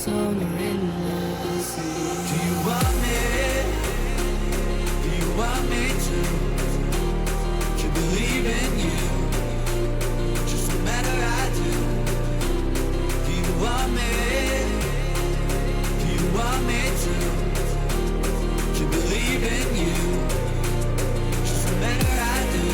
song you're in love. Do you want me? Do you want me to? To believe in you? Just no matter I do. Do you want me? Do you want me to? To believe in you? Just no matter I do.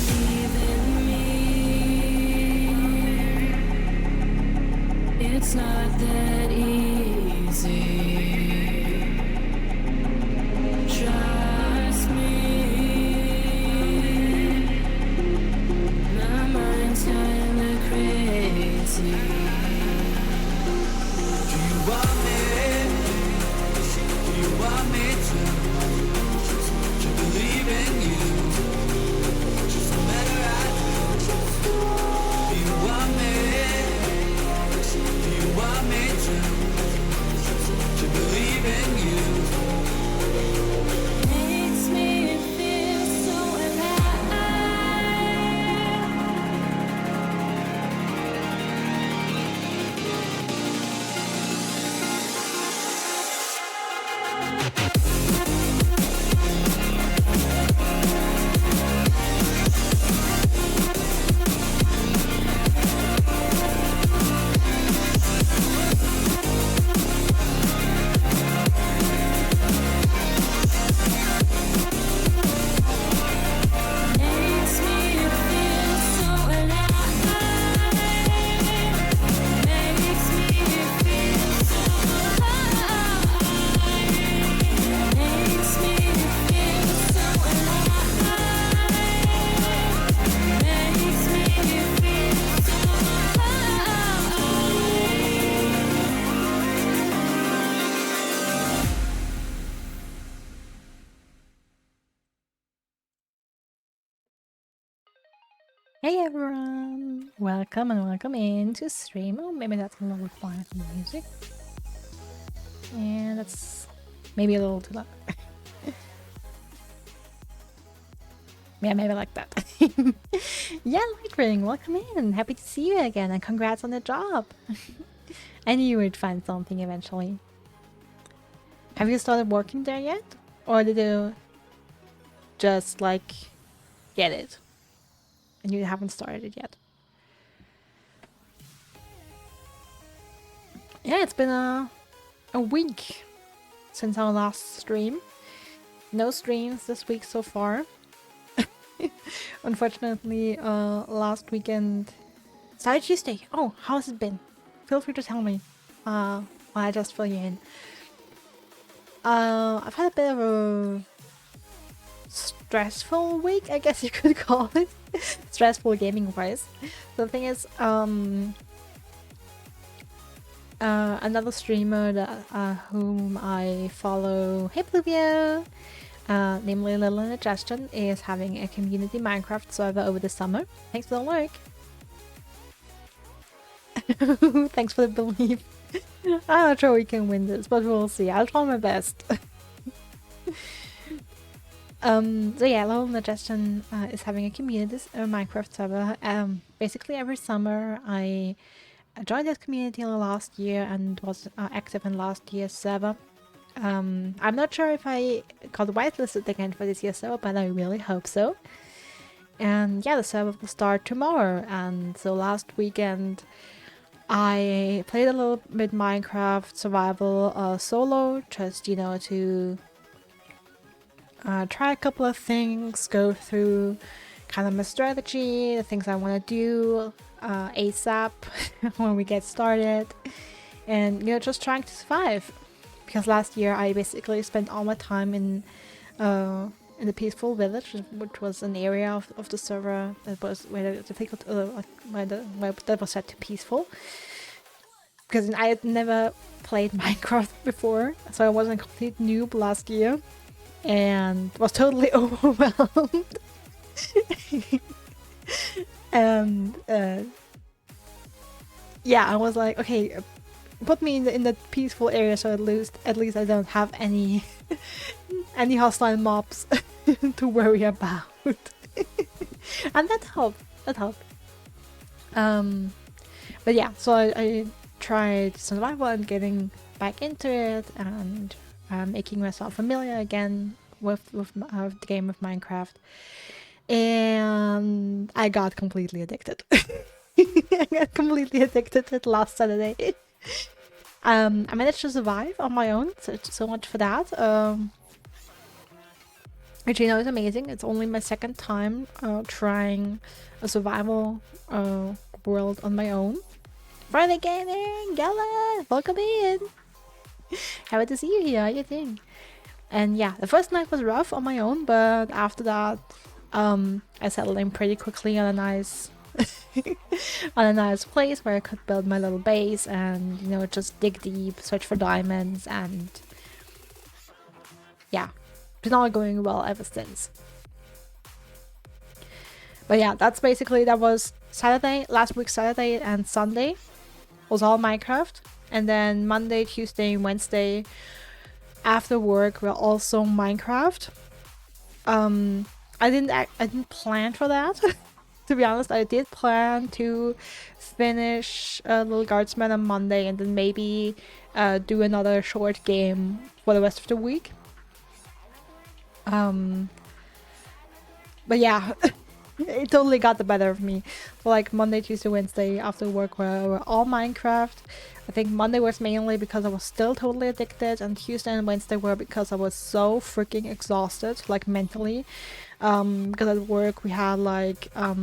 Believe in me. It's not that easy. Trust me. My mind's kinda crazy. Do you want me? Do you want me to? To believe in you? Just no matter I do. Do you want me? Do you want me to? To believe in you? Makes me feel so alive. Makes me feel so alive. Makes me feel so alive. Makes me feel so alive. Makes me feel so alive. Hey everyone! Welcome and welcome into stream. Oh, maybe that's a little quiet music. And that's maybe a little too loud. Yeah, maybe like that. Yeah, Lightring, welcome in. Happy to see you again and congrats on the job. I knew you would find something eventually. Have you started working there yet? Or did you just like get it? And you haven't started it yet. Yeah, it's been a week since our last stream. No streams this week so far. Unfortunately, last weekend... Sorry, Tuesday. Oh, how's it been? Feel free to tell me. While I just fill you in. I've had a bit of a stressful week, I guess you could call it. Stressful gaming wise. The thing is, another streamer that whom I follow, hey Pluvio, namely Lil Guardsman, is having a community Minecraft server over the summer. Thanks for the like. Thanks for the belief. I'm not sure we can win this, but we'll see. I'll try my best. So yeah, Lil Guardsman is having a community Minecraft server. Basically every summer I joined this community last year and was active in last year's server. I'm not sure if I got whitelisted again for this year's server, but I really hope so. And yeah, the server will start tomorrow. And so last weekend I played a little bit Minecraft survival solo, just, you know, to try a couple of things, go through kind of my strategy, the things I want to do ASAP when we get started. and just trying to survive. Because last year I basically spent all my time in the peaceful village, which was an area of the server that was where the difficult where that was set to peaceful. Because I had never played Minecraft before, so I was a complete noob last year and was totally overwhelmed. And yeah, I was like, okay, put me in the peaceful area, so at least I don't have any any hostile mobs to worry about. And that helped. But yeah, so I tried survival and getting back into it, and making myself familiar again with the game of Minecraft, and I got completely addicted. I got completely addicted to it last Saturday. I managed to survive on my own, so much for that. Which is amazing. It's only my second time trying a survival world on my own. Friday Gaming, Gala, welcome in. Happy to see you here. How you doing? And yeah, the first night was rough on my own, but after that, I settled in pretty quickly on a nice, on a nice place where I could build my little base and just dig deep, search for diamonds, and yeah, it's been all going well ever since. But yeah, that was Saturday, last week Saturday and Sunday was all Minecraft, and then Monday, Tuesday, Wednesday after work were also Minecraft. I didn't plan for that. To be honest, I did plan to finish Lil Guardsman on Monday and then maybe do another short game for the rest of the week. But yeah, it totally got the better of me. So like Monday, Tuesday, Wednesday after work were all Minecraft. I think Monday was mainly because I was still totally addicted, and Tuesday and Wednesday were because I was so freaking exhausted, like mentally. Because at work we had like a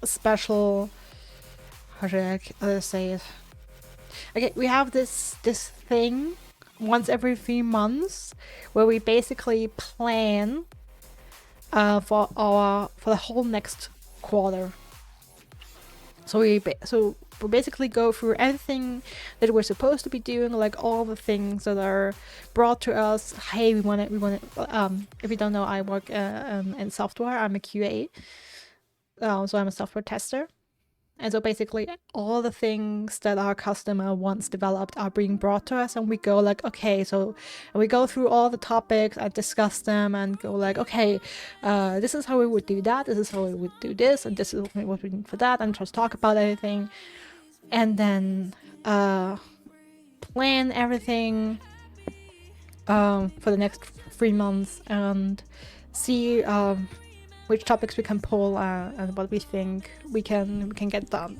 special, how should I say it? Okay, we have this thing once every 3 months where we basically plan for the whole next quarter. So we basically go through everything that we're supposed to be doing, like all the things that are brought to us. Hey, we want to. If you don't know, I work in software. I'm a QA, so I'm a software tester. And so basically all the things that our customer wants developed are being brought to us, and we go like, okay, so we go through all the topics and discuss them and go like, okay, this is how we would do that, this is how we would do this, and this is what we need for that, and just talk about everything. And then plan everything for the next 3 months and see which topics we can pull and what we think we can get done.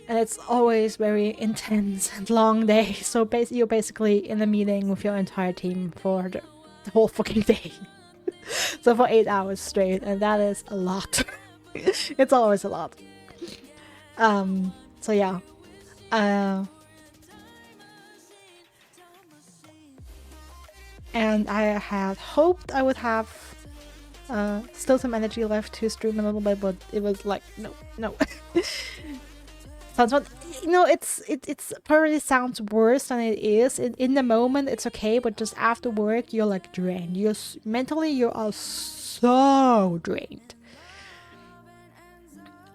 And it's always very intense and long days. So you're basically in a meeting with your entire team for the whole fucking day. So for 8 hours straight, and that is a lot. It's always a lot. So yeah. And I had hoped I would have still some energy left to stream a little bit, but it was like no. Sounds what it's probably sounds worse than it is. In the moment it's okay, but just after work you're like drained. Mentally you are so drained.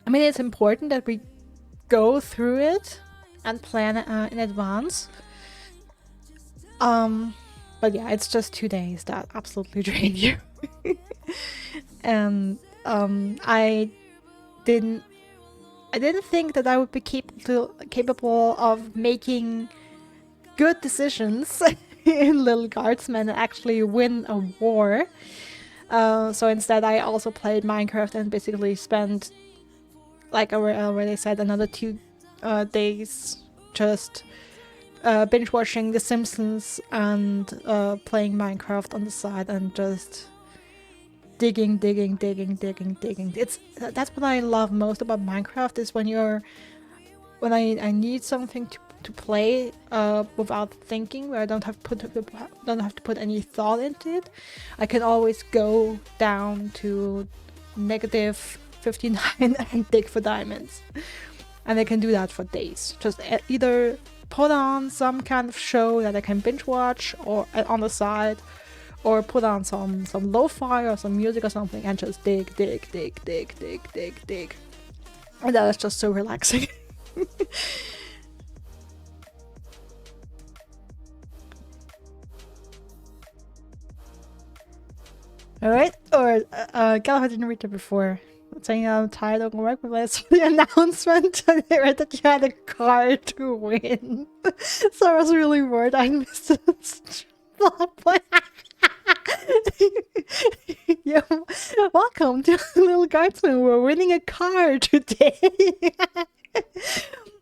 I mean, it's important that we go through it and plan in advance. But yeah, it's just 2 days that absolutely drain you. And I didn't think that I would be capable of making good decisions in Lil Guardsman and actually win a war. So instead I also played Minecraft and basically spent, like I already said, another 2 days just binge watching The Simpsons and playing Minecraft on the side and just digging. That's what I love most about Minecraft, is when I need something to play without thinking, where I don't have to put any thought into it. I can always go down to negative 59 and dig for diamonds, and I can do that for days. Just either put on some kind of show that I can binge watch or on the side, or put on some lo-fi or some music or something and just dig, and that is just so relaxing. Alright, or Gallagher didn't read it before. Saying I'm tired of work, but I saw the announcement and I read that you had a car to win. So I was really worried I missed it. Yo, welcome to Lil Guardsman. We're winning a car today.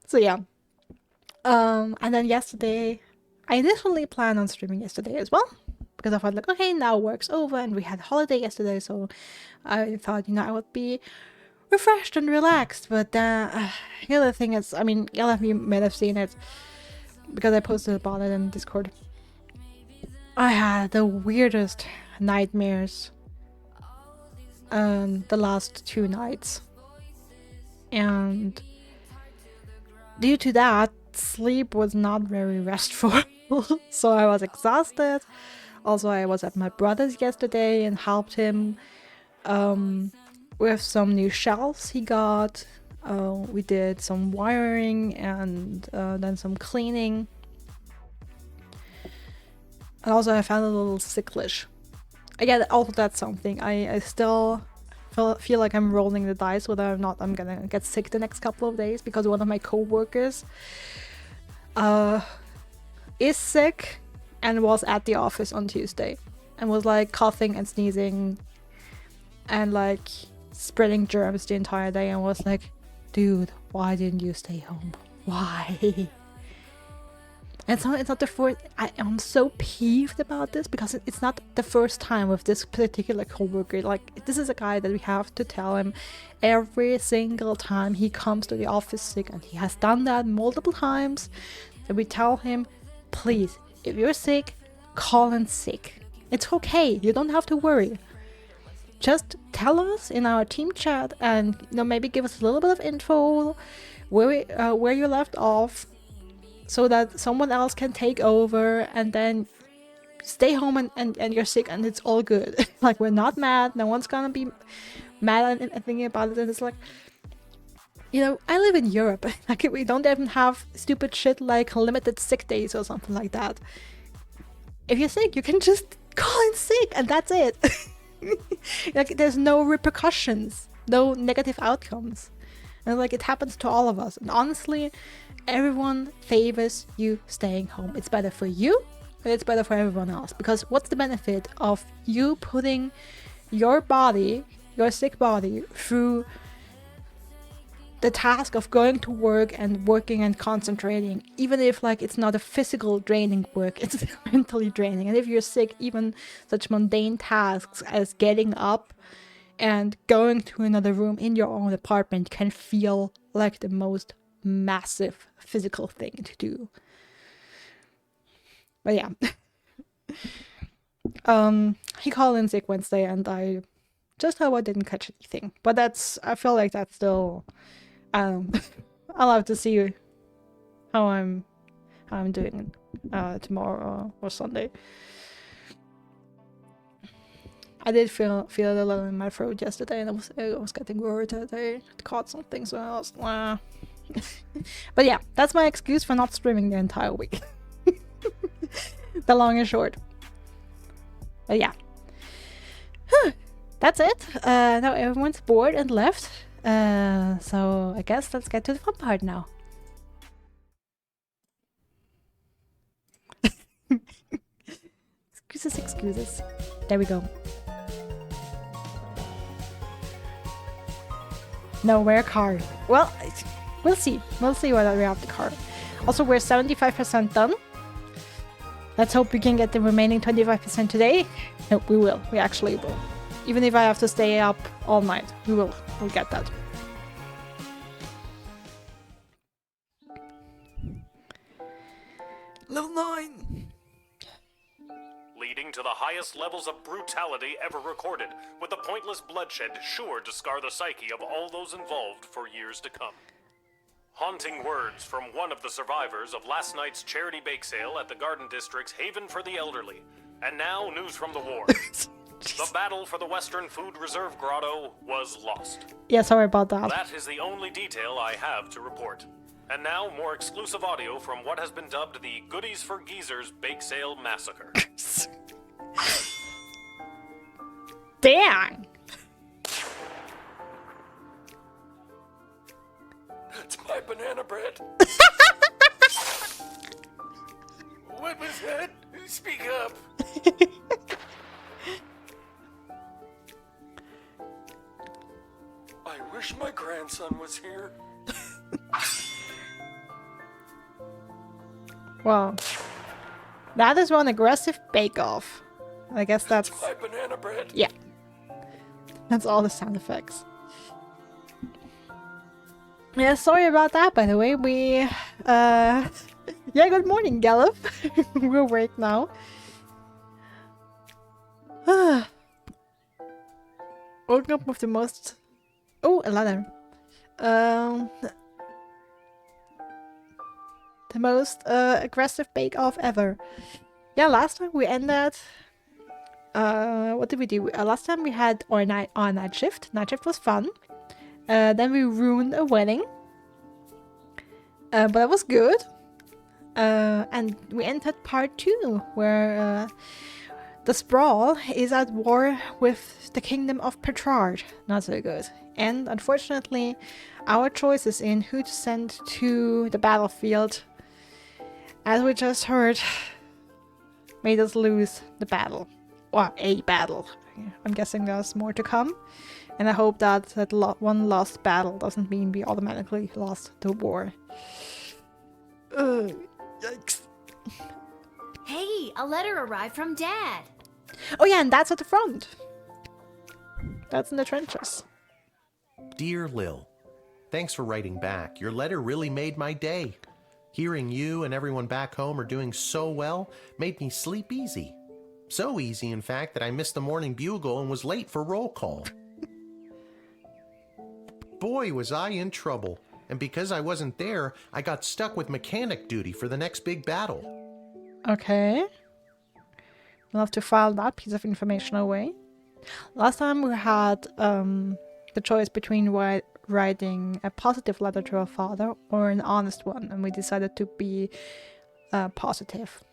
So yeah. And then yesterday, I initially planned on streaming yesterday as well, because I thought like, okay, now work's over and we had a holiday yesterday, so I thought, I would be refreshed and relaxed. But the other thing is, I mean, y'all of you might have seen it because I posted about it in Discord. I had the weirdest nightmares the last 2 nights, and due to that, sleep was not very restful. So I was exhausted. Also, I was at my brother's yesterday and helped him with some new shelves he got. We did some wiring and then some cleaning. And also I felt a little sicklish. Again, also that's something. I still feel like I'm rolling the dice whether or not I'm gonna get sick the next couple of days, because one of my co-workers is sick and was at the office on Tuesday and was like coughing and sneezing and like spreading germs the entire day, and was like, dude, why didn't you stay home? Why? And so it's not the first. I am so peeved about this because it's not the first time with this particular coworker. Like, this is a guy that we have to tell him every single time he comes to the office sick, and he has done that multiple times. And we tell him, please, if you're sick, call in sick. It's okay. You don't have to worry. Just tell us in our team chat, and maybe give us a little bit of info where you left off, so that someone else can take over, and then stay home and you're sick and it's all good. Like, we're not mad. No one's gonna be mad and thinking about it. And it's like, I live in Europe. Like, we don't even have stupid shit like limited sick days or something like that. If you're sick, you can just call in sick and that's it. Like, there's no repercussions, no negative outcomes. And like, it happens to all of us. And honestly, everyone favors you staying home. It's better for you, and it's better for everyone else. Because what's the benefit of you putting your body, your sick body, through the task of going to work and working and concentrating, even if like it's not a physical draining work, it's mentally draining. And if you're sick, even such mundane tasks as getting up and going to another room in your own apartment can feel like the most massive physical thing to do. But yeah. He called in sick Wednesday, and I just hope I didn't catch anything. But I feel like that's still I'll have to see how I'm doing tomorrow or Sunday. I did feel a little in my throat yesterday, and I was getting worried that I caught something, so I was But yeah, that's my excuse for not streaming the entire week. The long and short. But yeah. That's it. Now everyone's bored and left. So I guess let's get to the fun part now. Excuses. There we go. No, wear a car. Well, we'll see. We'll see whether we have the car. Also, we're 75% done. Let's hope we can get the remaining 25% today. No, we will. We actually will. Even if I have to stay up all night, we will. We'll get that. Level 9! Leading to the highest levels of brutality ever recorded, with the pointless bloodshed sure to scar the psyche of all those involved for years to come. Haunting words from one of the survivors of last night's charity bake sale at the Garden District's Haven for the Elderly. And now, news from the war. The battle for the Western Food Reserve Grotto was lost. Yeah, sorry about that. That is the only detail I have to report. And now, more exclusive audio from what has been dubbed the Goodies for Geezers Bake Sale Massacre. Dang! That's my banana bread. What was that? Speak up. I wish my grandson was here. Wow. That is one aggressive bake-off. I guess that's... My banana bread. Yeah. That's all the sound effects. Yeah, sorry about that, by the way. We, yeah, good morning, Gallop. We're awake now. Woken up with the most... Oh, a letter. The most aggressive bake-off ever. Yeah, last time we ended... what did we do? Last time we had our night shift. Night shift was fun. Then we ruined a wedding. But that was good. And we entered part 2, where the Sprawl is at war with the kingdom of Petrarch. Not so good. And unfortunately, our choices in who to send to the battlefield, as we just heard, made us lose the battle. Or a battle. I'm guessing there's more to come. And I hope that one lost battle doesn't mean we automatically lost the war. Yikes. Hey, a letter arrived from Dad. Oh yeah, and that's at the front. That's in the trenches. Dear Lil, thanks for writing back. Your letter really made my day. Hearing you and everyone back home are doing so well made me sleep easy. So easy, in fact, that I missed the morning bugle and was late for roll call. Boy, was I in trouble. And because I wasn't there, I got stuck with mechanic duty for the next big battle. Okay. We'll have to file that piece of information away. Last time we had the choice between writing a positive letter to our father or an honest one, and we decided to be positive.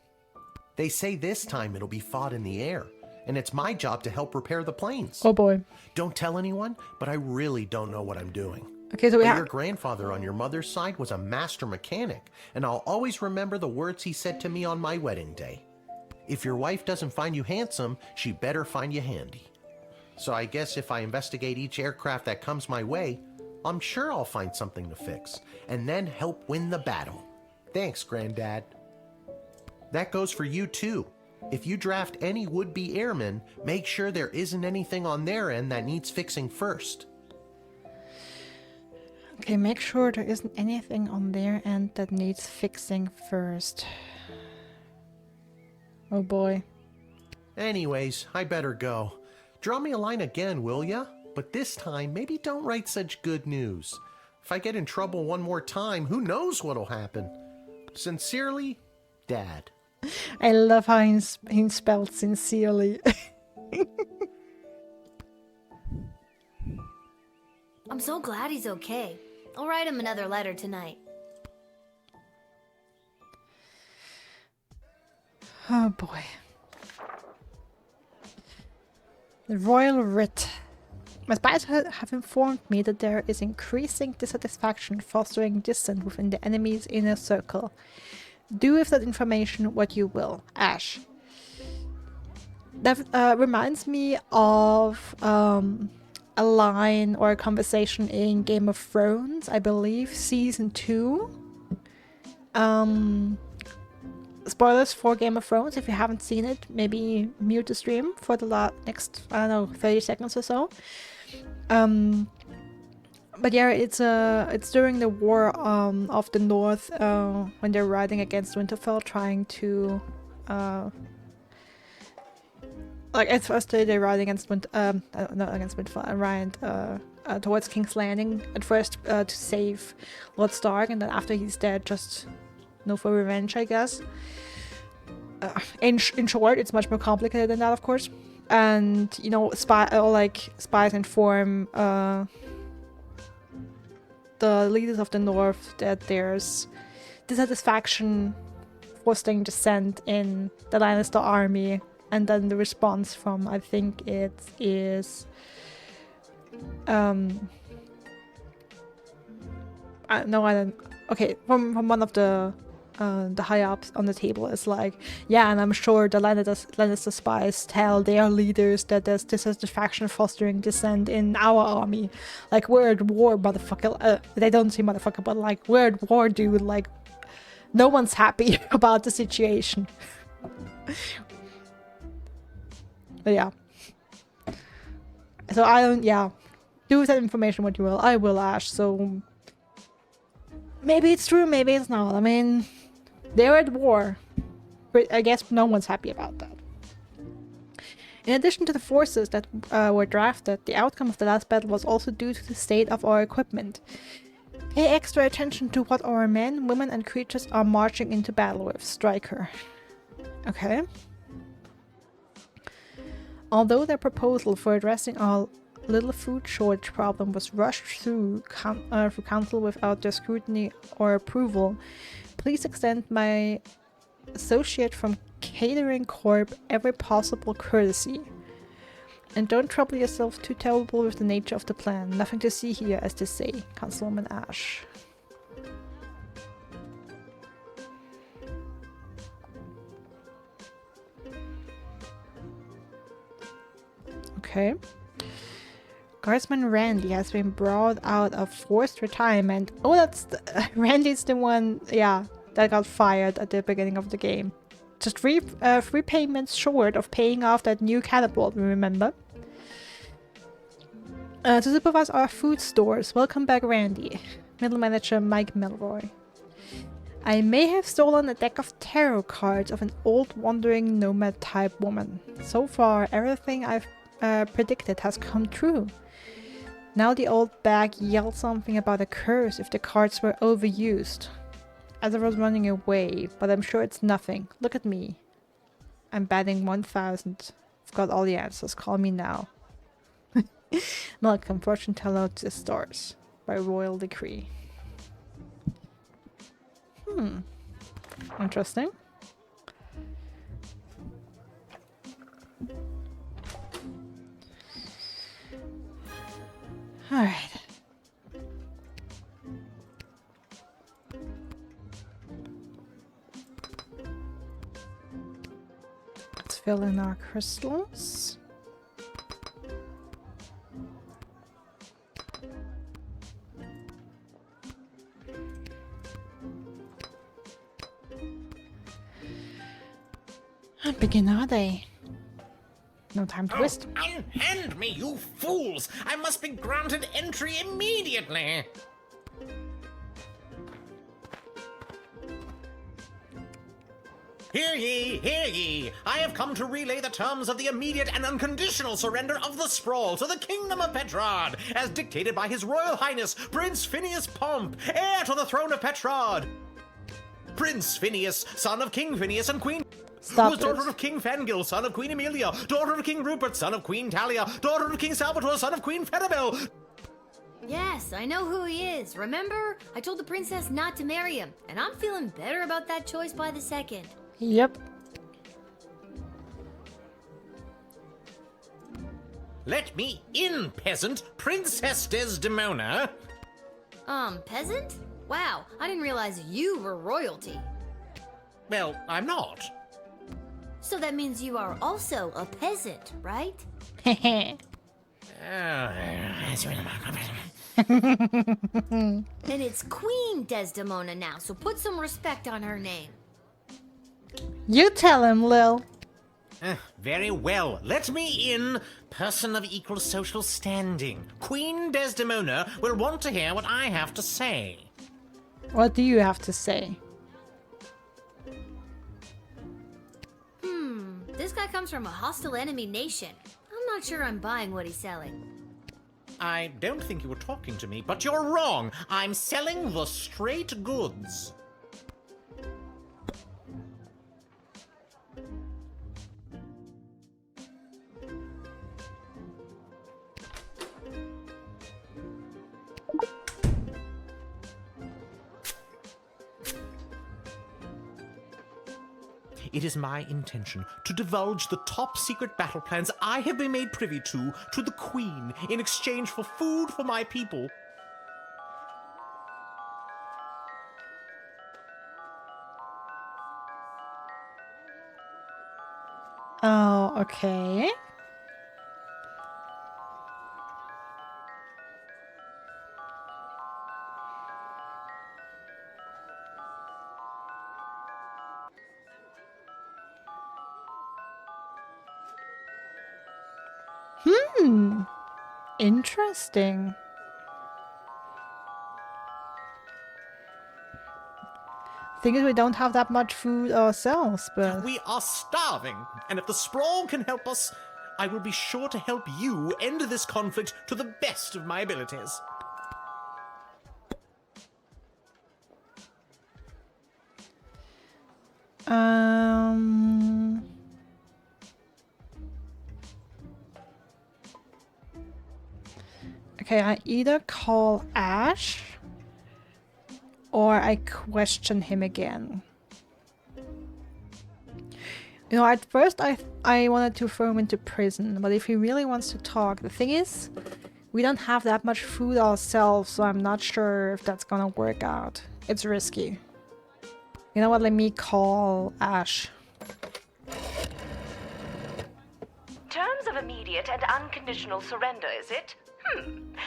They say this time it'll be fought in the air, and it's my job to help repair the planes. Oh boy. Don't tell anyone, but I really don't know what I'm doing. Okay, so we But have... your grandfather on your mother's side was a master mechanic, and I'll always remember the words he said to me on my wedding day. If your wife doesn't find you handsome, she better find you handy. So I guess if I investigate each aircraft that comes my way, I'm sure I'll find something to fix, and then help win the battle. Thanks, Granddad. That goes for you too. If you draft any would-be airmen, make sure there isn't anything on their end that needs fixing first. Okay, make sure there isn't anything on their end that needs fixing first. Oh boy. Anyways, I better go. Draw me a line again, will ya? But this time, maybe don't write such good news. If I get in trouble one more time, who knows what'll happen? Sincerely, Dad. I love how he spelled sincerely. I'm so glad he's okay. I'll write him another letter tonight. Oh boy. The Royal Writ. My spies have informed me that there is increasing dissatisfaction fostering dissent within the enemy's inner circle. Do with that information what you will. Ash. That reminds me of a line or a conversation in Game of Thrones, I believe, season 2. Spoilers for Game of Thrones. If you haven't seen it, maybe mute the stream for the next, I don't know, 30 seconds or so. But yeah, it's during the War of the North when they're riding against Winterfell, trying to like at first they're riding against not against Winterfell, Ryan towards King's Landing at first to save Lord Stark, and then after he's dead, just for revenge, I guess. In short, it's much more complicated than that, of course. And spies inform the leaders of the North that there's dissatisfaction fostering dissent in the Lannister army, and then the response from, I think it is from one of the high ups on the table is like, yeah, and I'm sure the Lannister spies tell their leaders that there's dissatisfaction fostering dissent in our army. Like, we're at war, motherfucker. They don't say motherfucker, but like, we're at war, dude. Like, no one's happy about the situation. But yeah. So do with that information what you will. I will, Ash, so maybe it's true, maybe it's not. I mean, they're at war. But I guess no one's happy about that. In addition to the forces that were drafted, the outcome of the last battle was also due to the state of our equipment. Pay extra attention to what our men, women, and creatures are marching into battle with. Striker. Okay. Although their proposal for addressing our little food shortage problem was rushed through council without their scrutiny or approval, please extend my associate from Catering Corp every possible courtesy. And don't trouble yourself too terrible with the nature of the plan. Nothing to see here, as they say. Councilwoman Ash. Okay. Guardsman Randy has been brought out of forced retirement. Oh, Randy's the one, that got fired at the beginning of the game. Just three payments short of paying off that new catapult, remember? To supervise our food stores. Welcome back, Randy. Middle manager Mike Milroy. I may have stolen a deck of tarot cards of an old wandering nomad type woman. So far, everything I've predicted has come true. Now the old bag yelled something about a curse if the cards were overused. As I was running away, but I'm sure it's nothing. Look at me. I'm batting 1,000. I've got all the answers. Call me now. Malcolm, fortune teller to the stars. By royal decree. Interesting. Alright. Let's fill in our crystals. And begin our day. No time to waste. Unhand me, you fools! I must be granted entry immediately! Hear ye, hear ye! I have come to relay the terms of the immediate and unconditional surrender of the sprawl to the Kingdom of Petrard, as dictated by His Royal Highness Prince Phineas Pomp, heir to the throne of Petrard. Prince Phineas, son of King Phineas and Queen... Stop was it. daughter of King Fangil, son of Queen Emilia, daughter of King Rupert, son of Queen Talia, daughter of King Salvatore, son of Queen Fenibel. Yes, I know who he is. Remember? I told the princess not to marry him, and I'm feeling better about that choice by the second. Yep. Let me in, peasant, Princess Desdemona. Peasant? Wow, I didn't realize you were royalty. Well, I'm not. So that means you are also a peasant, right? Hehe. And it's Queen Desdemona now, so put some respect on her name. You tell him, Lil. Very well. Let me in. Person of equal social standing. Queen Desdemona will want to hear what I have to say. What do you have to say? This guy comes from a hostile enemy nation. I'm not sure I'm buying what he's selling. I don't think you were talking to me, but you're wrong. I'm selling the straight goods. It is my intention to divulge the top secret battle plans I have been made privy to the Queen in exchange for food for my people. Oh, okay. Interesting. Thing is, we don't have that much food ourselves, but We are starving, and if the Sprawl can help us, I will be sure to help you end this conflict to the best of my abilities. Okay, I either call Ash or I question him again. You know, at first I wanted to throw him into prison, but if he really wants to talk, the thing is, we don't have that much food ourselves, so I'm not sure if that's gonna work out. It's risky. You know what, let me call Ash. Terms of immediate and unconditional surrender, is it?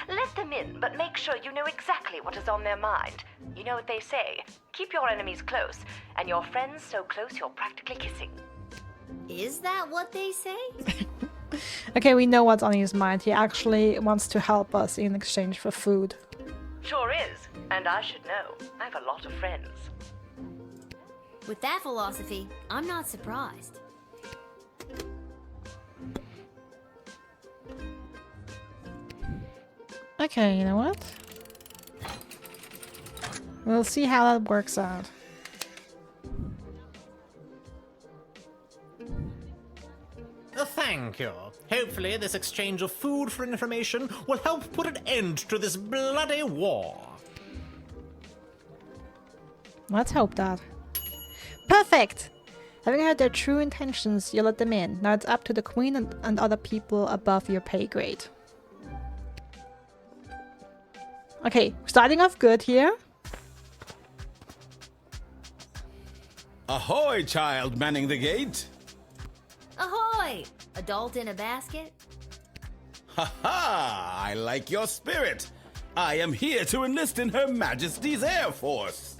Let them in, but make sure you know exactly what is on their mind. You know what they say, keep your enemies close, and your friends so close you're practically kissing. Is that what they say? Okay, we know what's on his mind. He actually wants to help us in exchange for food. Sure is, and I should know. I have a lot of friends. With that philosophy, I'm not surprised. Okay, you know what? We'll see how that works out. Thank you. Hopefully this exchange of food for information will help put an end to this bloody war. Let's hope that. Perfect! Having heard their true intentions, you let them in. Now it's up to the Queen and other people above your pay grade. Okay, starting off good here. Ahoy, child manning the gate! Ahoy! Adult in a basket? Ha ha! I like your spirit! I am here to enlist in Her Majesty's Air Force!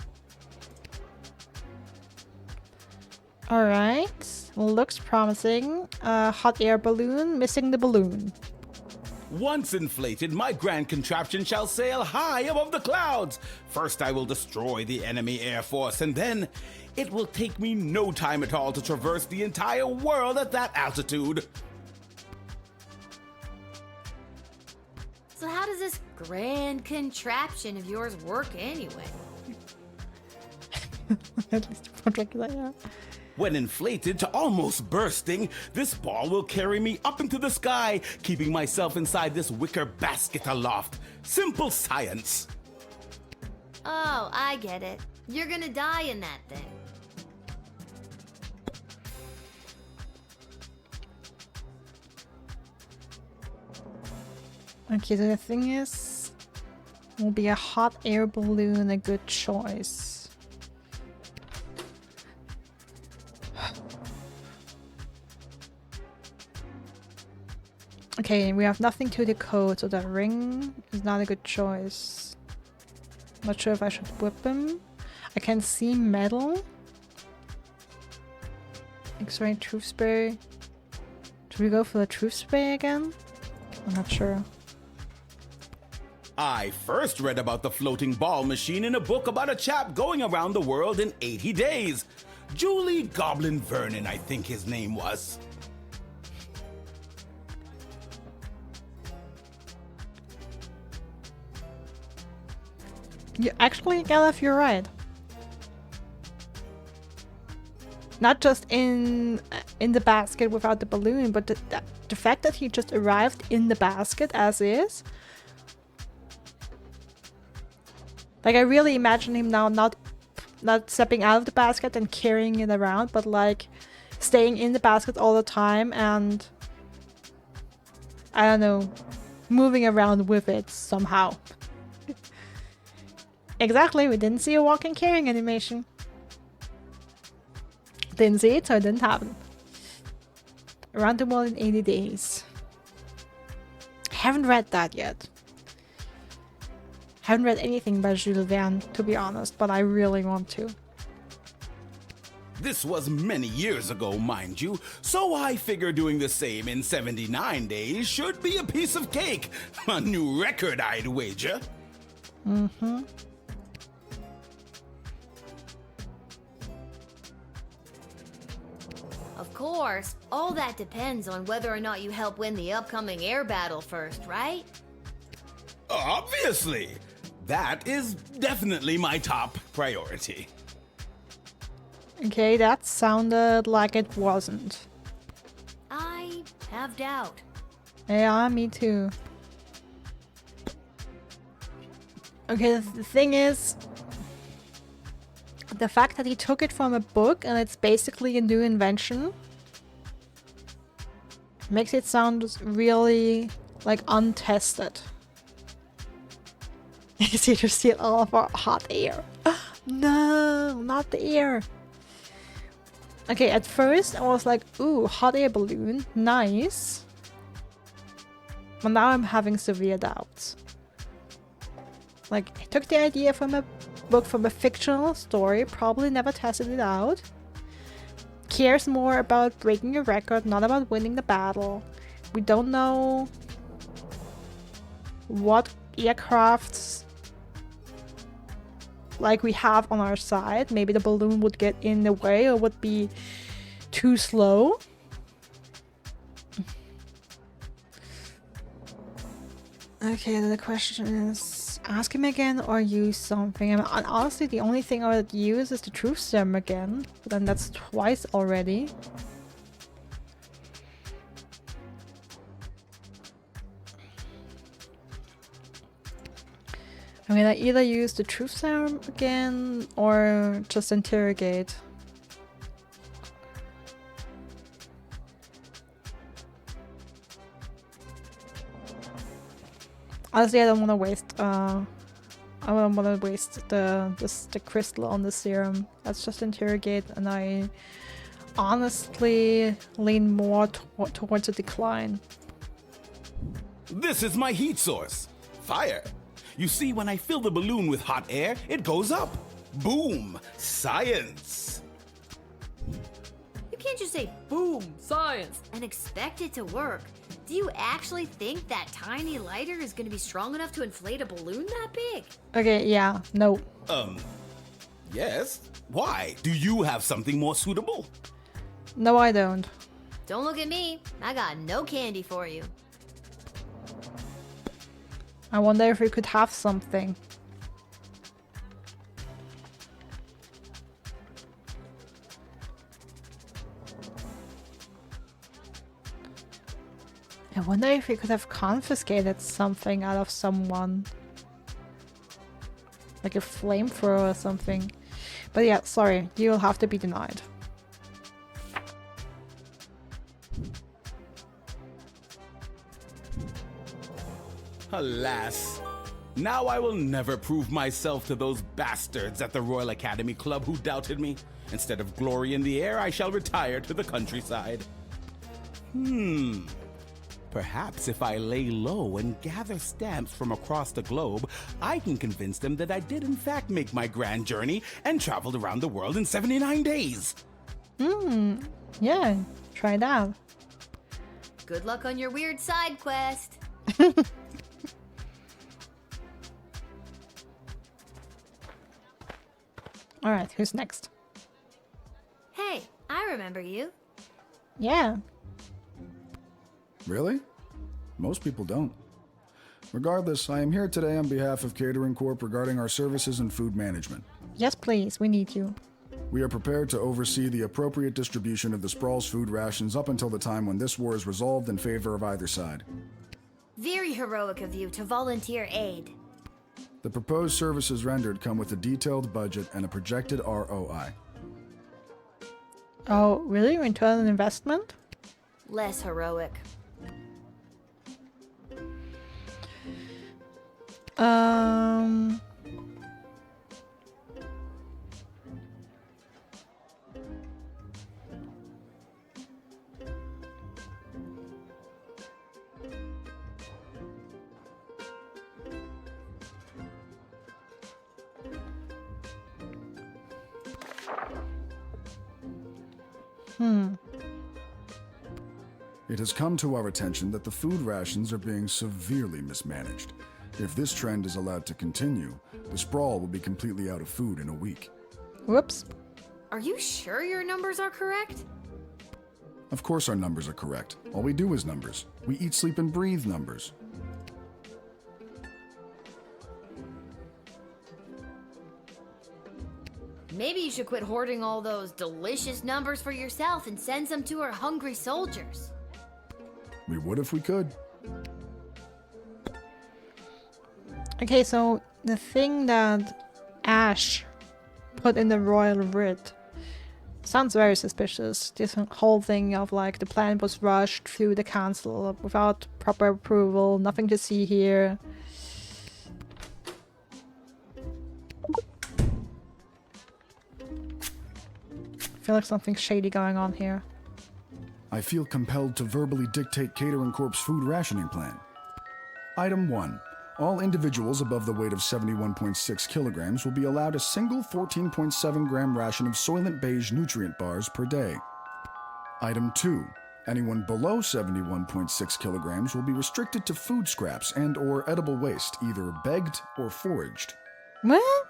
Alright, looks promising. Hot air balloon, missing the balloon. Once inflated, my grand contraption shall sail high above the clouds. First I will destroy the enemy air force, and then it will take me no time at all to traverse the entire world at that altitude. So how does this grand contraption of yours work anyway? At least a project like that. When inflated to almost bursting, this ball will carry me up into the sky, keeping myself inside this wicker basket aloft. Simple science. Oh, I get it. You're gonna die in that thing. Okay, so the thing is, will be a hot air balloon a good choice? Okay, we have nothing to decode, so that ring is not a good choice. Not sure if I should whip him. I can see metal. X-ray truth spray. Should we go for the truth spray again? I'm not sure. I first read about the floating ball machine in a book about a chap going around the world in 80 days. Julie Goblin Vernon, I think his name was. Actually, Galef, you're right. Not just in the basket without the balloon, but the fact that he just arrived in the basket as is. Like, I really imagine him now not stepping out of the basket and carrying it around, but like staying in the basket all the time and, I don't know, moving around with it somehow. Exactly, we didn't see a walking carrying animation. Didn't see it, so it didn't happen. Around the world in 80 days. Haven't read that yet. Haven't read anything by Jules Verne, to be honest, but I really want to. This was many years ago, mind you, so I figure doing the same in 79 days should be a piece of cake. A new record, I'd wager. Mm-hmm. Of course, all that depends on whether or not you help win the upcoming air battle first, right? Obviously. That is definitely my top priority. Okay, that sounded like it wasn't. I have doubt. Yeah, me too. Okay, the thing is, the fact that he took it from a book and it's basically a new invention makes it sound really, like, untested. It's here to steal all of our hot air. No, not the air. Okay, at first I was like, ooh, hot air balloon, nice. But now I'm having severe doubts. Like, I took the idea from a book, from a fictional story, probably never tested it out. Cares more about breaking a record, not about winning the battle. We don't know what aircrafts like we have on our side. Maybe the balloon would get in the way or would be too slow. Okay, the question is, ask him again or use something. And honestly, the only thing I would use is the truth serum again. But then that's twice already. I mean, I either use the truth serum again or just interrogate. Honestly, I don't want to waste. I don't want to waste the crystal on the serum. Let's just interrogate, and I honestly lean more towards a decline. This is my heat source. Fire. You see, when I fill the balloon with hot air, it goes up. Boom! Science! You can't just say, boom, science, and expect it to work. Do you actually think that tiny lighter is going to be strong enough to inflate a balloon that big? Okay, yeah, no. Yes? Why? Do you have something more suitable? No, I don't. Don't look at me. I got no candy for you. I wonder if we could have something. I wonder if we could have confiscated something out of someone. Like a flamethrower or something. But yeah, sorry, you'll have to be denied. Alas. Now I will never prove myself to those bastards at the Royal Academy Club who doubted me. Instead of glory in the air, I shall retire to the countryside. Perhaps if I lay low and gather stamps from across the globe, I can convince them that I did in fact make my grand journey and traveled around the world in 79 days. Yeah, try that. Good luck on your weird side quest. Alright, who's next? Hey, I remember you. Yeah. Really? Most people don't. Regardless, I am here today on behalf of Catering Corp regarding our services and food management. Yes, please. We need you. We are prepared to oversee the appropriate distribution of the Sprawl's food rations up until the time when this war is resolved in favor of either side. Very heroic of you to volunteer aid. The proposed services rendered come with a detailed budget and a projected ROI. Oh, really? Return on investment? Less heroic. Um... It has come to our attention that the food rations are being severely mismanaged. If this trend is allowed to continue, the Sprawl will be completely out of food in a week. Whoops. Are you sure your numbers are correct? Of course our numbers are correct. All we do is numbers. We eat, sleep, and breathe numbers. Maybe you should quit hoarding all those delicious numbers for yourself and send some to our hungry soldiers. We would if we could. Okay, so the thing that Ash put in the royal writ sounds very suspicious. This whole thing of like the plan was rushed through the council without proper approval, nothing to see here. I feel like something's shady going on here. I feel compelled to verbally dictate Catering Corp's food rationing plan. Item 1. All individuals above the weight of 71.6 kilograms will be allowed a single 14.7 gram ration of Soylent Beige nutrient bars per day. Item 2. Anyone below 71.6 kilograms will be restricted to food scraps and or edible waste, either begged or foraged. What?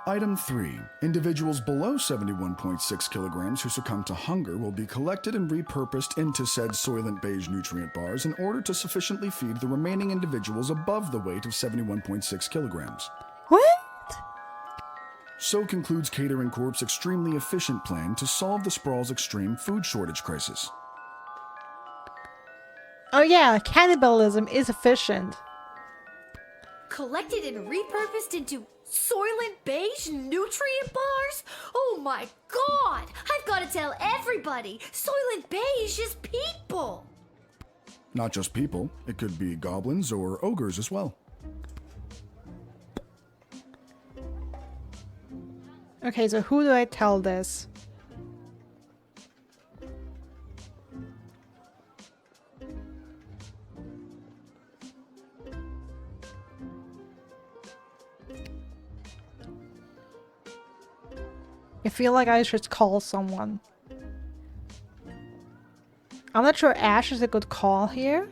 Item 3. Individuals below 71.6 kilograms who succumb to hunger will be collected and repurposed into said Soylent Beige nutrient bars in order to sufficiently feed the remaining individuals above the weight of 71.6 kilograms. What? So concludes Catering Corp's extremely efficient plan to solve the Sprawl's extreme food shortage crisis. Oh yeah, cannibalism is efficient. Collected and repurposed into Soylent Beige nutrient bars? Oh my god! I've got to tell everybody! Soylent Beige is people! Not just people, it could be goblins or ogres as well. Okay, so who do I tell this? I feel like I should call someone. I'm not sure Ash is a good call here.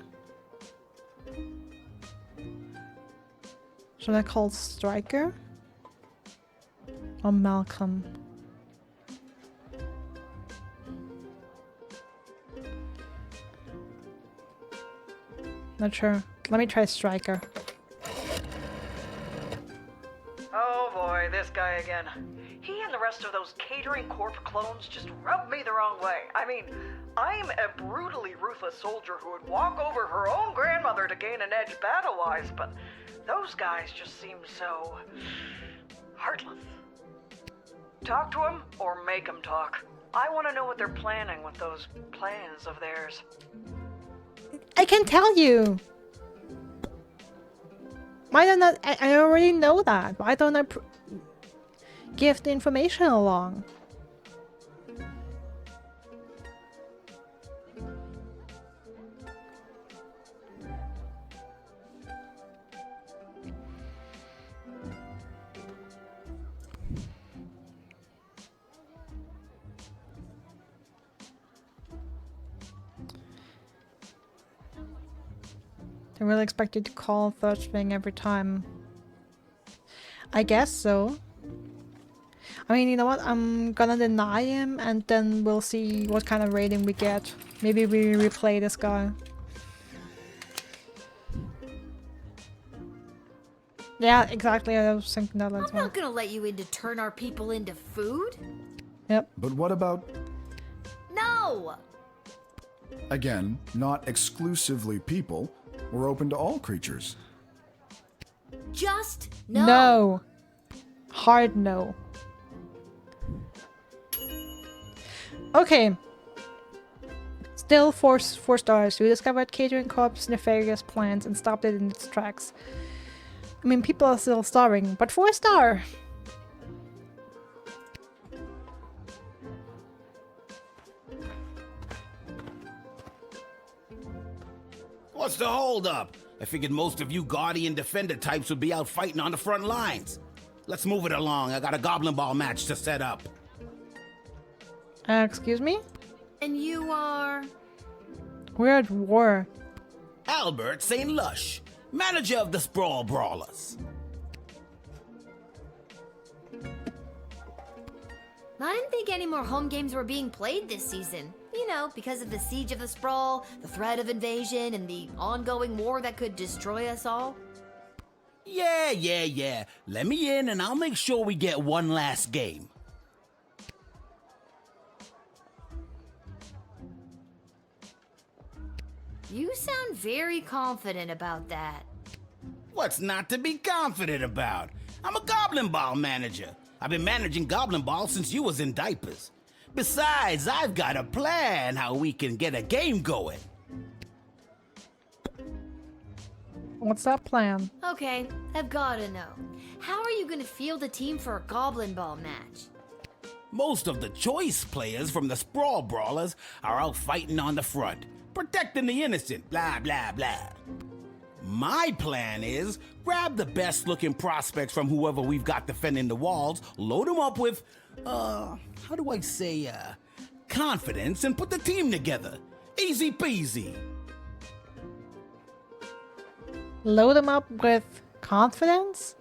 Should I call Striker? Or Malcolm? Not sure. Let me try Striker. Oh boy, this guy again. He and the rest of those Catering Corp clones just rub me the wrong way. I mean, I'm a brutally ruthless soldier who would walk over her own grandmother to gain an edge battle-wise, but those guys just seem so heartless. Talk to them or make them talk. I want to know what they're planning with those plans of theirs. I can tell you! Why don't I already know that. Why don't I give the information along? They really expect you to call first thing every time. I guess so. I mean, you know what? I'm gonna deny him and then we'll see what kind of rating we get. Maybe we replay this guy. Yeah, exactly. I was thinking that as I'm well. not gonna let you in to turn our people into food. Yep. But what about, No! again, not exclusively people? We're open to all creatures. Just no. No. Hard no. Okay. Still four stars. We discovered Catering Corp's nefarious plans and stopped it in its tracks. I mean, people are still starving, but 4 star. What's the holdup? I figured most of you Guardian Defender types would be out fighting on the front lines. Let's move it along. I got a Goblin Ball match to set up. Excuse me? And you are... We're at war. Albert St. Lush, manager of the Sprawl Brawlers. I didn't think any more home games were being played this season. You know, because of the siege of the Sprawl, the threat of invasion, and the ongoing war that could destroy us all. Yeah. Let me in and I'll make sure we get one last game. You sound very confident about that. What's not to be confident about? I'm a Goblin Ball manager. I've been managing Goblin Ball since you was in diapers. Besides, I've got a plan how we can get a game going. What's that plan? Okay, I've gotta know. How are you gonna field a team for a Goblin Ball match? Most of the choice players from the Sprawl Brawlers are out fighting on the front, protecting the innocent, blah, blah, blah. My plan is grab the best looking prospects from whoever we've got defending the walls, load them up with, how do I say, confidence, and put the team together. Easy peasy. Load them up with confidence?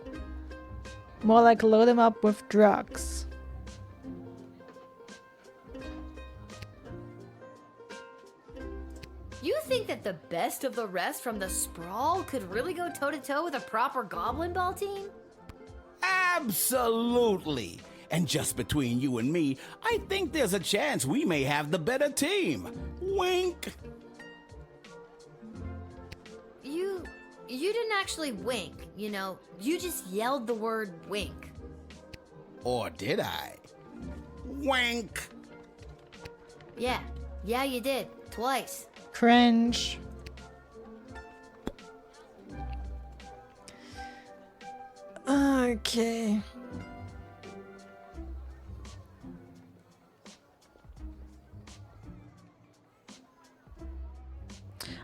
More like load them up with drugs. You think that the best of the rest from the Sprawl could really go toe-to-toe with a proper Goblin Ball team? Absolutely. And just between you and me, I think there's a chance we may have the better team. Wink. You didn't actually wink, you know. You just yelled the word wink. Or did I? Wink. Yeah, you did. Twice. Cringe. Okay.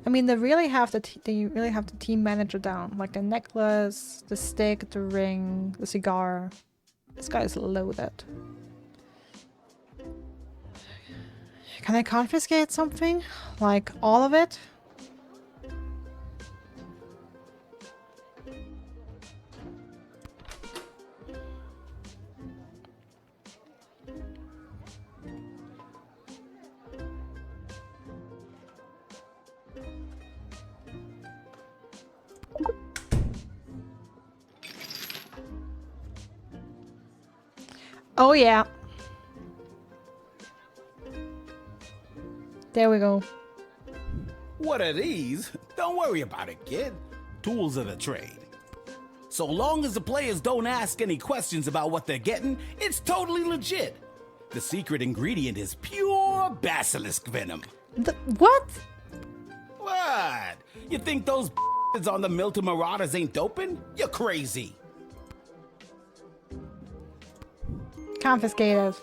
I mean, they really have the team manager down, like the necklace, the stick, the ring, the cigar. This guy is loaded. Can I confiscate something? Like all of it? Oh yeah. There we go. What are these? Don't worry about it, kid. Tools of the trade. So long as the players don't ask any questions about what they're getting, it's totally legit. The secret ingredient is pure basilisk venom. What? What? You think those on the Milton Marauders ain't doping? You're crazy. Confiscated.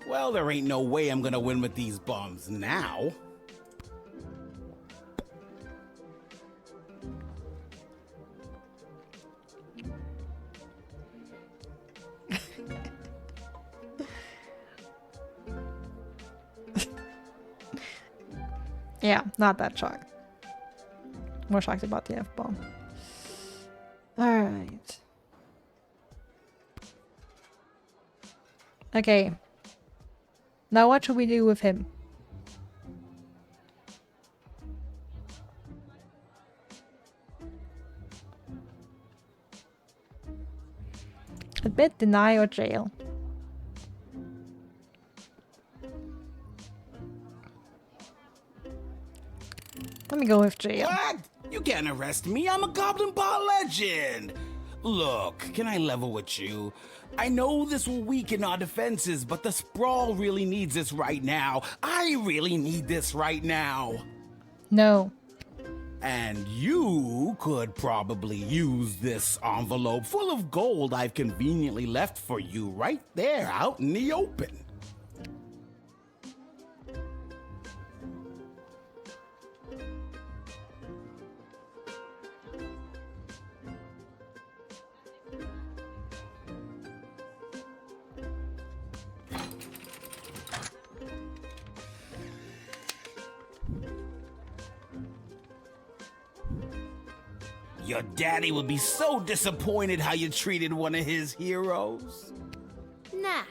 Well, there ain't no way I'm gonna win with these bums now. Yeah, not that shocked. more shocked about the F-bomb. Alright. Okay. Now what should we do with him? Admit, deny, or jail? Let me go with jail. What? You can't arrest me. I'm a Goblin Ball legend. Look, can I level with you? I know this will weaken our defenses, but the Sprawl really needs this right now. I really need this right now. No. And you could probably use this envelope full of gold I've conveniently left for you right there out in the open. Your daddy would be so disappointed how you treated one of his heroes. Nah,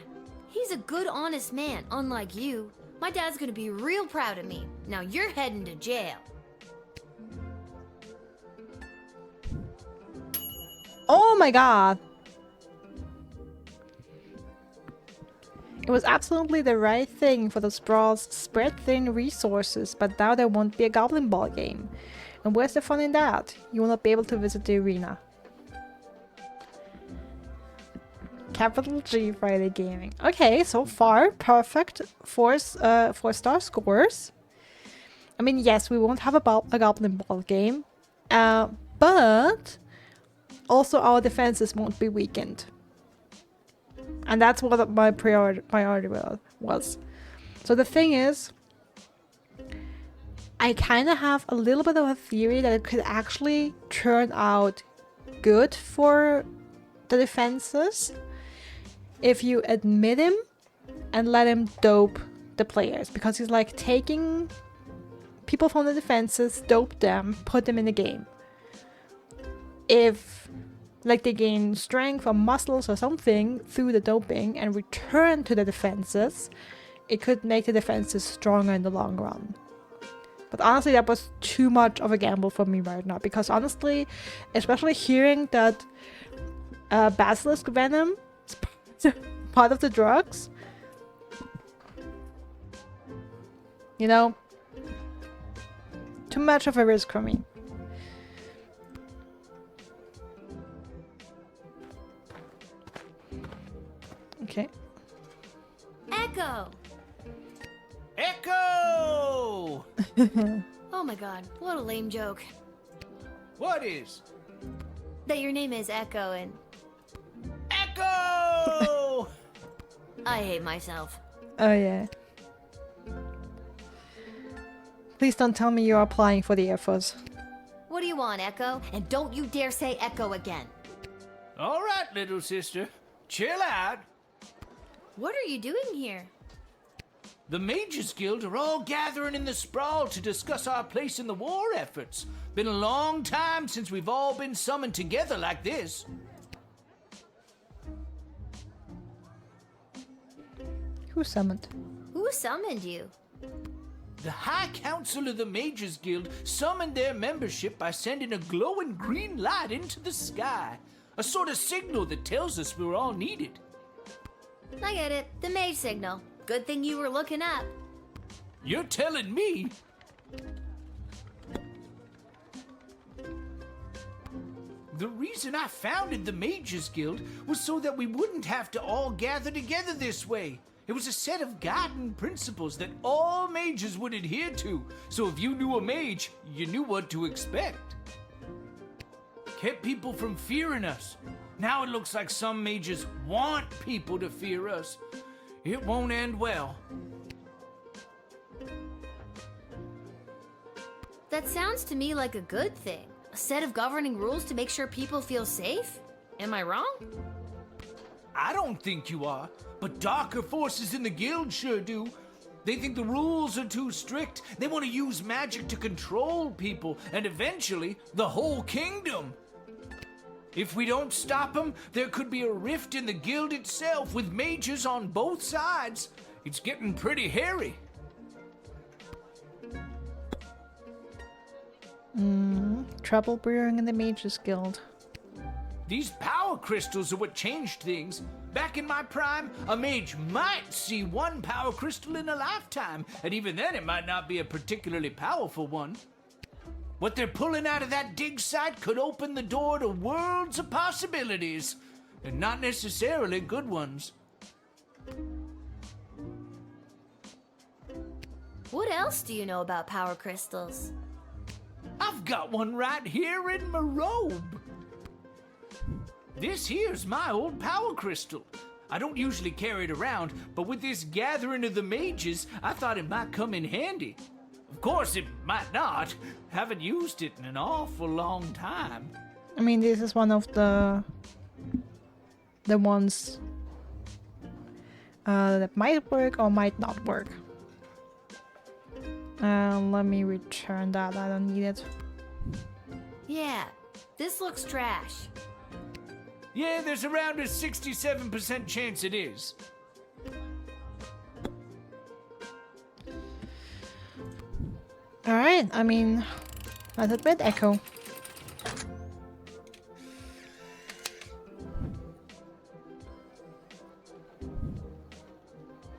he's a good, honest man, unlike you. My dad's gonna be real proud of me. Now you're heading to jail. Oh my god! It was absolutely the right thing for the Sprawls to spread thin resources, but now there won't be a Goblin Ball game. And where's the fun in that? You will not be able to visit the arena. Capital G Friday Gaming. Okay, so far, perfect 4-star scores. I mean, yes, we won't have a Goblin Ball game, but also our defenses won't be weakened. And that's what my priority was. So the thing is, I kind of have a little bit of a theory that it could actually turn out good for the defenses if you admit him and let him dope the players, because he's like taking people from the defenses, dope them, put them in the game. If like they gain strength or muscles or something through the doping and return to the defenses, it could make the defenses stronger in the long run. But honestly, that was too much of a gamble for me right now, because honestly, especially hearing that basilisk venom is part of the drugs, you know, too much of a risk for me. Okay. Echo! Echo! Oh my god, what a lame joke. What is? That your name is Echo and Echo! I hate myself. Oh yeah. Please don't tell me you're applying for the Air Force. What do you want, Echo? And don't you dare say Echo again. All right, little sister. Chill out. What are you doing here? The Mages Guild are all gathering in the Sprawl to discuss our place in the war efforts. Been a long time since we've all been summoned together like this. Who summoned? Who summoned you? The High Council of the Mages Guild summoned their membership by sending a glowing green light into the sky. A sort of signal that tells us we're all needed. I get it. The mage signal. Good thing you were looking up. You're telling me? The reason I founded the Mages Guild was so that we wouldn't have to all gather together this way. It was a set of guiding principles that all mages would adhere to, so if you knew a mage, you knew what to expect. Kept people from fearing us. Now it looks like some mages want people to fear us. It won't end well. That sounds to me like a good thing. A set of governing rules to make sure people feel safe? Am I wrong? I don't think you are, but darker forces in the guild sure do. They think the rules are too strict. They want to use magic to control people and eventually the whole kingdom. If we don't stop them, there could be a rift in the guild itself with mages on both sides. It's getting pretty hairy. Trouble brewing in the Mages Guild. These power crystals are what changed things. Back in my prime, a mage might see one power crystal in a lifetime, and even then it might not be a particularly powerful one. What they're pulling out of that dig site could open the door to worlds of possibilities, and not necessarily good ones. What else do you know about power crystals? I've got one right here in my robe. This here's my old power crystal. I don't usually carry it around, but with this gathering of the mages, I thought it might come in handy. Of course, it might not. Haven't used it in an awful long time. I mean, this is one of the ones that might work or might not work. Let me return that. I don't need it. Yeah, this looks trash. Yeah, there's around a 67% chance it is. Alright, I mean, let's admit Echo.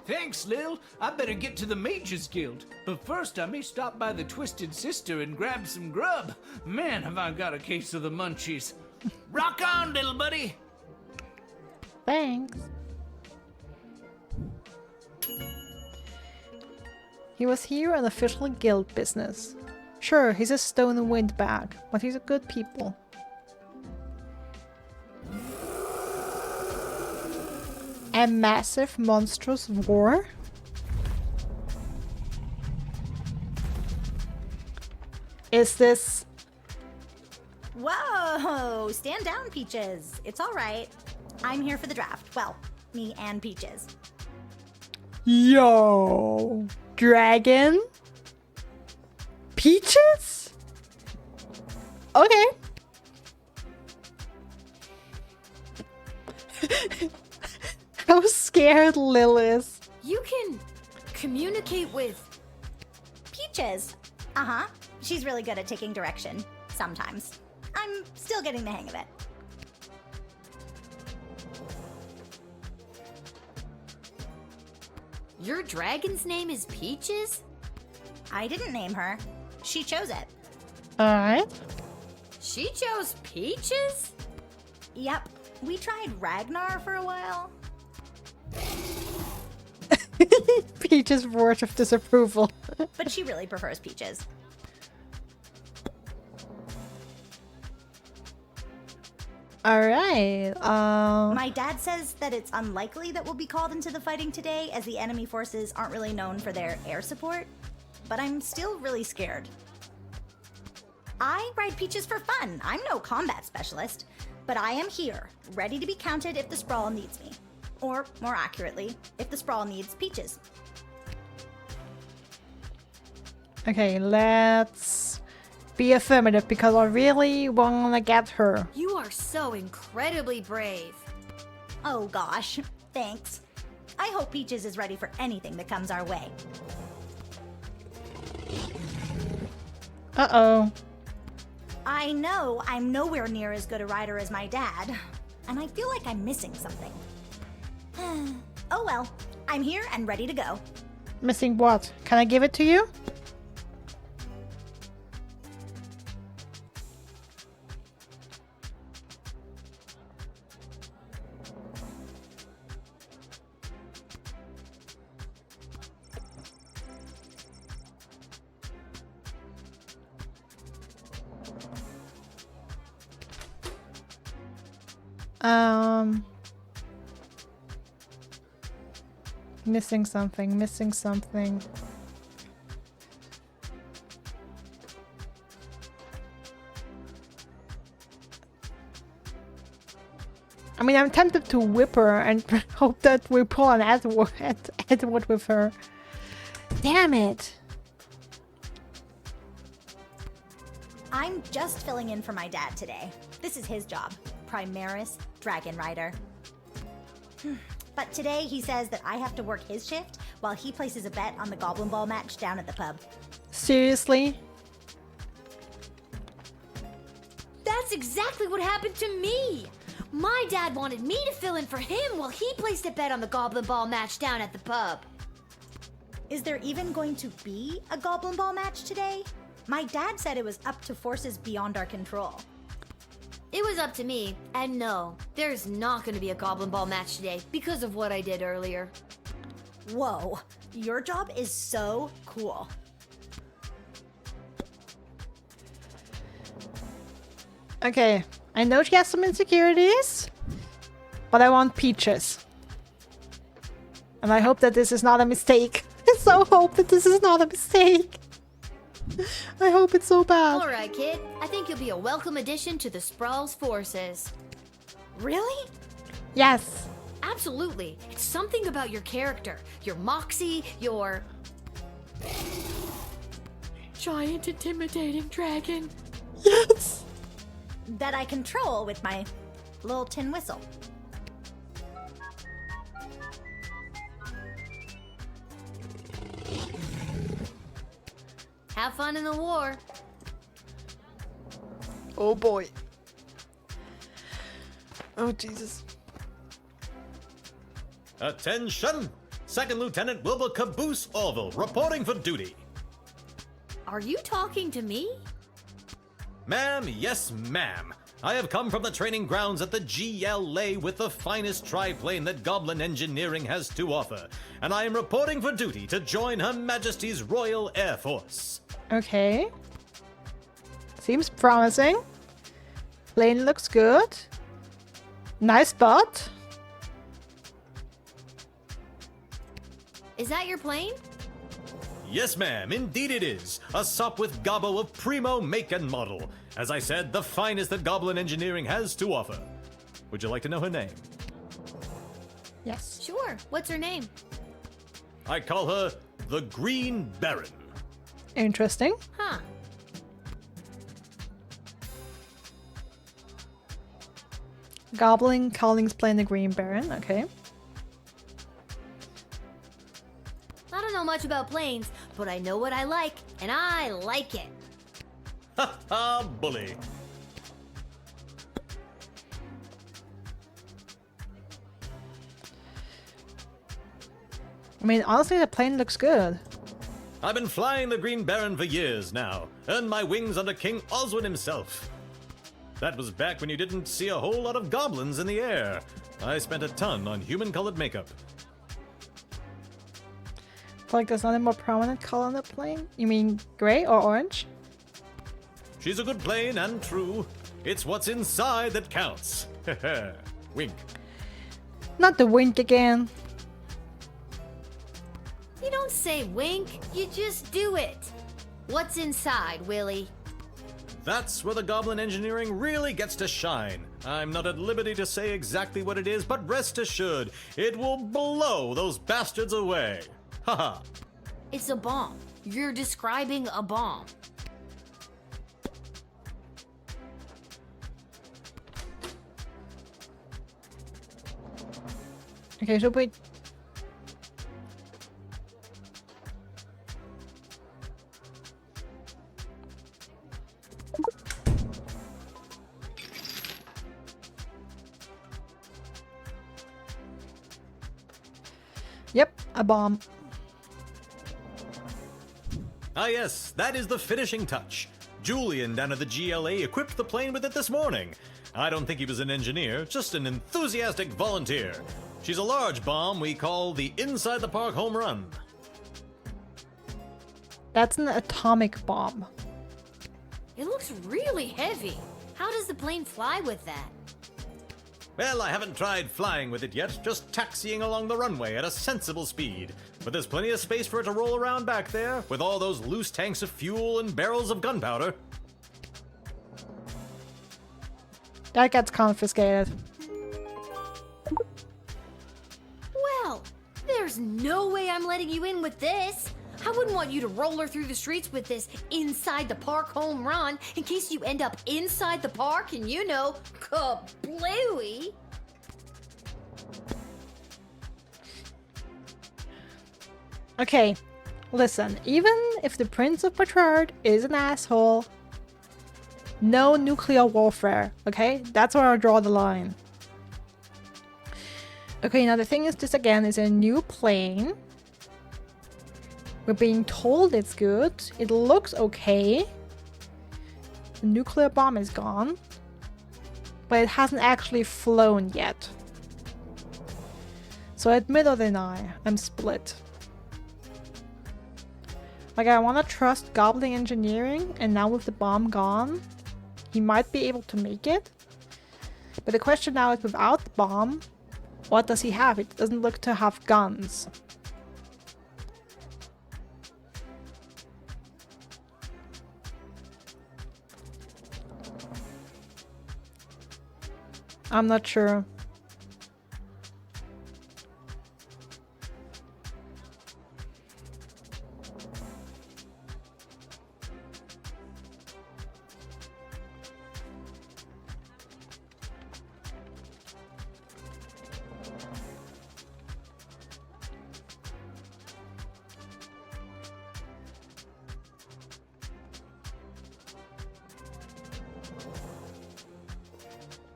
Thanks, Lil. I better get to the Mages Guild. But first, I may stop by the Twisted Sister and grab some grub. Man, have I got a case of the munchies. Rock on, little buddy. Thanks. He was here on official guild business. Sure, he's a stone windbag, but he's a good people. A massive, monstrous war? Is this... Whoa! Stand down, Peaches. It's all right. I'm here for the draft. Well, me and Peaches. Yo! Dragon? Peaches? Okay. How scared Lil is. You can communicate with... Peaches. Uh-huh. She's really good at taking direction. Sometimes. I'm still getting the hang of it. Your dragon's name is Peaches? I didn't name her. She chose it. Alright. She chose Peaches? Yep. We tried Ragnar for a while. Peach's word of disapproval. But she really prefers Peaches. Alright, My dad says that it's unlikely that we'll be called into the fighting today, as the enemy forces aren't really known for their air support. But I'm still really scared. I ride Peaches for fun. I'm no combat specialist. But I am here, ready to be counted if the Sprawl needs me. Or, more accurately, if the Sprawl needs Peaches. okay, let's be affirmative because I really wanna get her. You are so incredibly brave. Oh gosh, thanks. I hope Peaches is ready for anything that comes our way. Uh-oh. I know I'm nowhere near as good a rider as my dad, and I feel like I'm missing something. Oh well, I'm here and ready to go. Missing what? Can I give it to you? Missing something, missing something. I mean, I'm tempted to whip her and hope that we pull an Edward with her. Damn it. I'm just filling in for my dad today. This is his job. Primaris Dragon Rider. But today he says that I have to work his shift while he places a bet on the Goblin Ball match down at the pub. Seriously? That's exactly what happened to me. My dad wanted me to fill in for him while he placed a bet on the Goblin Ball match down at the pub. Is there even going to be a Goblin Ball match today? My dad said it was up to forces beyond our control. It was up to me, and no, there's not going to be a Goblin Ball match today because of what I did earlier. Whoa, your job is so cool. Okay, I know she has some insecurities, but I want peaches. And I hope that this is not a mistake. I so hope that this is not a mistake. I hope it's so bad. All right, kid. I think you'll be a welcome addition to the Sprawl's forces. Really? Yes. Absolutely. It's something about your character, your moxie, your giant intimidating dragon. Yes. That I control with my little tin whistle. Have fun in the war. Oh boy. Oh Jesus. Attention! Second Lieutenant Wilbur Caboose Orville, reporting for duty. Are you talking to me? Ma'am, yes, ma'am. I have come from the training grounds at the GLA with the finest triplane that Goblin Engineering has to offer, and I am reporting for duty to join Her Majesty's Royal Air Force. Okay. Seems promising. Plane looks good. Nice spot. Is that your plane? Yes, ma'am, indeed it is. A sup with gobbo of primo make and model. As I said, the finest that Goblin Engineering has to offer. Would you like to know her name? Yes. Sure. What's her name? I call her the Green Baron. Interesting. Huh. Goblin Collings playing the Green Baron. Okay. I don't know much about planes, but I know what I like, and I like it. Ha ha, bully. I mean, honestly, the plane looks good. I've been flying the Green Baron for years now. Earned my wings under King Oswin himself. That was back when you didn't see a whole lot of goblins in the air. I spent a ton on human-colored makeup. Like, there's not a more prominent color on the plane? You mean gray or orange? She's a good plane and true. It's what's inside that counts. Wink. Not the wink again. You don't say wink, you just do it. What's inside, Willie? That's where the Goblin Engineering really gets to shine. I'm not at liberty to say exactly what it is, but rest assured, it will blow those bastards away. Haha. It's a bomb. You're describing a bomb. Okay, so wait. Yep, a bomb. Ah yes, that is the finishing touch. Julian down at the GLA equipped the plane with it this morning. I don't think he was an engineer, just an enthusiastic volunteer. She's a large bomb we call the Inside the Park Home Run. That's an atomic bomb. It looks really heavy. How does the plane fly with that? Well, I haven't tried flying with it yet, just taxiing along the runway at a sensible speed. But there's plenty of space for it to roll around back there, with all those loose tanks of fuel and barrels of gunpowder. That gets confiscated. Well, there's no way I'm letting you in with this. I wouldn't want you to roller through the streets with this inside the park home run in case you end up inside the park and you know, kablooey. Okay, listen, even if the Prince of Petrard is an asshole, no nuclear warfare, okay? That's where I draw the line. Okay, now the thing is, this again is a new plane. We're being told it's good. It looks okay. The nuclear bomb is gone. But it hasn't actually flown yet. So admit or deny, I'm split. Like, I want to trust Goblin Engineering, and now with the bomb gone, he might be able to make it. But the question now is, without the bomb, what does he have? It doesn't look to have guns. I'm not sure.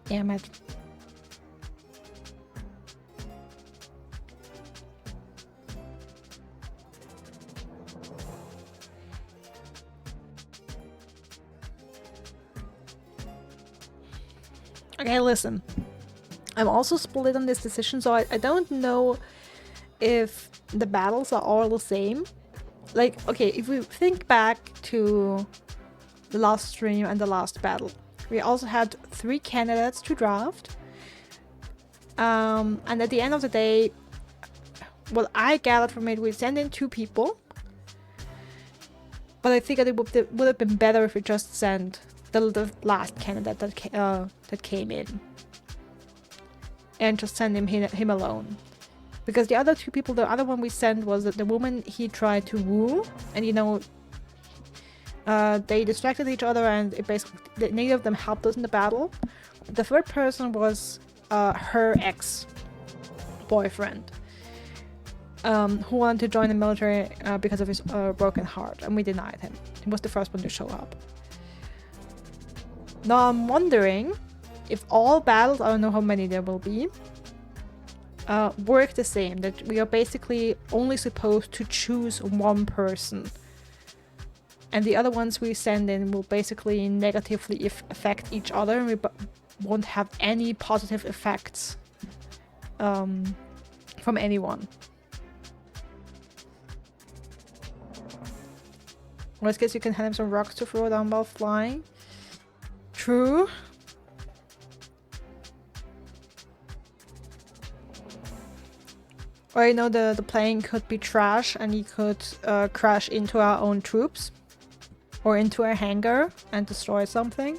Damn it. Okay, listen. I'm also split on this decision, so I don't know if the battles are all the same. Like, okay, if we think back to the last stream and the last battle, we also had 3 candidates to draft. And at the end of the day, what I gathered from it, we sent in 2 people. But I think that it would have been better if we just sent the last candidate that came in. And just send him alone. Because the other 2 people, the other one we sent was the woman he tried to woo. And you know, they distracted each other, and it basically neither of them helped us in the battle. The third person was her ex-boyfriend, who wanted to join the military because of his broken heart, and we denied him. He was the first one to show up. Now I'm wondering if all battles, I don't know how many there will be, work the same, that we are basically only supposed to choose one person. And the other ones we send in will basically negatively affect each other, and we won't have any positive effects from anyone. Well, I guess you can hand him some rocks to throw down while flying. True. Or, you know, the plane could be trash and he could crash into our own troops. Or into a hangar and destroy something.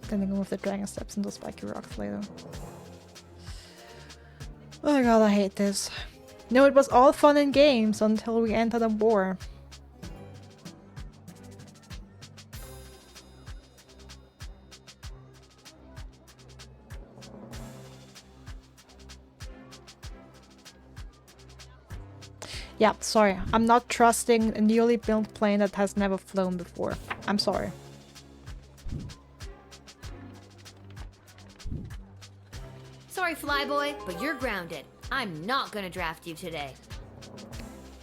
Then they go with the dragon steps and those spiky rocks later. Oh my god, I hate this. No, it was all fun and games until we entered a war. Yeah, sorry. I'm not trusting a newly built plane that has never flown before. I'm sorry. Sorry, Flyboy, but you're grounded. I'm not gonna draft you today.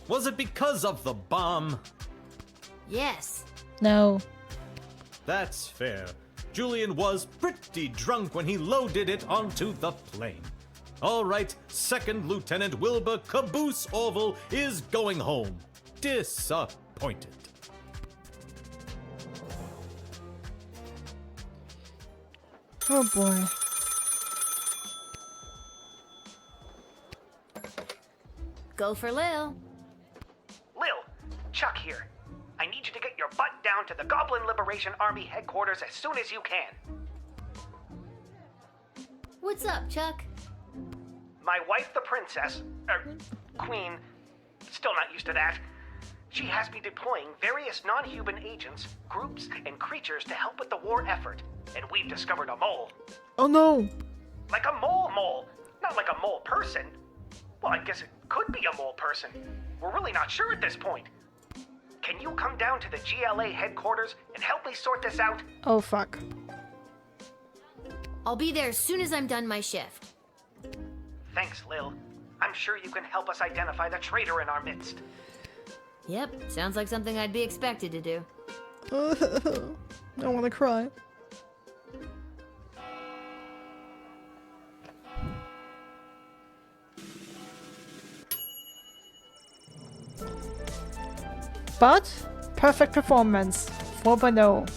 Was it because of the bomb? Yes. No. That's fair. Julian was pretty drunk when he loaded it onto the plane. All right, Second Lieutenant Wilbur Caboose Orville is going home. Disappointed. Oh boy. Go for Lil. Lil, Chuck here. I need you to get your butt down to the Goblin Liberation Army headquarters as soon as you can. What's up, Chuck? My wife, the princess, queen, still not used to that. She has me deploying various non-human agents, groups, and creatures to help with the war effort. And we've discovered a mole. Oh no! Like a mole. Not like a mole person. Well, I guess it could be a mole person. We're really not sure at this point. Can you come down to the GLA headquarters and help me sort this out? Oh fuck. I'll be there as soon as I'm done my shift. Thanks, Lil. I'm sure you can help us identify the traitor in our midst. Yep, sounds like something I'd be expected to do. I want to cry. But perfect performance. 4.0.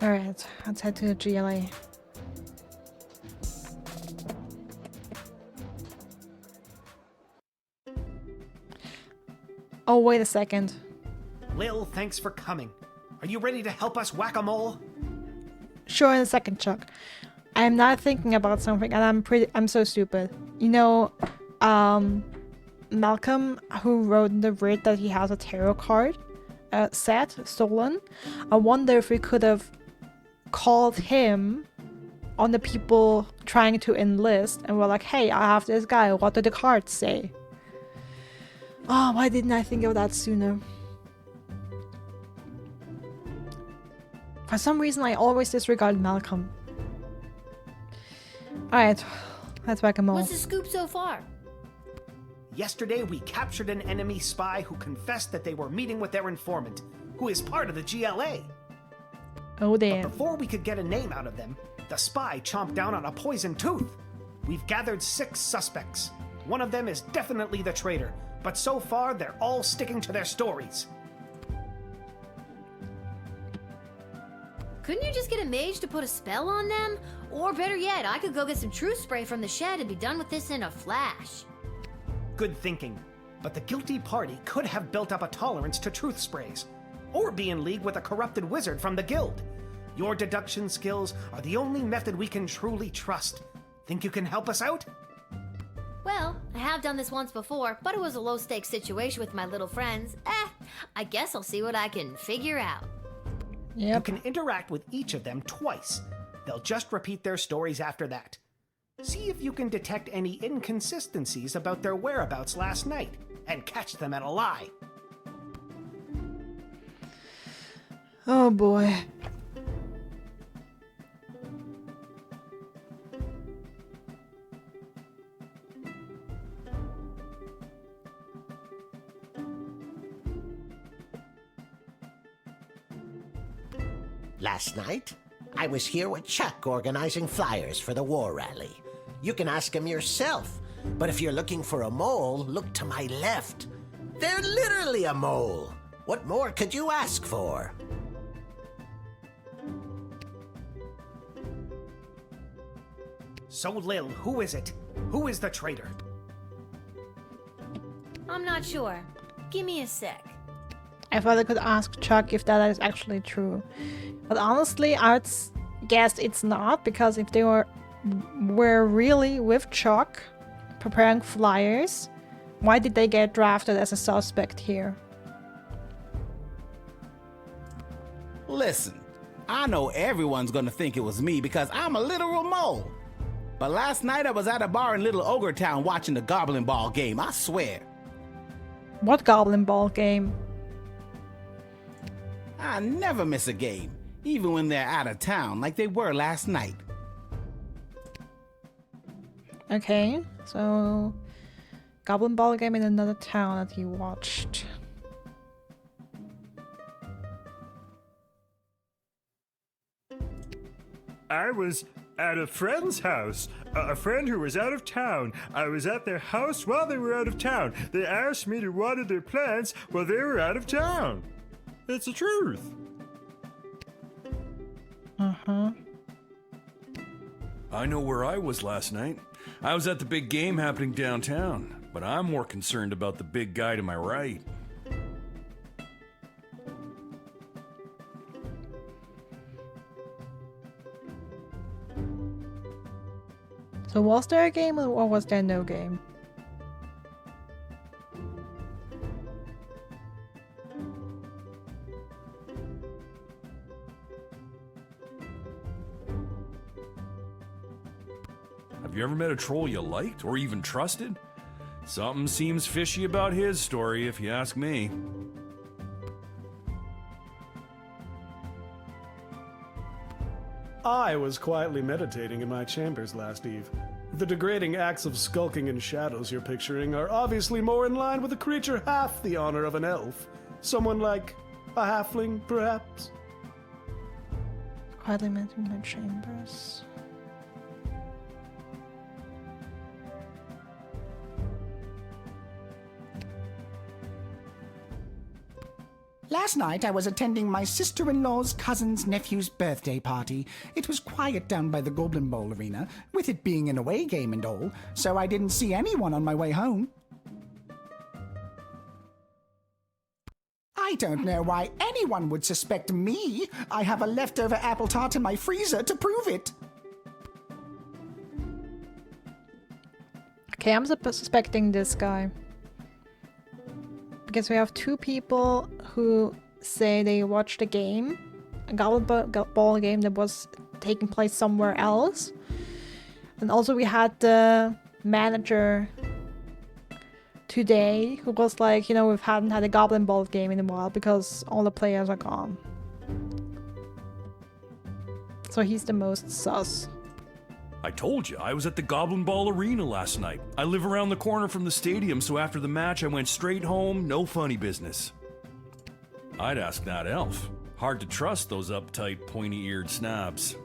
Alright, let's head to the GLA. Oh, wait a second. Lil, thanks for coming. Are you ready to help us whack-a-mole? Sure, in a second, Chuck. I'm not thinking about something and I'm so stupid. You know, Malcolm, who wrote in the Rid that he has a tarot card set stolen. I wonder if we could have called him on the people trying to enlist and we're like, hey, I have this guy, what do the cards say? Oh, why didn't I think of that sooner? For some reason I always disregard Malcolm. Alright, let's whack him all. What's the scoop so far? Yesterday, we captured an enemy spy who confessed that they were meeting with their informant, who is part of the GLA. Oh damn. But before we could get a name out of them, the spy chomped down on a poisoned tooth. We've gathered 6 suspects. One of them is definitely the traitor, but so far they're all sticking to their stories. Couldn't you just get a mage to put a spell on them? Or better yet, I could go get some truth spray from the shed and be done with this in a flash. Good thinking. But the guilty party could have built up a tolerance to truth sprays, or be in league with a corrupted wizard from the guild. Your deduction skills are the only method we can truly trust. Think you can help us out? Well, I have done this once before, but it was a low-stakes situation with my little friends. I guess I'll see what I can figure out. You can interact with each of them twice. They'll just repeat their stories after that. See if you can detect any inconsistencies about their whereabouts last night, and catch them at a lie. Oh boy. Last night, I was here with Chuck organizing flyers for the war rally. You can ask him yourself, but if you're looking for a mole, look to my left. They're literally a mole. What more could you ask for? So, Lil, who is it? Who is the traitor? I'm not sure. Give me a sec. I thought I could ask Chuck if that is actually true. But honestly, I would guess it's not, because if they were really with Chuck preparing flyers, why did they get drafted as a suspect here? Listen, I know everyone's gonna think it was me because I'm a literal mole. But last night I was at a bar in Little Ogre Town watching the Goblin Ball game, I swear. What Goblin Ball game? I never miss a game, even when they're out of town, like they were last night. Okay, so Goblin Ball game in another town that you watched. I was at a friend's house. A friend who was out of town. I was at their house while they were out of town. They asked me to water their plants while they were out of town. It's the truth. Uh-huh. I know where I was last night. I was at the big game happening downtown, but I'm more concerned about the big guy to my right. So was there a game or was there no game? Have you ever met a troll you liked or even trusted? Something seems fishy about his story, if you ask me. I was quietly meditating in my chambers last eve. The degrading acts of skulking in shadows you're picturing are obviously more in line with a creature half the honor of an elf. Someone like a halfling, perhaps? Quietly met in my chambers. Last night I was attending my sister-in-law's cousin's nephew's birthday party. It was quiet down by the Goblin Bowl arena, with it being an away game and all, so I didn't see anyone on my way home. I don't know why anyone would suspect me. I have a leftover apple tart in my freezer to prove it. Okay, I'm suspecting this guy. Because we have two people who say they watched a game, a Goblin Ball game that was taking place somewhere else. And also we had the manager today who was like, you know, we hadn't had a Goblin Ball game in a while because all the players are gone. So he's the most sus. I told you, I was at the Goblin Ball Arena last night. I live around the corner from the stadium, so after the match I went straight home, no funny business. I'd ask that elf. Hard to trust those uptight, pointy-eared snobs.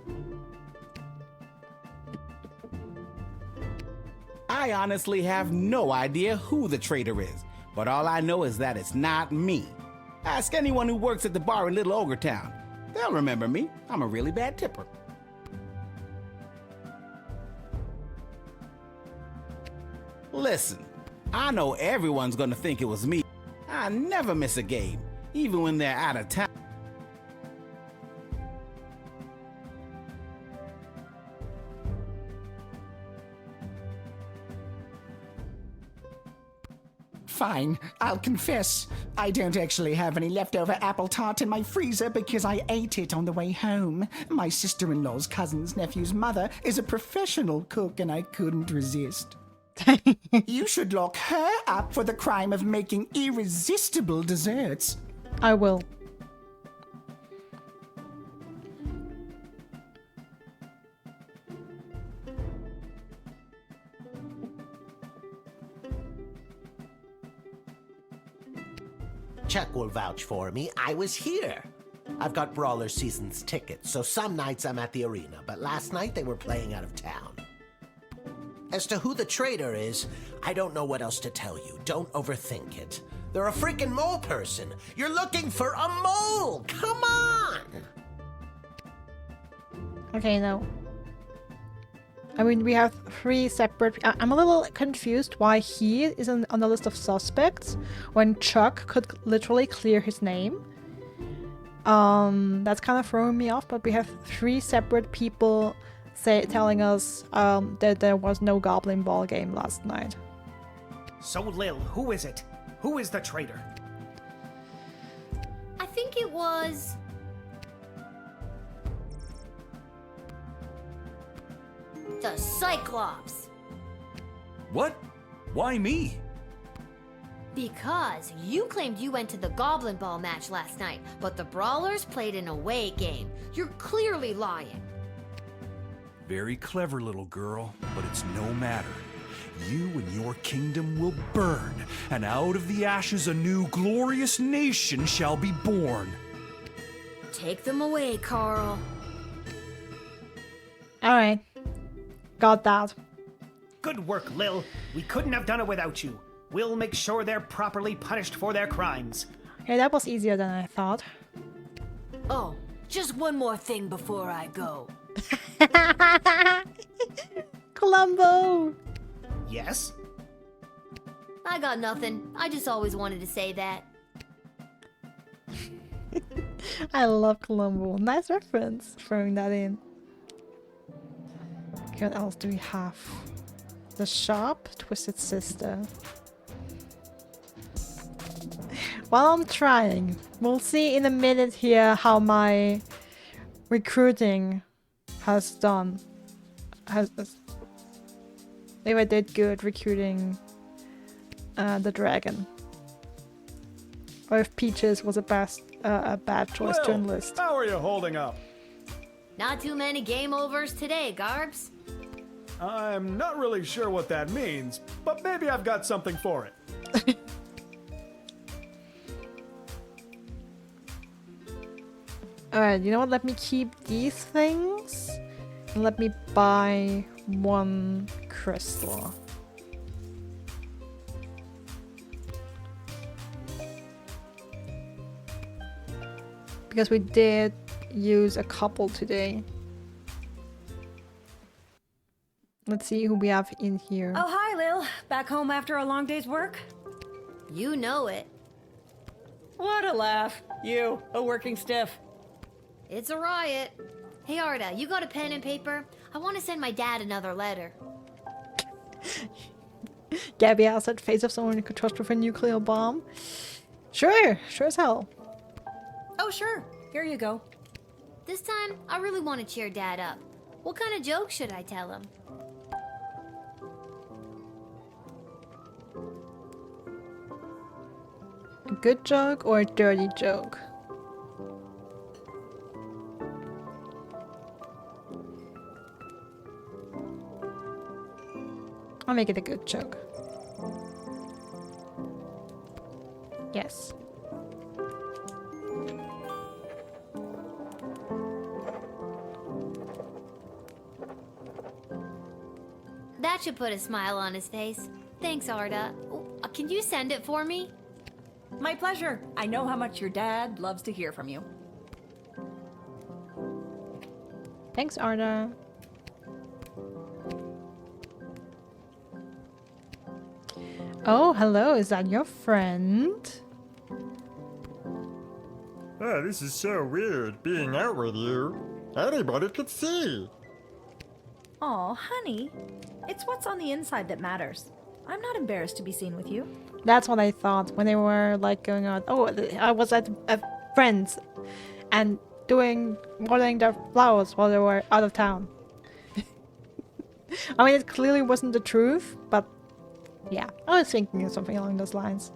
I honestly have no idea who the traitor is, but all I know is that it's not me. Ask anyone who works at the bar in Little Ogre Town. They'll remember me. I'm a really bad tipper. Listen, I know everyone's gonna think it was me. I never miss a game, even when they're out of town. Fine, I'll confess. I don't actually have any leftover apple tart in my freezer because I ate it on the way home. My sister-in-law's cousin's nephew's mother is a professional cook and I couldn't resist. You should lock her up for the crime of making irresistible desserts. I will. Chuck will vouch for me. I was here. I've got Brawler Seasons tickets, so some nights I'm at the arena, but last night they were playing out of town. As to who the traitor is, I don't know what else to tell you. Don't overthink it. They're a freaking mole person. You're looking for a mole! Come on! Okay, no. I mean, we have three separate... I'm a little confused why he is on the list of suspects when Chuck could literally clear his name. That's kind of throwing me off, but we have three separate people telling us that there was no Goblin Ball game last night. So, Lil, who is it? Who is the traitor? I think it was... the Cyclops. What? Why me? Because you claimed you went to the Goblin Ball match last night, but the Brawlers played an away game. You're clearly lying. Very clever, little girl, but it's no matter. You and your kingdom will burn, and out of the ashes a new glorious nation shall be born. Take them away, Carl. Alright. Got that. Good work, Lil. We couldn't have done it without you. We'll make sure they're properly punished for their crimes. Okay, that was easier than I thought. Oh, just one more thing before I go. Columbo! Yes? I got nothing. I just always wanted to say that. I love Columbo. Nice reference. Throwing that in. What else do we have? The Sharp Twisted Sister. While I'm trying, we'll see in a minute here how my recruiting has done. If I did good recruiting the dragon. Or if Peaches was a bad choice to enlist. How are you holding up? Not too many game overs today, Garbs. I'm not really sure what that means, but maybe I've got something for it. Alright, you know what? Let me keep these things. And let me buy one crystal. Because we did use a couple today. Let's see who we have in here. Oh, hi, Lil. Back home after a long day's work? You know it. What a laugh. You, a working stiff. It's a riot. Hey, Arda, you got a pen and paper? I want to send my dad another letter. Gabby asked at face of someone you could trust with a nuclear bomb. Sure as hell. Oh, sure. Here you go. This time, I really want to cheer Dad up. What kind of joke should I tell him? A good joke or a dirty joke? I'll make it a good joke. Yes. That should put a smile on his face. Thanks, Arda. Can you send it for me? My pleasure. I know how much your dad loves to hear from you. Thanks, Arda. Oh, hello. Is that your friend? Oh, this is so weird, being out with you. Anybody could see. Aw, honey. It's what's on the inside that matters. I'm not embarrassed to be seen with you. That's what I thought when they were like going on. Oh, I was at a friend's and watering their flowers while they were out of town. I mean, it clearly wasn't the truth, but yeah, I was thinking of something along those lines.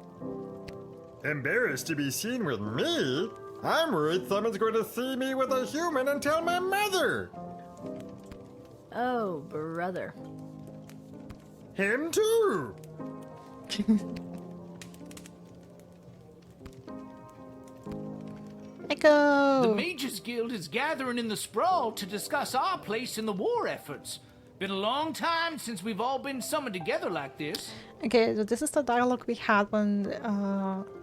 Embarrassed to be seen with me? I'm worried someone's going to see me with a human and tell my mother. Oh, brother. Him too. Echo! The Mages Guild is gathering in the sprawl to discuss our place in the war efforts. Been a long time since we've all been summoned together like this. Okay, so this is the dialogue we had when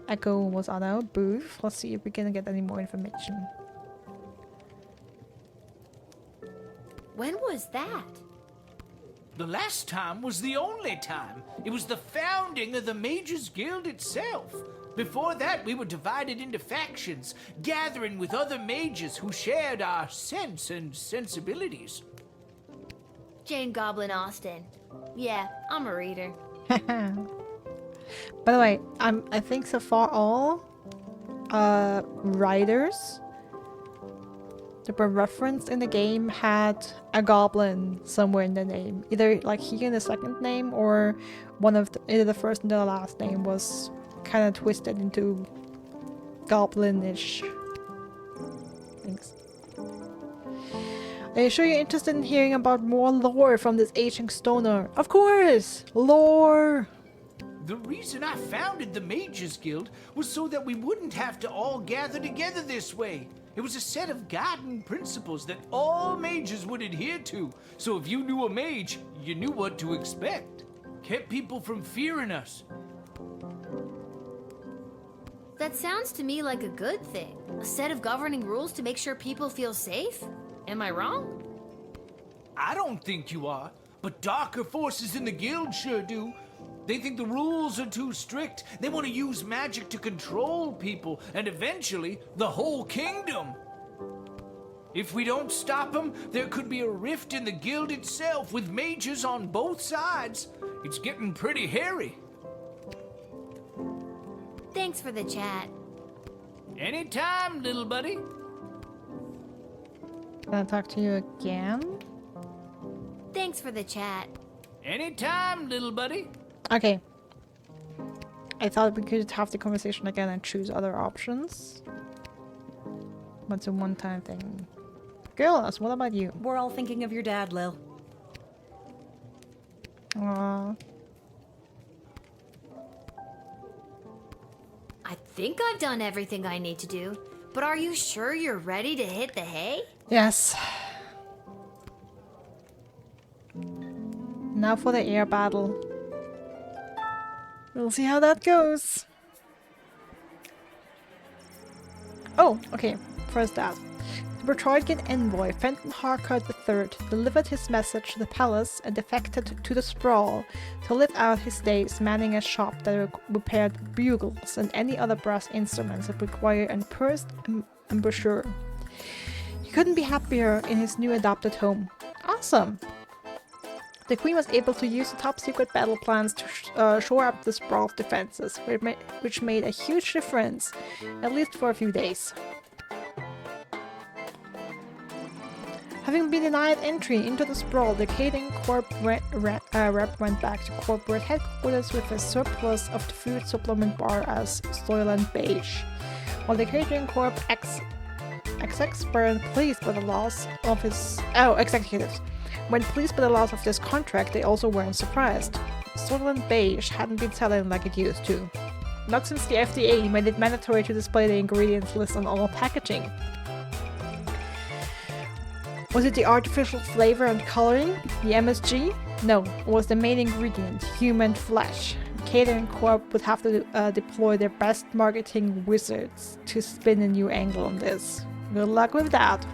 Echo was at our booth. Let's see if we can get any more information. When was that? The last time was the only time. It was the founding of the Mages Guild itself. Before that, we were divided into factions, gathering with other mages who shared our sense and sensibilities. Jane Goblin Austin. Yeah, I'm a reader. By the way, I think so far all writers that were referenced in the game had a goblin somewhere in the name. Either like he in the second name or one of either the first and the last name was kind of twisted into goblinish things. Are you sure you're interested in hearing about more lore from this ancient stoner? Of course! Lore! The reason I founded the Mages Guild was so that we wouldn't have to all gather together this way. It was a set of guiding principles that all mages would adhere to, so if you knew a mage, you knew what to expect. Kept people from fearing us. That sounds to me like a good thing. A set of governing rules to make sure people feel safe? Am I wrong? I don't think you are, but darker forces in the guild sure do. They think the rules are too strict. They want to use magic to control people, and eventually, the whole kingdom. If we don't stop them, there could be a rift in the guild itself, with mages on both sides. It's getting pretty hairy. Thanks for the chat. Anytime, little buddy. Can I talk to you again? Thanks for the chat. Anytime, little buddy. Okay. I thought we could have the conversation again and choose other options. But it's a one-time thing. Girls, what about you? We're all thinking of your dad, Lil. Aww. I think I've done everything I need to do, but are you sure you're ready to hit the hay? Yes. Now for the air battle. We'll see how that goes. Oh, okay. First that. The Pexygate envoy, Fenton Harcourt III, delivered his message to the palace and defected to the Sprawl to live out his days manning a shop that repaired bugles and any other brass instruments that require an pursed embouchure. He couldn't be happier in his new adopted home. Awesome! The Queen was able to use the top-secret battle plans to shore up the Sprawl's defenses, which made a huge difference, at least for a few days. Having been denied entry into the Sprawl, the Catering Corp rep went back to corporate headquarters with a surplus of the food supplement bar as Soylent Beige. While the Catering Corp execs weren't pleased by the loss of his... executives. When pleased by the loss of this contract, they also weren't surprised. Soylent Beige hadn't been selling like it used to. Not since the FDA made it mandatory to display the ingredients list on all packaging. Was it the artificial flavor and coloring? The MSG? No, it was the main ingredient, human flesh. Catering Corp would have to deploy their best marketing wizards to spin a new angle on this. Good luck with that.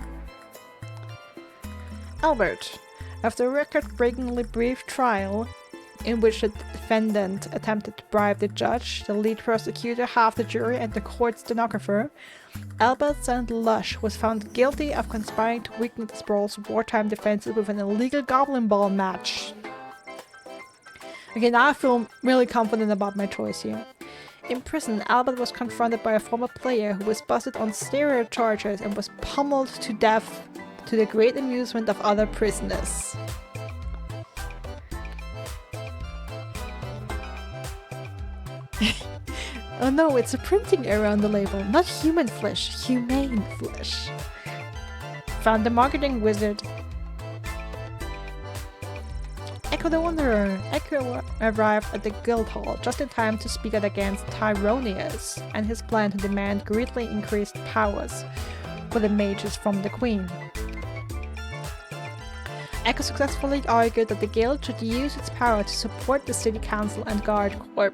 Albert. After a record-breakingly brief trial, in which the defendant attempted to bribe the judge, the lead prosecutor, half the jury, and the court stenographer, Albert St. Lush was found guilty of conspiring to weaken the Sprawl's wartime defenses with an illegal goblin ball match. Okay, now I feel really confident about my choice here. In prison, Albert was confronted by a former player who was busted on steroid charges and was pummeled to death to the great amusement of other prisoners. Oh no, it's a printing error on the label. Not human flesh, humane flesh. Found the marketing wizard. Echo the Wanderer. Echo arrived at the guild hall just in time to speak out against Tyronius and his plan to demand greatly increased powers for the mages from the Queen. Echo successfully argued that the guild should use its power to support the city council and guard corps,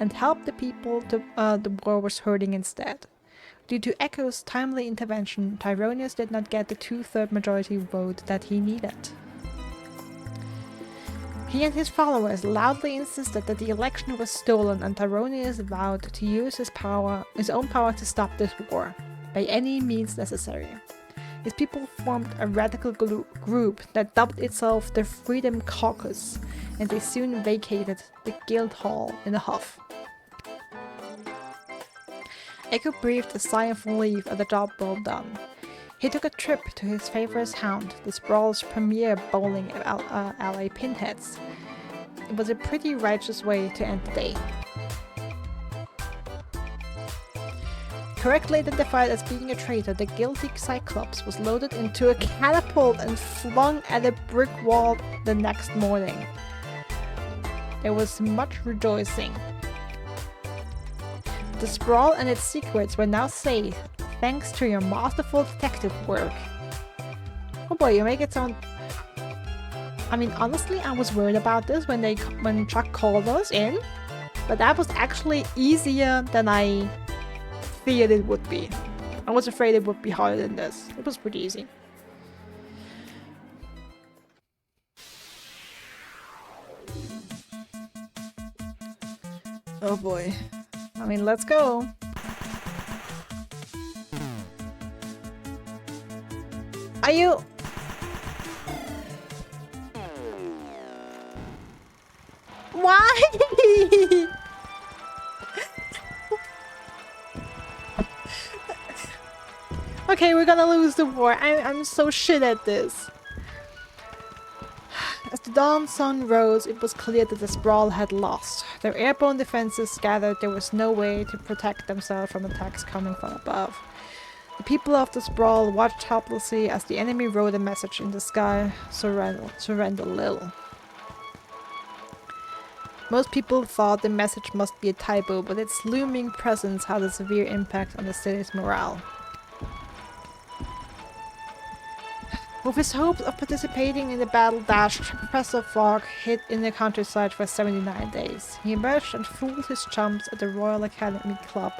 and help the people the war was hurting instead. Due to Echo's timely intervention, Tyronius did not get the 2/3 majority vote that he needed. He and his followers loudly insisted that the election was stolen, and Tyronius vowed to use his own power to stop this war, by any means necessary. His people formed a radical group that dubbed itself the Freedom Caucus, and they soon vacated the guild hall in a huff. Echo breathed a sigh of relief at the job well done. He took a trip to his favorite hound, the Sprawl's premier bowling alley Pinheads. It was a pretty righteous way to end the day. Correctly identified as being a traitor, the guilty Cyclops was loaded into a catapult and flung at a brick wall the next morning. there was much rejoicing. The sprawl and its secrets were now safe, thanks to your masterful detective work. Oh boy, you make it sound... I mean, honestly, I was worried about this when Chuck called us in, but that was actually easier than I feared it would be. I was afraid it would be harder than this. It was pretty easy. Oh boy. I mean, let's go. Are you... Why? Okay, we're gonna lose the war. I'm so shit at this. As the dawn sun rose, it was clear that the Sprawl had lost. Their airborne defenses scattered, there was no way to protect themselves from attacks coming from above. The people of the Sprawl watched helplessly as the enemy wrote a message in the sky, surrender Lil. Most people thought the message must be a typo, but its looming presence had a severe impact on the city's morale. With his hopes of participating in the battle dashed, Professor Fogg hid in the countryside for 79 days. He emerged and fooled his chums at the Royal Academy Club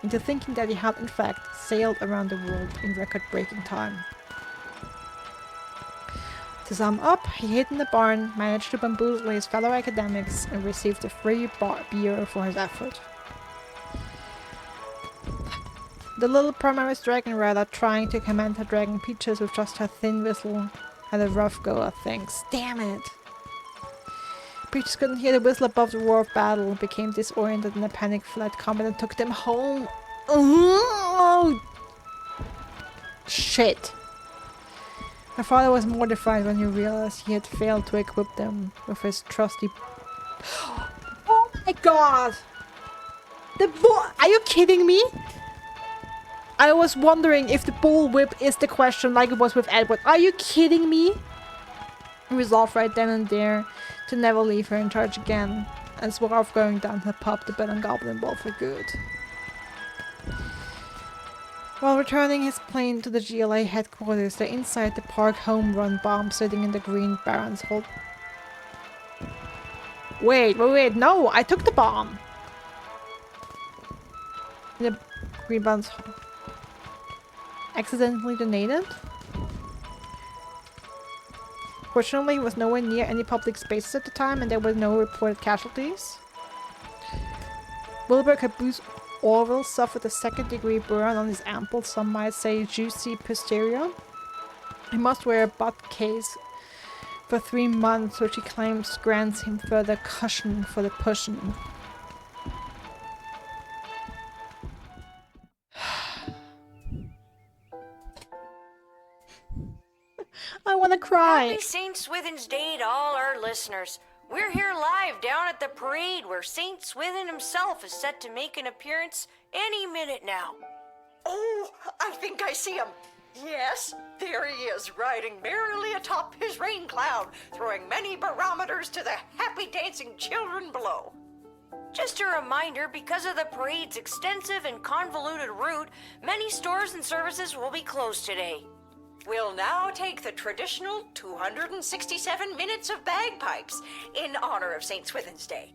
into thinking that he had in fact sailed around the world in record-breaking time. To sum up, he hid in the barn, managed to bamboozle his fellow academics, and received a free beer for his effort. The little Primaris dragon rider trying to command her dragon Peaches with just her thin whistle had a rough go of things. Damn it! Peaches couldn't hear the whistle above the roar of battle, became disoriented and a panic fled combat and took them home. Oh! Shit! My father was mortified when he realized he had failed to equip them with his trusty... Oh my god! Are you kidding me? I was wondering if the bullwhip is the question like it was with Edward. Are you kidding me? He resolved right then and there to never leave her in charge again, and swore off going down to the pub to bet on Goblin Ball for good. While returning his plane to the GLA headquarters, they're inside the park home run bomb sitting in the Green Baron's hold. Wait, no! I took the bomb! In the Green Baron's accidentally detonated? Fortunately, he was nowhere near any public spaces at the time and there were no reported casualties. Wilbur Caboose Orville suffered a second-degree burn on his ample, some might say juicy posterior. He must wear a butt case for 3 months, which he claims grants him further cushion for the pushing. I want to cry. Happy St. Swithin's Day to all our listeners. We're here live down at the parade where St. Swithin himself is set to make an appearance any minute now. Oh, I think I see him. Yes, there he is, riding merrily atop his rain cloud, throwing many barometers to the happy dancing children below. Just a reminder, because of the parade's extensive and convoluted route, many stores and services will be closed today. We'll now take the traditional 267 minutes of bagpipes in honor of St. Swithin's Day.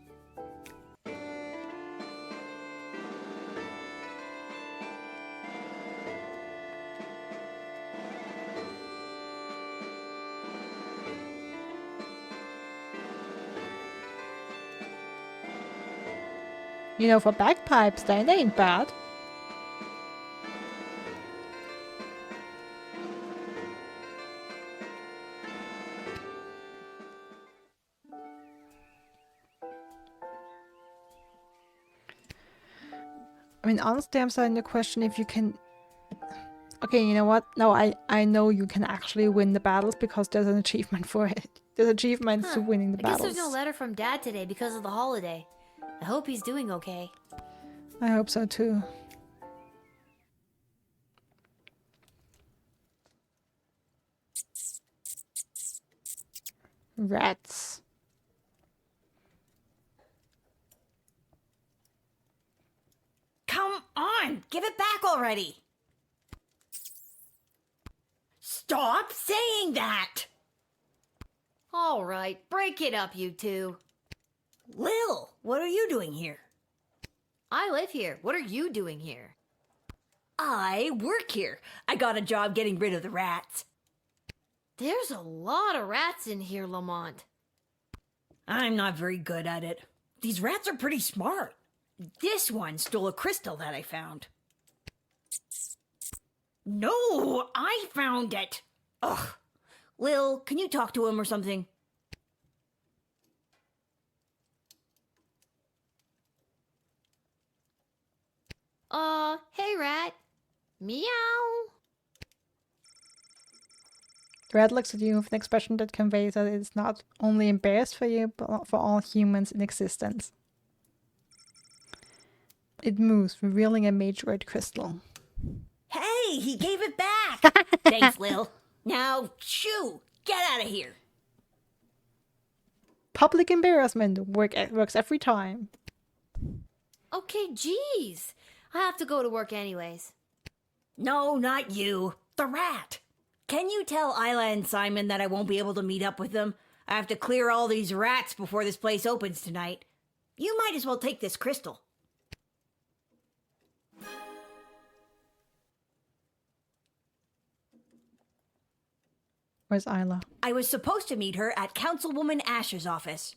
You know, for bagpipes, they ain't bad. I mean, honestly, I'm starting to question if you can... Okay, you know what? No, I know you can actually win the battles because there's an achievement for it. There's achievements to winning the I guess battles. there's no letter from Dad today because of the holiday. I hope he's doing okay. I hope so too. Rats. Give it back already! Stop saying that! All right, break it up, you two. Lil, what are you doing here? I live here. What are you doing here? I work here. I got a job getting rid of the rats. There's a lot of rats in here, Lamont. I'm not very good at it. These rats are pretty smart. This one stole a crystal that I found. No, I found it. Ugh. Lil, can you talk to him or something? Hey, rat. Meow. The rat looks at you with an expression that conveys that it's not only embarrassed for you, but for all humans in existence. It moves, revealing a Majorite crystal. Hey, he gave it back! Thanks, Lil. Now, shoo! Get out of here! Public embarrassment works every time. Okay, jeez. I have to go to work anyways. No, not you. The rat. Can you tell Isla and Simon that I won't be able to meet up with them? I have to clear all these rats before this place opens tonight. You might as well take this crystal. Where's Isla? I was supposed to meet her at Councilwoman Asher's office.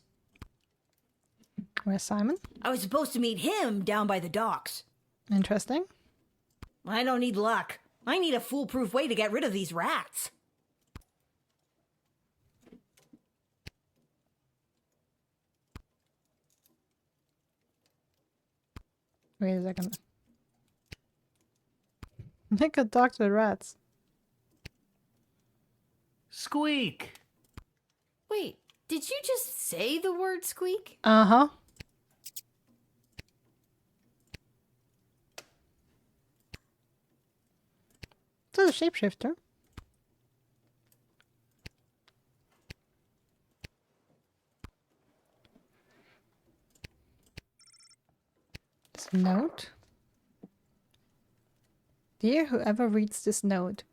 Where's Simon? I was supposed to meet him down by the docks. Interesting. I don't need luck. I need a foolproof way to get rid of these rats. Wait a second. I could talk to the rats. Squeak! Wait, did you just say the word squeak? Uh-huh. So the shapeshifter. This note. Dear whoever reads this note,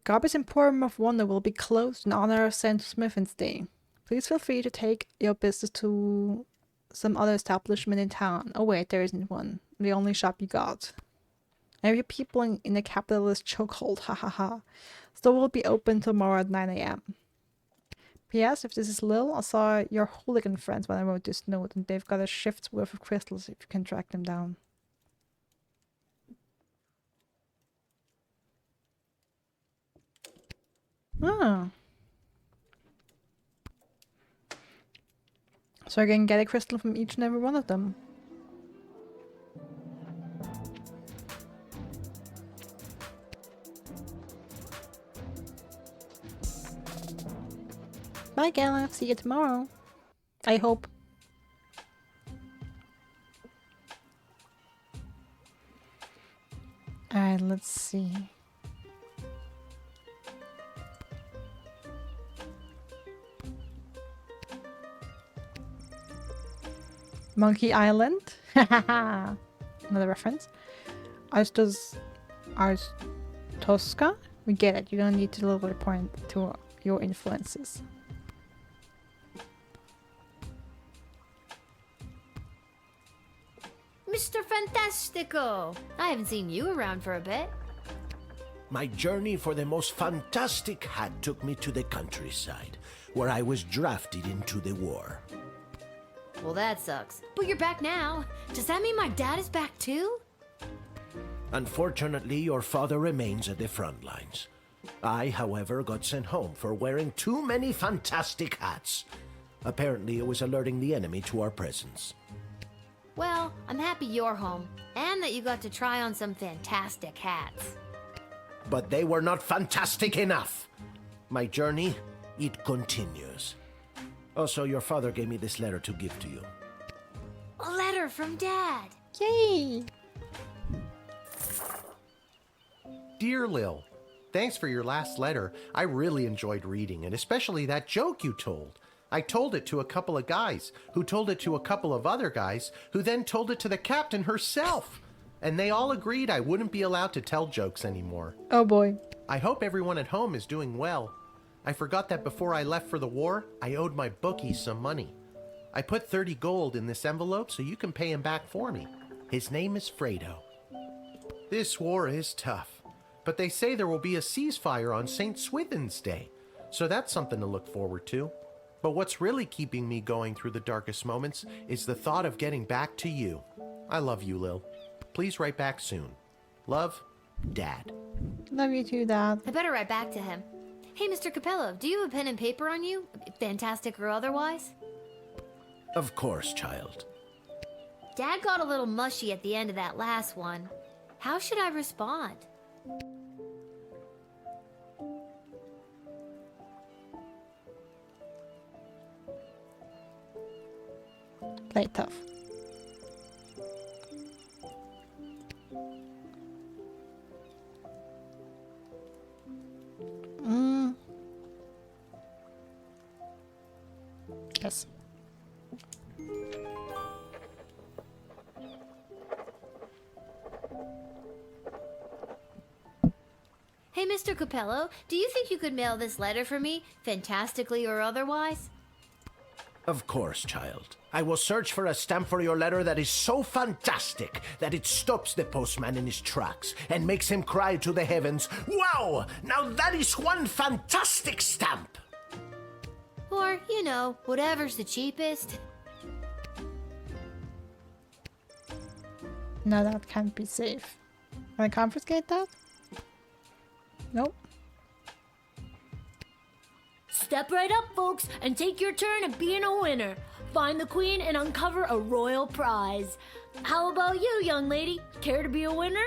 Garby's Emporium of Wonder will be closed in honor of St. Smith's Day. Please feel free to take your business to some other establishment in town. Oh wait, there isn't one. The only shop you got. Every people in the capitalist chokehold, hahaha. Store will be open tomorrow at 9 AM. P.S. If this is Lil, I saw your hooligan friends when I wrote this note, and they've got a shift's worth of crystals if you can track them down. Ah. So I can get a crystal from each and every one of them. Bye, Gala. See you tomorrow. I hope. Alright, let's see. Monkey Island. Another reference. Arstoska? We get it. You don't need to literally point to your influences. Mr. Fantastico! I haven't seen you around for a bit. My journey for the most fantastic hat took me to the countryside, where I was drafted into the war. Well, that sucks. But you're back now. Does that mean my dad is back too? Unfortunately, your father remains at the front lines. I, however, got sent home for wearing too many fantastic hats. Apparently, it was alerting the enemy to our presence. Well, I'm happy you're home, and that you got to try on some fantastic hats. But they were not fantastic enough. My journey, it continues. Also, your father gave me this letter to give to you. A letter from Dad! Yay! Dear Lil, thanks for your last letter. I really enjoyed reading it, especially that joke you told. I told it to a couple of guys, who told it to a couple of other guys, who then told it to the captain herself. and they all agreed I wouldn't be allowed to tell jokes anymore. Oh boy. I hope everyone at home is doing well. I forgot that before I left for the war, I owed my bookie some money. I put 30 gold in this envelope so you can pay him back for me. His name is Fredo. This war is tough, but they say there will be a ceasefire on St. Swithin's Day, so that's something to look forward to. But what's really keeping me going through the darkest moments is the thought of getting back to you. I love you, Lil. Please write back soon. Love, Dad. Love you too, Dad. I better write back to him. Hey, Mr. Capello, do you have a pen and paper on you? Fantastic or otherwise? Of course, child. Dad got a little mushy at the end of that last one. How should I respond? Play it tough. Yes. Hey, Mr. Capello, do you think you could mail this letter for me, fantastically or otherwise? Of course, child. I will search for a stamp for your letter that is so fantastic that it stops the postman in his tracks and makes him cry to the heavens, "Wow! Now that is one fantastic stamp!" Or, you know, whatever's the cheapest. No, that can't be safe. Can I confiscate that? Nope. Step right up, folks, and take your turn at being a winner. Find the queen and uncover a royal prize. How about you, young lady? Care to be a winner?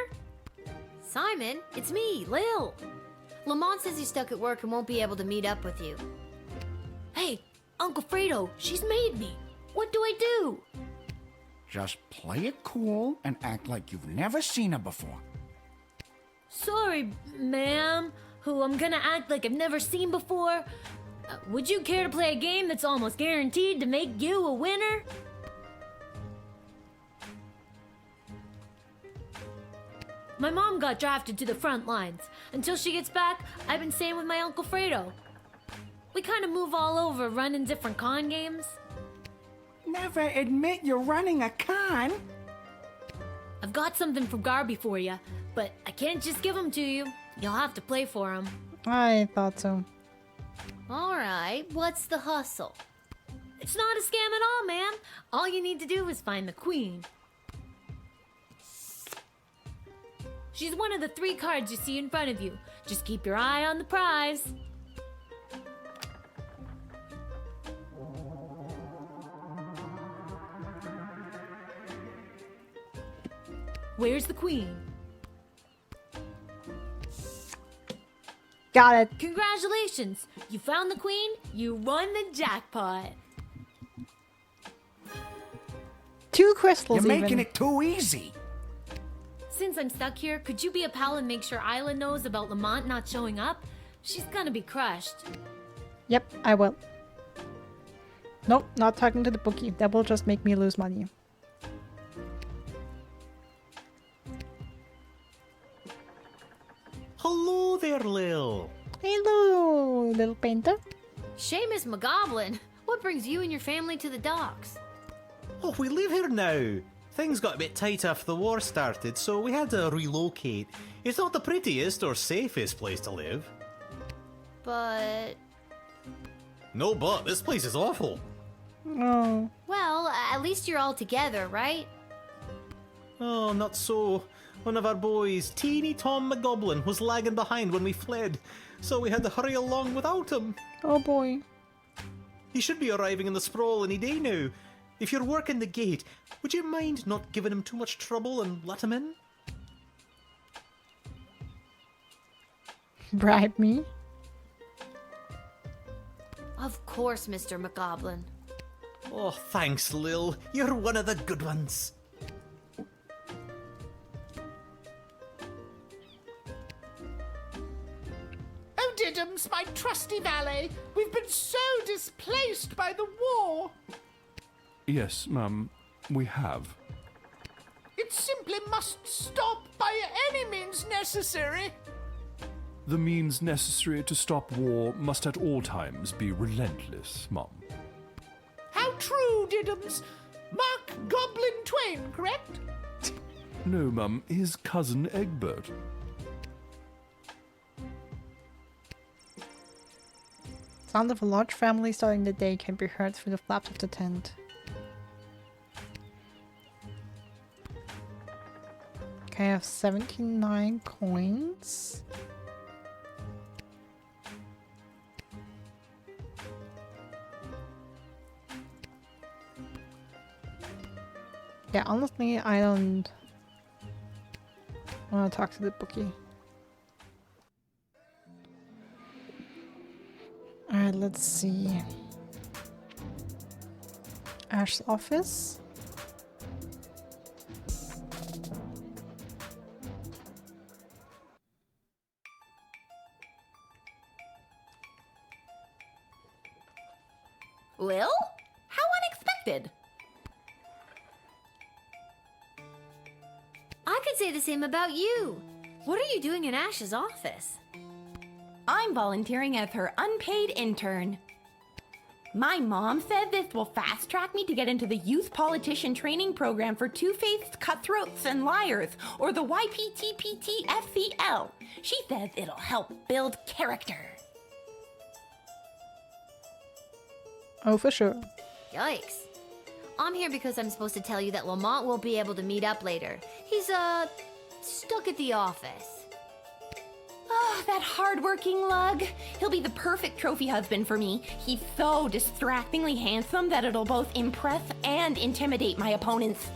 Simon, it's me, Lil. Lamont says he's stuck at work and won't be able to meet up with you. Hey, Uncle Fredo, she's made me. What do I do? Just play it cool and act like you've never seen her before. Sorry, ma'am, who I'm gonna act like I've never seen before. Would you care to play a game that's almost guaranteed to make you a winner? My mom got drafted to the front lines. Until she gets back, I've been staying with my Uncle Fredo. We kind of move all over, running different con games. Never admit you're running a con. I've got something from Garby for you, but I can't just give them to you. You'll have to play for them. I thought so. All right, what's the hustle? It's not a scam at all, ma'am. All you need to do is find the queen. She's one of the 3 cards you see in front of you. Just keep your eye on the prize. Where's the queen? Got it. Congratulations! You found the queen, you won the jackpot. 2 crystals. You're making even. it too easy. Since I'm stuck here, could you be a pal and make sure Isla knows about Lamont not showing up? She's gonna be crushed. Yep, I will. Nope, not talking to the bookie. That will just make me lose money. Hello there, Lil. Hello, little painter. Seamus McGoblin, what brings you and your family to the docks? Oh, we live here now. Things got a bit tight after the war started, so we had to relocate. It's not the prettiest or safest place to live. But... No, but this place is awful. Oh. Well, at least you're all together, right? Oh, not so. One of our boys, teeny Tom McGoblin, was lagging behind when we fled, so we had to hurry along without him. Oh boy. He should be arriving in the sprawl any day now. If you're working the gate, would you mind not giving him too much trouble and let him in? Bribe me? Of course, Mr. McGoblin. Oh, thanks, Lil. You're one of the good ones. Oh, Diddums, my trusty valet, we've been so displaced by the war. Yes, we have. It It simply must stop by any means necessary. The means necessary to stop war must at all times be relentless, Mum. How true, Diddums. Mark Goblin Twain, correct? No, Mum, his cousin Egbert. Sound of a large family starting the day can be heard through the flaps of the tent. Okay, I have 79 coins. Yeah, honestly, I don't want to talk to the bookie. Alright, let's see. Ash's office. Lil? How unexpected! I could say the same about you. What are you doing in Ash's office? I'm volunteering as her unpaid intern. My mom said this will fast track me to get into the youth politician training program for two-faced cutthroats and liars, or the YPTPT-FCL. She says it'll help build character. Oh, for sure. Yikes. I'm here because I'm supposed to tell you that Lamont will be able to meet up later. He's, stuck at the office. Oh, that hard-working lug. He'll be the perfect trophy husband for me. He's so distractingly handsome that it'll both impress and intimidate my opponents.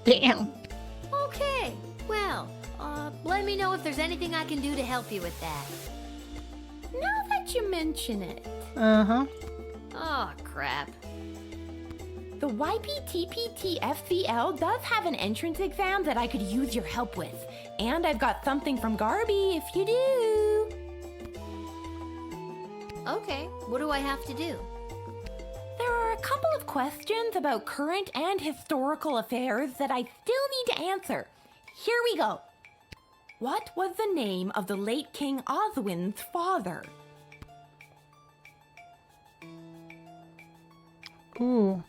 Damn. Okay, well, let me know if there's anything I can do to help you with that. Now that you mention it. Uh-huh. Oh, crap. The YPTPT-FCL does have an entrance exam that I could use your help with. And I've got something from Garby if you do. Okay, what do I have to do? There are a couple of questions about current and historical affairs that I still need to answer. Here we go. What was the name of the late King Oswin's father? Ooh.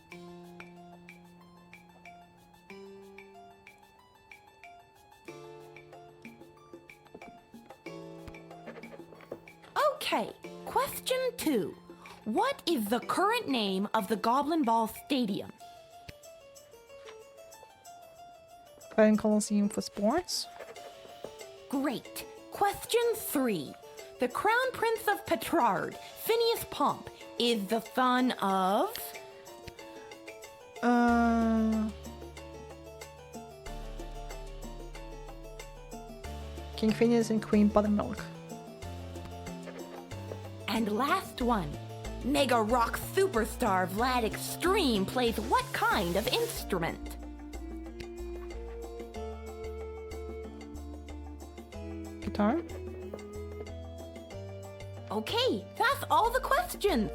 Okay, question 2. What is the current name of the Goblin Ball Stadium? Grand Coliseum for sports. Great. Question 3. The Crown Prince of Petrard, Phineas Pomp, is the son of... King Phineas and Queen Buttermilk. And last one. Mega rock superstar Vlad Extreme plays what kind of instrument? Guitar? Okay, that's all the questions.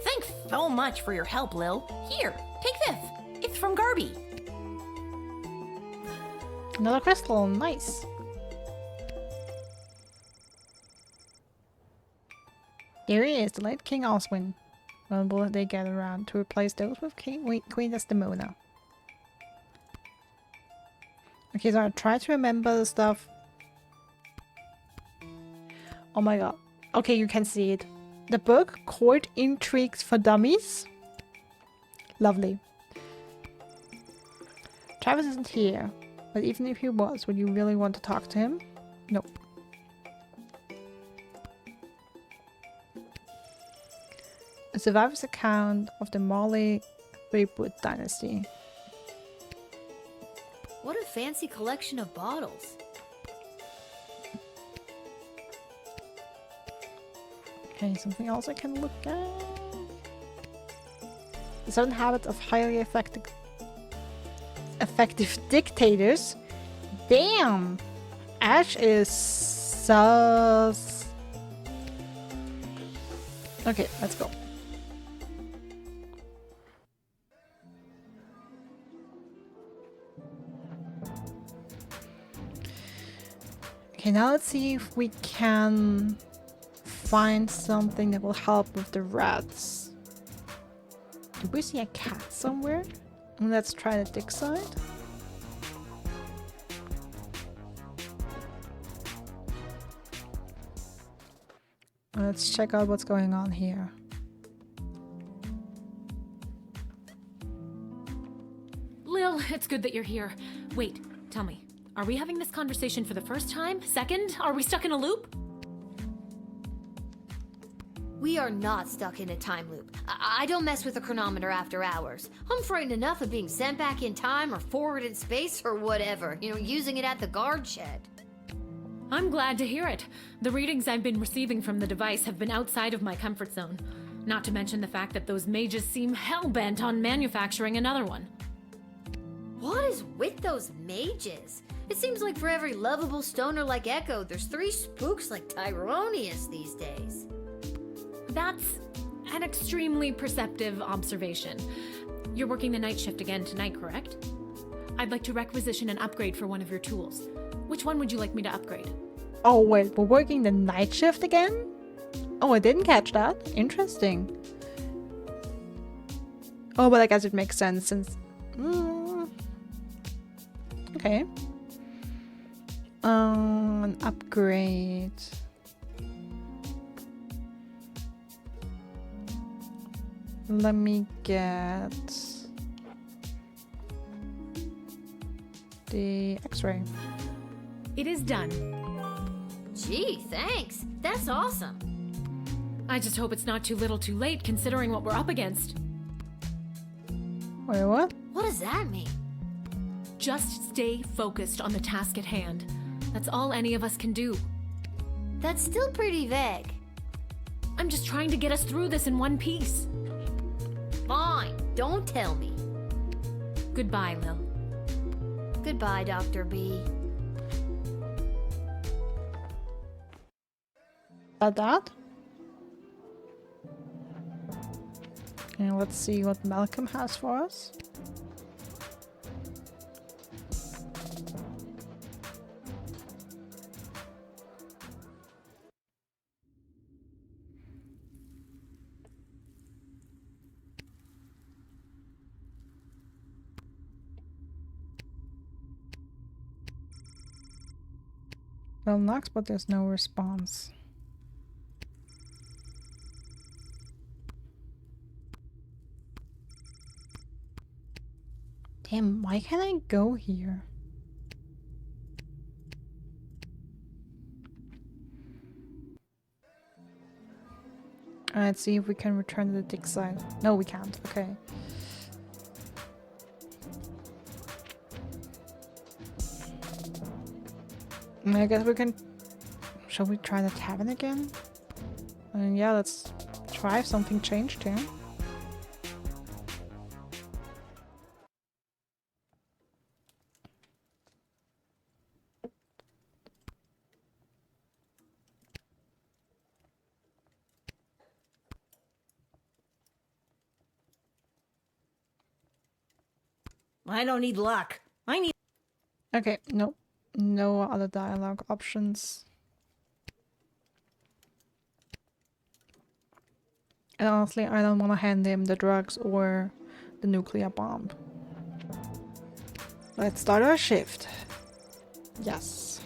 Thanks so much for your help, Lil. Here, take this. It's from Garby. Another crystal, nice. There he is, the late King Oswin. When will they get around to replace those with Queen Desdemona? Okay, so I try to remember the stuff. Oh my god. Okay, you can see it. The book, Court Intrigues for Dummies. Lovely. Travis isn't here, but even if he was, would you really want to talk to him? Nope. A survivor's account of the Marley Threepwood dynasty. What a fancy collection of bottles. Okay, something else I can look at. The 7 habits of highly effective dictators. Damn! Ash is sus. Okay, let's go. Okay, now let's see if we can find something that will help with the rats. Do we see a cat somewhere? Let's try the dig side. Let's check out what's going on here. Lil, it's good that you're here. Wait, tell me, are we having this conversation for the first time? Second? Are we stuck in a loop? We are not stuck in a time loop. I don't mess with the chronometer after hours. I'm frightened enough of being sent back in time or forward in space or whatever. You know, using it at the guard shed. I'm glad to hear it. The readings I've been receiving from the device have been outside of my comfort zone. Not to mention the fact that those mages seem hell-bent on manufacturing another one. What is with those mages? It seems like for every lovable stoner like Echo, there's 3 spooks like Tyronius these days. That's an extremely perceptive observation. You're working the night shift again tonight, correct? I'd like to requisition an upgrade for one of your tools. Which one would you like me to upgrade? Oh wait, we're working the night shift again? Oh, I didn't catch that. Interesting. Oh, but I guess it makes sense since... Okay. An upgrade. Let me get the X-ray. It is done. Gee, thanks. That's awesome. I just hope it's not too little too late considering what we're up against. Wait, what? What does that mean? Just stay focused on the task at hand. That's all any of us can do. That's still pretty vague. I'm just trying to get us through this in one piece. Fine, don't tell me. Goodbye, Lil. Goodbye, Dr. B. That? And let's see what Malcolm has for us. Well, knocks, but there's no response. Damn, why can't I go here? Let's see if we can return to the dig site. No, we can't. Okay. I guess we can... Shall we try the tavern again? And yeah, let's try if something changed here. I don't need luck. I need... Okay, nope. No other dialogue options. And honestly, I don't want to hand him the drugs or the nuclear bomb. Let's start our shift. Yes.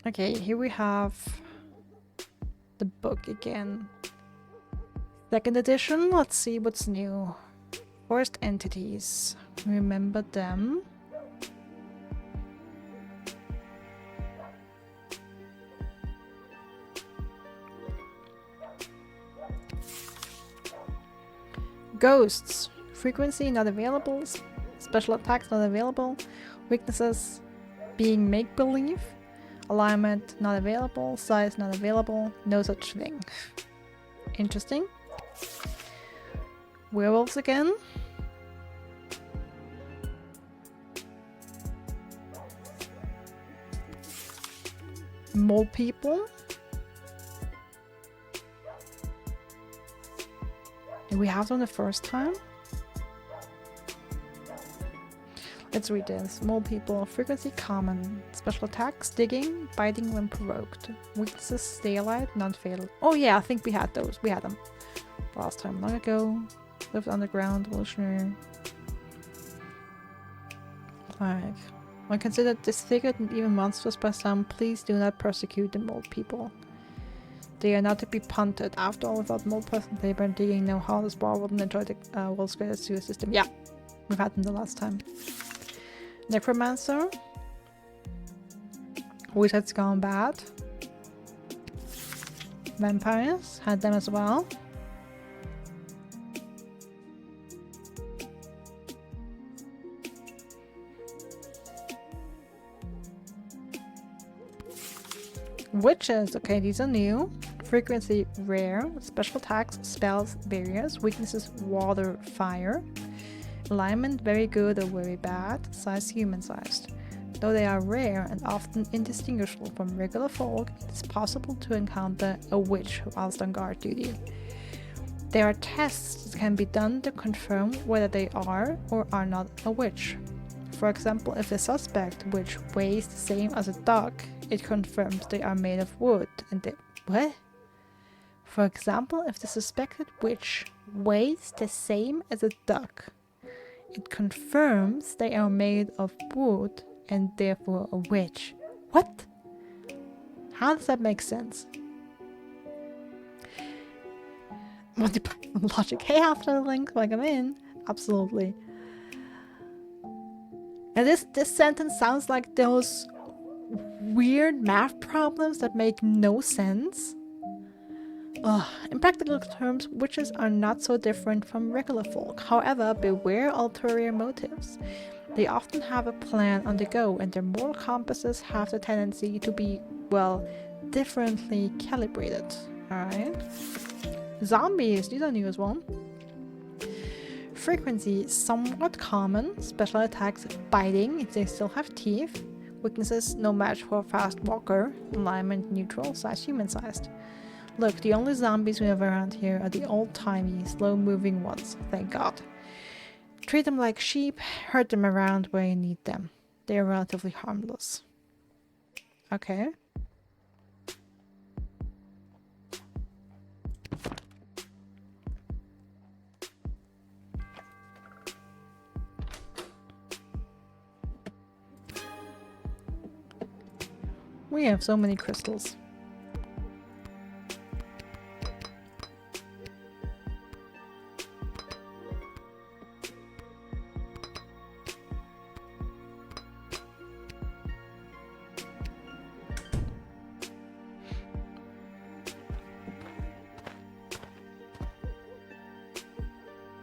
Okay, here we have the book again. 2nd edition, let's see what's new. Forest entities, remember them. Ghosts, frequency not available, special attacks not available, weaknesses being make-believe. Alignment not available, size not available, no such thing. Interesting. Werewolves again. Mole people. Did we have them the first time? Let's read this. Mole people, frequency common. Special attacks, digging, biting when provoked. Weaknesses, daylight, non-fatal. Oh yeah, I think we had those. We had them last time, long ago. Lived underground, evolutionary. Like, when considered disfigured and even monstrous by some, please do not persecute the mole people. They are not to be punted. After all, without mole present labor and digging, no how this bar wouldn't enjoy the world's greatest sewer system. Yeah, we've had them the last time. Necromancer. Wizard's gone bad. Vampires. Had them as well. Witches. Okay, these are new. Frequency rare. Special attacks, spells, various. Weaknesses, water, fire. Alignment, very good or very bad. Size, human-sized. Though they are rare and often indistinguishable from regular folk, it is possible to encounter a witch whilst on guard duty. There are tests that can be done to confirm whether they are or are not a witch. For example, if the suspect witch weighs the same as a dog, it confirms they are made of wood and they... What? For example, if the suspected witch weighs the same as a duck, it confirms they are made of wood and therefore a witch. What? How does that make sense? Multiple logic. Hey, after the link, like I'm in. Absolutely. And this sentence sounds like those weird math problems that make no sense. In practical terms, witches are not so different from regular folk. However, beware ulterior motives. They often have a plan on the go, and their moral compasses have the tendency to be, well, differently calibrated. Alright? Zombies, these are new as well. Frequency, somewhat common. Special attacks, biting, they still have teeth. Weaknesses, no match for a fast walker. Alignment, neutral, size, human-sized. Look, the only zombies we have around here are the old-timey, slow-moving ones, thank God. Treat them like sheep, herd them around where you need them. They are relatively harmless. Okay. We have so many crystals.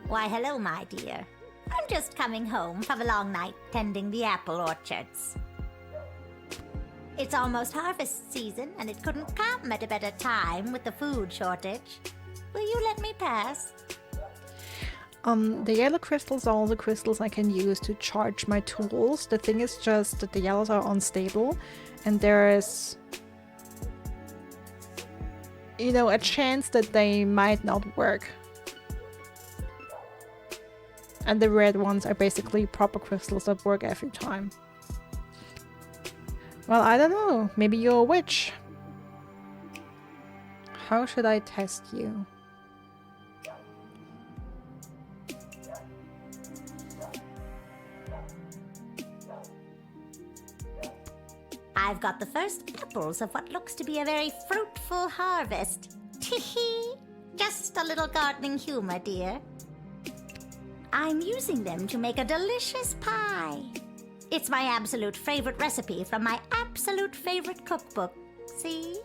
Why, hello, my dear. I'm just coming home from a long night tending the apple orchards. It's almost harvest season, and it couldn't come at a better time with the food shortage. Will you let me pass? The yellow crystals are all the crystals I can use to charge my tools. The thing is just that the yellows are unstable, and there is, you know, a chance that they might not work. And the red ones are basically proper crystals that work every time. Well, I don't know. Maybe you're a witch. How should I test you? I've got the first apples of what looks to be a very fruitful harvest. Tee-hee! Just a little gardening humor, dear. I'm using them to make a delicious pie. It's my absolute favorite recipe from my absolute favorite cookbook. See?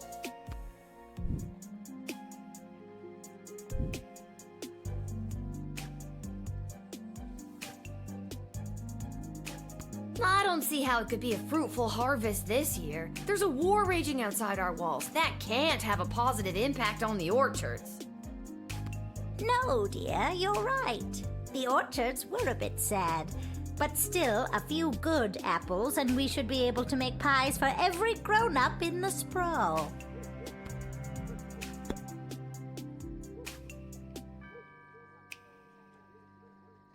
I don't see how it could be a fruitful harvest this year. There's a war raging outside our walls. That can't have a positive impact on the orchards. No, dear, you're right. The orchards were a bit sad. But still, a few good apples, and we should be able to make pies for every grown-up in the sprawl.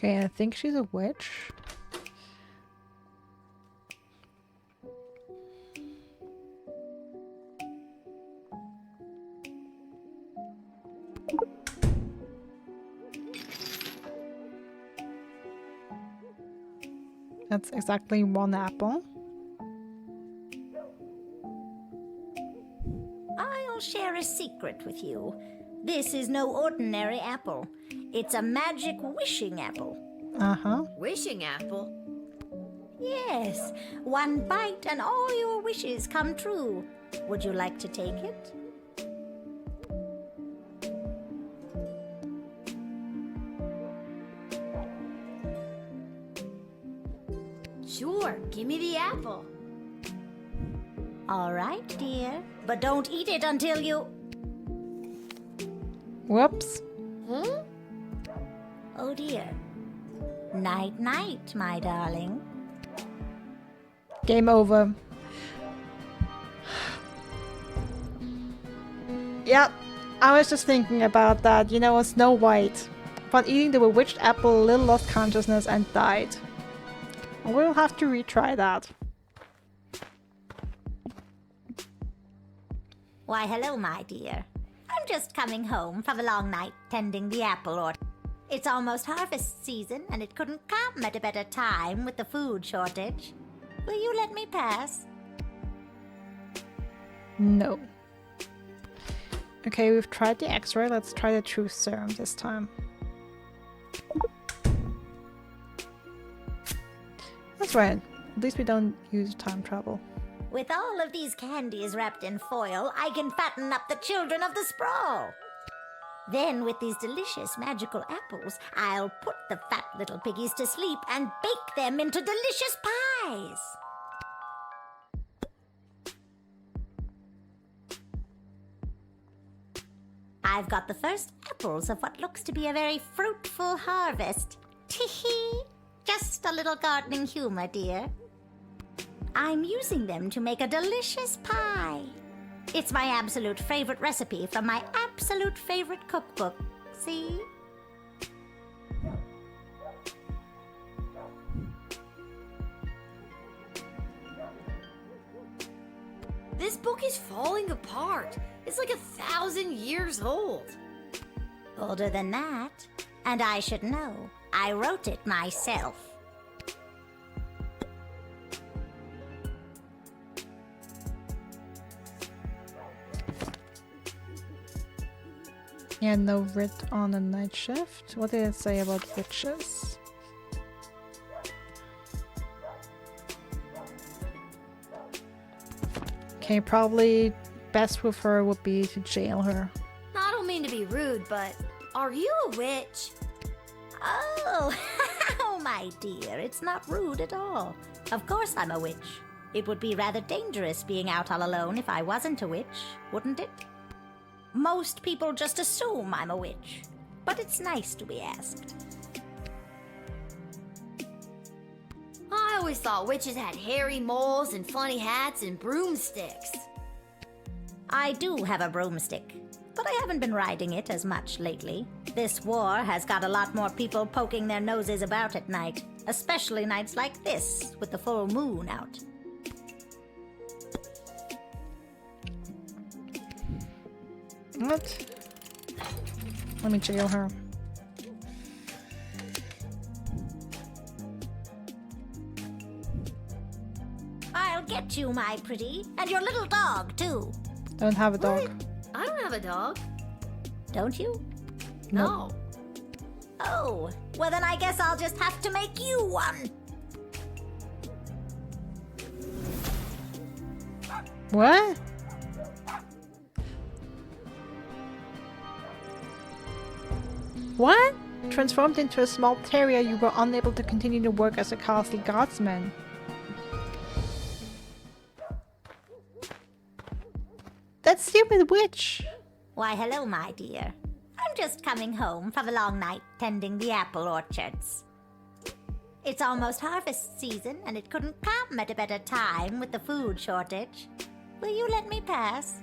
Okay, I think she's a witch. That's exactly 1 apple. I'll share a secret with you. This is no ordinary apple. It's a magic wishing apple. Uh-huh. Wishing apple? Yes, 1 bite and all your wishes come true. Would you like to take it? Sure, give me the apple. All right, dear. But don't eat it until you... Whoops. Hmm? Oh dear. Night, night, my darling. Game over. Yep, I was just thinking about that. You know, Snow White. Upon eating the bewitched apple, Lil lost consciousness and died. We'll have to retry that. Why, hello, my dear. I'm just coming home from a long night tending the apple orchard. It's almost harvest season, and it couldn't come at a better time with the food shortage. Will you let me pass? No. Okay, we've tried the X-ray. Let's try the truth serum this time. That's right. At least we don't use time travel. With all of these candies wrapped in foil, I can fatten up the children of the sprawl. Then, with these delicious magical apples, I'll put the fat little piggies to sleep and bake them into delicious pies. I've got the first apples of what looks to be a very fruitful harvest. Tee-hee! Just a little gardening humor, dear. I'm using them to make a delicious pie. It's my absolute favorite recipe from my absolute favorite cookbook. See? This book is falling apart. It's like 1,000 years old. Older than that. And I should know. I wrote it myself. Yeah, no writ on a night shift. What did it say about witches? Okay, probably best with her would be to jail her. I don't mean to be rude, but are you a witch? Oh, oh, my dear, it's not rude at all. Of course I'm a witch. It would be rather dangerous being out all alone if I wasn't a witch, wouldn't it? Most people just assume I'm a witch, but it's nice to be asked. I always thought witches had hairy moles and funny hats and broomsticks. I do have a broomstick, but I haven't been riding it as much lately. This war has got a lot more people poking their noses about at night, especially nights like this, with the full moon out. What? Let me jail her. I'll get you, my pretty, and your little dog, too. Don't have a dog. I don't have a dog. Don't you? No. Oh, well then I guess I'll just have to make you one. What? What? Transformed into a small terrier, you were unable to continue to work as a castle guardsman. That stupid witch! Why, hello, my dear. I'm just coming home from a long night tending the apple orchards. It's almost harvest season, and it couldn't come at a better time with the food shortage. Will you let me pass?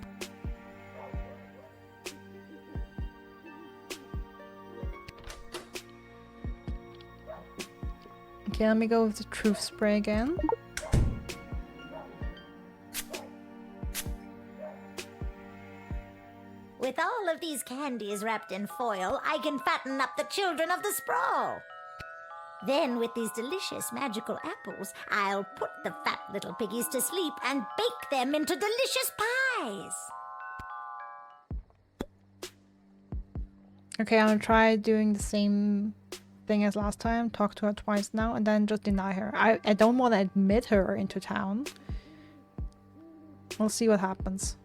Okay, let me go with the truth spray again. With all of these candies wrapped in foil, I can fatten up the children of the sprawl. Then, with these delicious magical apples, I'll put the fat little piggies to sleep and bake them into delicious pies. Okay, I'll try doing the same thing as last time. Talk to her twice now and then just deny her. I don't want to admit her into town. We'll see what happens.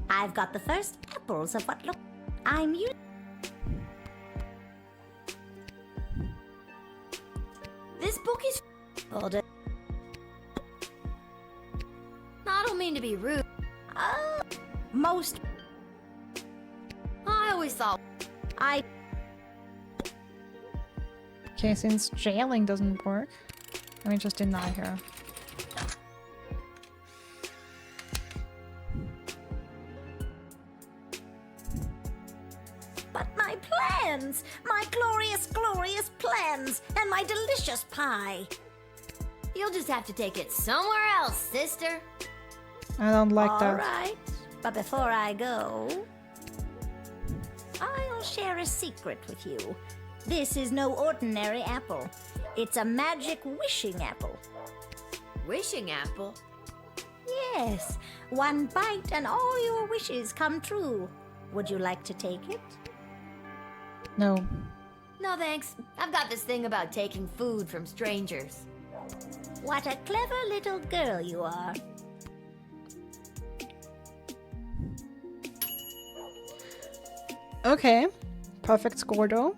I've got the first apples of what look. I'm used. This book is. Order. I don't mean to be rude. Most. I always thought. Okay, since jailing doesn't work, let me just deny her. But my plans! My glorious, glorious plans! And my delicious pie! You'll just have to take it somewhere else, sister. I don't like All that. right, but before I go, I'll share a secret with you. This is no ordinary apple. It's a magic wishing apple. Wishing apple? Yes, one bite and all your wishes come true. Would you like to take it? No. No thanks. I've got this thing about taking food from strangers. What a clever little girl you are. Okay, perfect score though.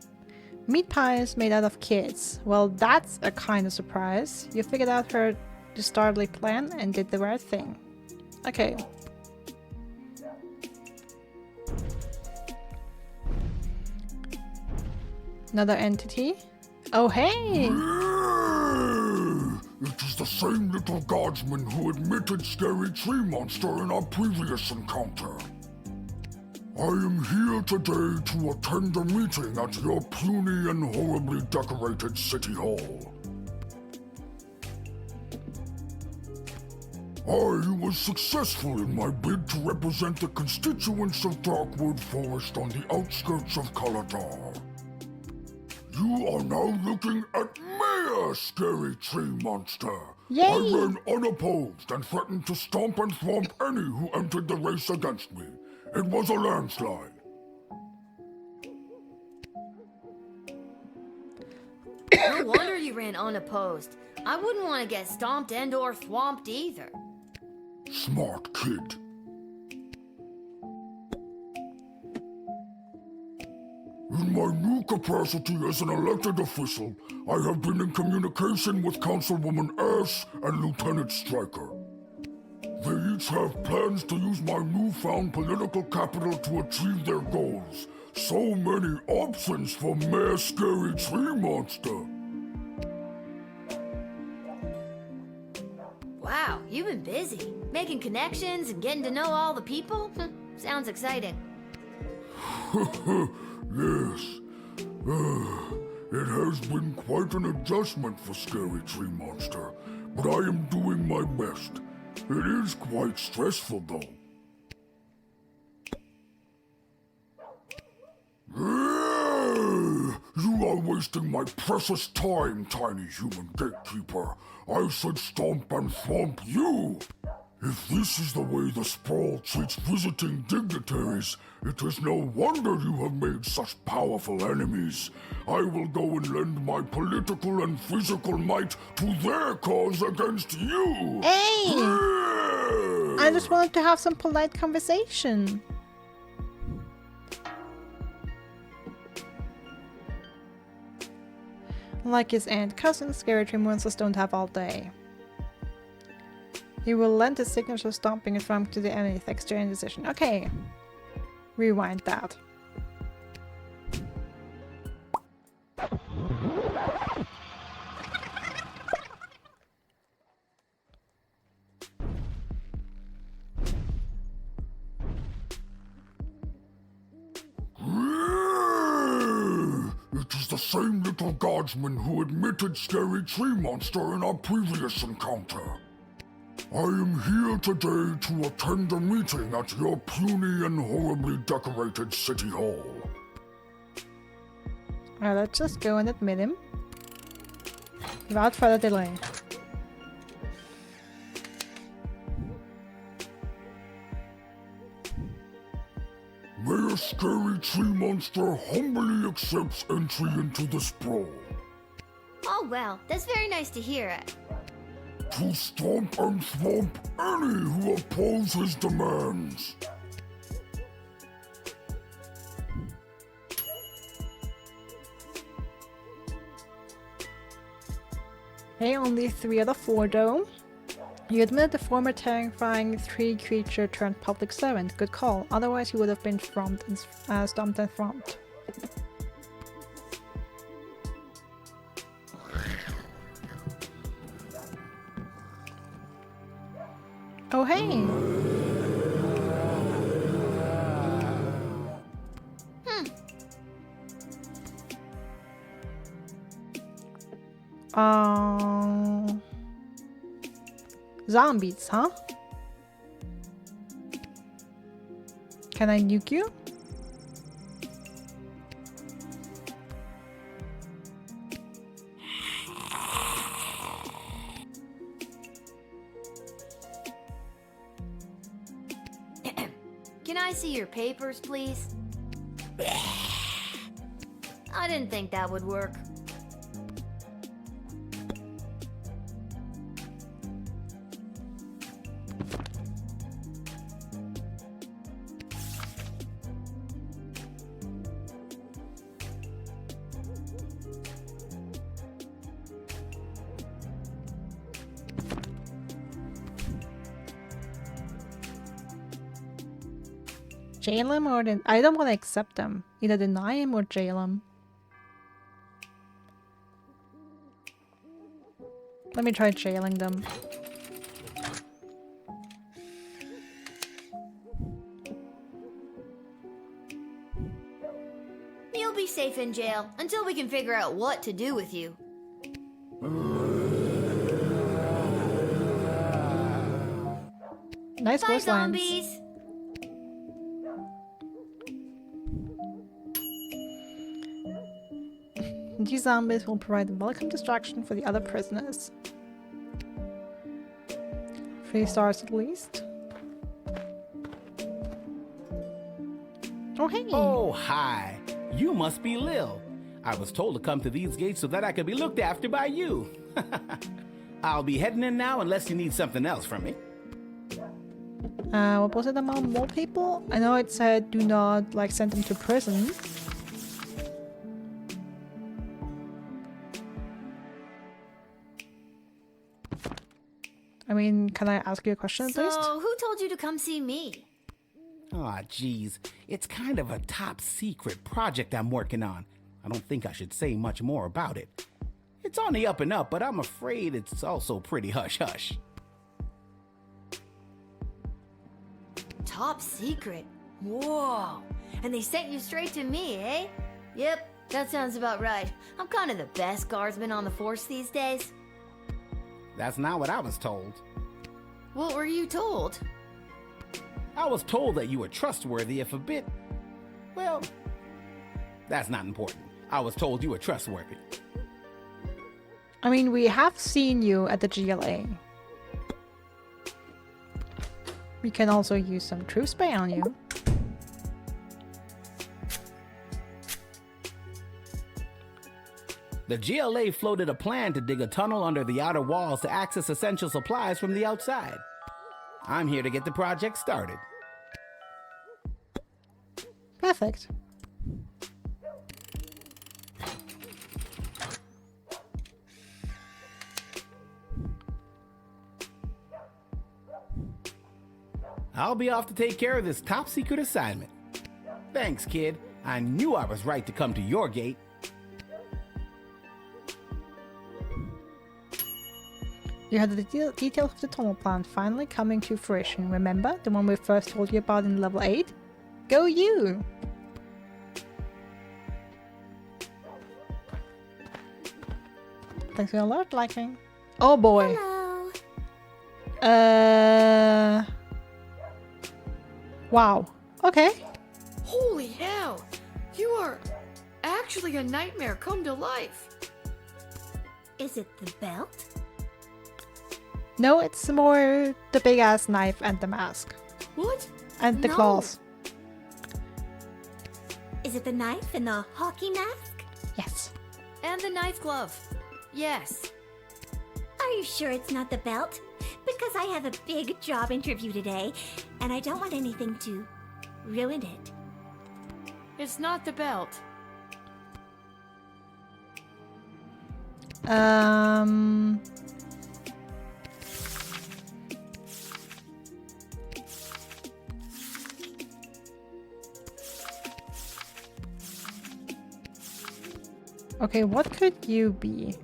Meat pies made out of kids. Well, that's a kind of surprise. You figured out her dastardly plan and did the right thing. Okay. Another entity. Oh, hey! It is the same Little Guardsman who admitted Scary Tree Monster in our previous encounter. I am here today to attend a meeting at your puny and horribly decorated city hall. I was successful in my bid to represent the constituents of Darkwood Forest on the outskirts of Kaladar. You are now looking at Mayor Scary Tree Monster. Yay! I ran unopposed and threatened to stomp and thwomp any who entered the race against me. It was a landslide. No wonder you ran unopposed. I wouldn't want to get stomped and or thwomped either. Smart kid. In my new capacity as an elected official, I have been in communication with Councilwoman Ash and Lieutenant Stryker. They each have plans to use my newfound political capital to achieve their goals. So many options for Mayor Scary Tree Monster. Wow, you've been busy. Making connections and getting to know all the people? Sounds exciting. Yes. It has been quite an adjustment for Scary Tree Monster, but I am doing my best. It is quite stressful, though. You are wasting my precious time, tiny human gatekeeper. I should stomp and thwomp you. If this is the way the sprawl treats visiting dignitaries, it is no wonder you have made such powerful enemies. I will go and lend my political and physical might to their cause against you. Hey! I just wanted to have some polite conversation. Like his aunt, cousin, Scary Tree monsters don't have all day. He will lend his signature stomping and thump to the enemy thanks to your indecision. Okay. Rewind that. It It is the same Little Guardsman who admitted Scary Tree Monster in our previous encounter. I am here today to attend a meeting at your puny and horribly decorated city hall. Alright, let's just go and admit him. Without further delay. Mayor Scary Tree Monster humbly accepts entry into the sprawl. Oh, well, that's very nice to hear. To stomp and thwomp any who oppose his demands. Hey, only 3 out of 4 though. You admit the former terrifying 3-creature turned public servant. Good call. Otherwise he would have been stomped and thromped. Oh hey! Zombies, huh? Can I nuke you? Can I see your papers, please? I didn't think that would work. Jail him or I don't want to accept him. Either deny him or jail him. Let me try jailing them. You'll be safe in jail until we can figure out what to do with you. Nice Bye, voice lines. zombies! These zombies will provide a welcome distraction for the other prisoners. 3 stars at least. Oh hey! Oh hi! You must be Lil. I was told to come to these gates so that I could be looked after by you. I'll be heading in now unless you need something else from me. What was it about more people? I know it said do not send them to prison. I mean, can I ask you a question at least? So, who told you to come see me? Aw, geez. It's kind of a top secret project I'm working on. I don't think I should say much more about it. It's on the up and up, but I'm afraid it's also pretty hush-hush. Top secret? Whoa! And they sent you straight to me, eh? Yep, that sounds about right. I'm kind of the best guardsman on the force these days. That's not what I was told. What were you told? I was told that you were trustworthy if a bit... Well, that's not important. I was told you were trustworthy. I mean, we have seen you at the GLA. We can also use some true spray on you. The GLA floated a plan to dig a tunnel under the outer walls to access essential supplies from the outside. I'm here to get the project started. Perfect. I'll be off to take care of this top secret assignment. Thanks, kid. I knew I was right to come to your gate. You had the details of the tunnel plan finally coming to fruition. Remember? The one we first told you about in level 8? Go you! something to alert liking. Oh boy. Wow. Okay. Holy hell! You are actually a nightmare come to life. Is it the belt? No, it's more the big ass knife and the mask. What? And the No. claws. Is it the knife and the hockey mask? Yes. And the knife glove. Yes. Are you sure it's not the belt? Because I have a big job interview today, and I don't want anything to ruin it. It's not the belt. Okay, what could you be?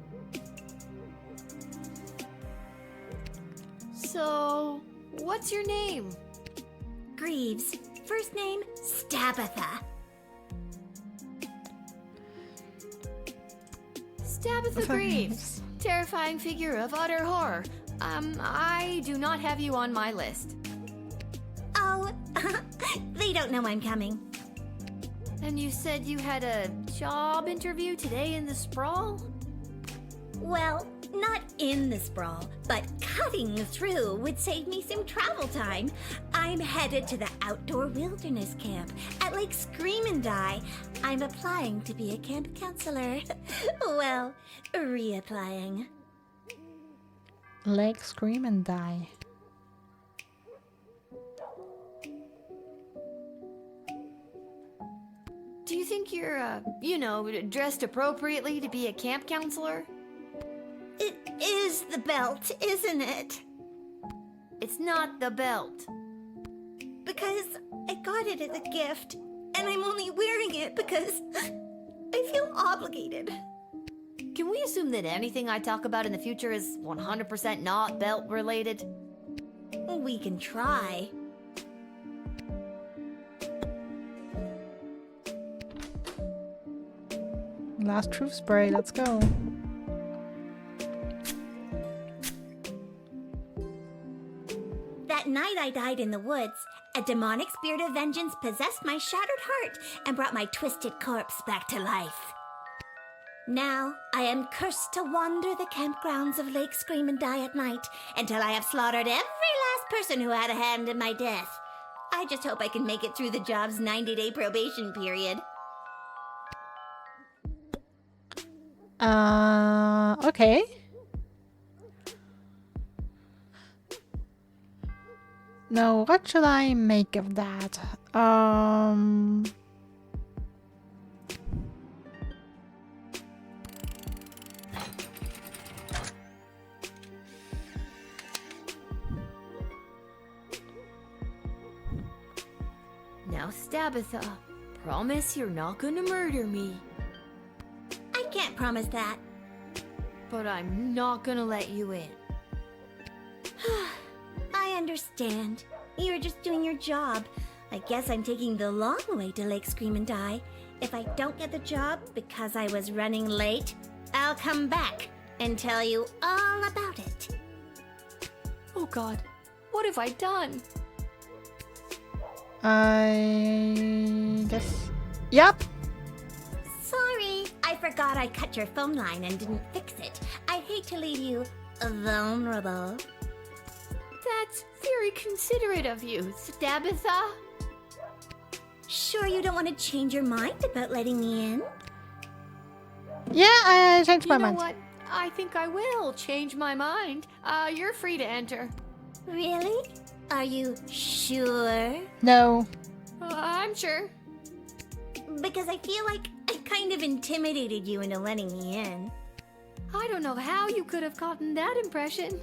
So, what's your name? Greaves. First name, Stabitha. Stabitha Greaves. Terrifying figure of utter horror. I do not have you on my list. Oh, they don't know I'm coming. And you said you had a job interview today in the sprawl? Well, not in the sprawl, but cutting through would save me some travel time. I'm headed to the outdoor wilderness camp at Lake Scream and Die. I'm applying to be a camp counselor. Well, reapplying. Lake Scream and Die. Do you think you're, dressed appropriately to be a camp counselor? It is the belt, isn't it? It's not the belt. Because I got it as a gift, and I'm only wearing it because I feel obligated. Can we assume that anything I talk about in the future is 100% not belt related? We can try. Last truth spray, let's go. That night I died in the woods, a demonic spirit of vengeance possessed my shattered heart and brought my twisted corpse back to life. Now I am cursed to wander the campgrounds of Lake Scream and Die at night until I have slaughtered every last person who had a hand in my death. I just hope I can make it through the job's 90-day probation period. Okay. Now, what should I make of that? Now, Stabitha, promise you're not gonna murder me. I can't promise that. But I'm not gonna let you in. I understand. You're just doing your job. I guess I'm taking the long way to Lake Scream and Die. If I don't get the job because I was running late, I'll come back and tell you all about it. Oh God, what have I done? I guess. Yep. Sorry, I forgot I cut your phone line and didn't fix it. I hate to leave you vulnerable. That's very considerate of you, Stabitha. Sure you don't want to change your mind about letting me in? Yeah, I changed my You know mind. what? I think I will change my mind. You're free to enter. Really? Are you sure? No. I'm sure. Because I feel like I kind of intimidated you into letting me in. I don't know how you could have gotten that impression.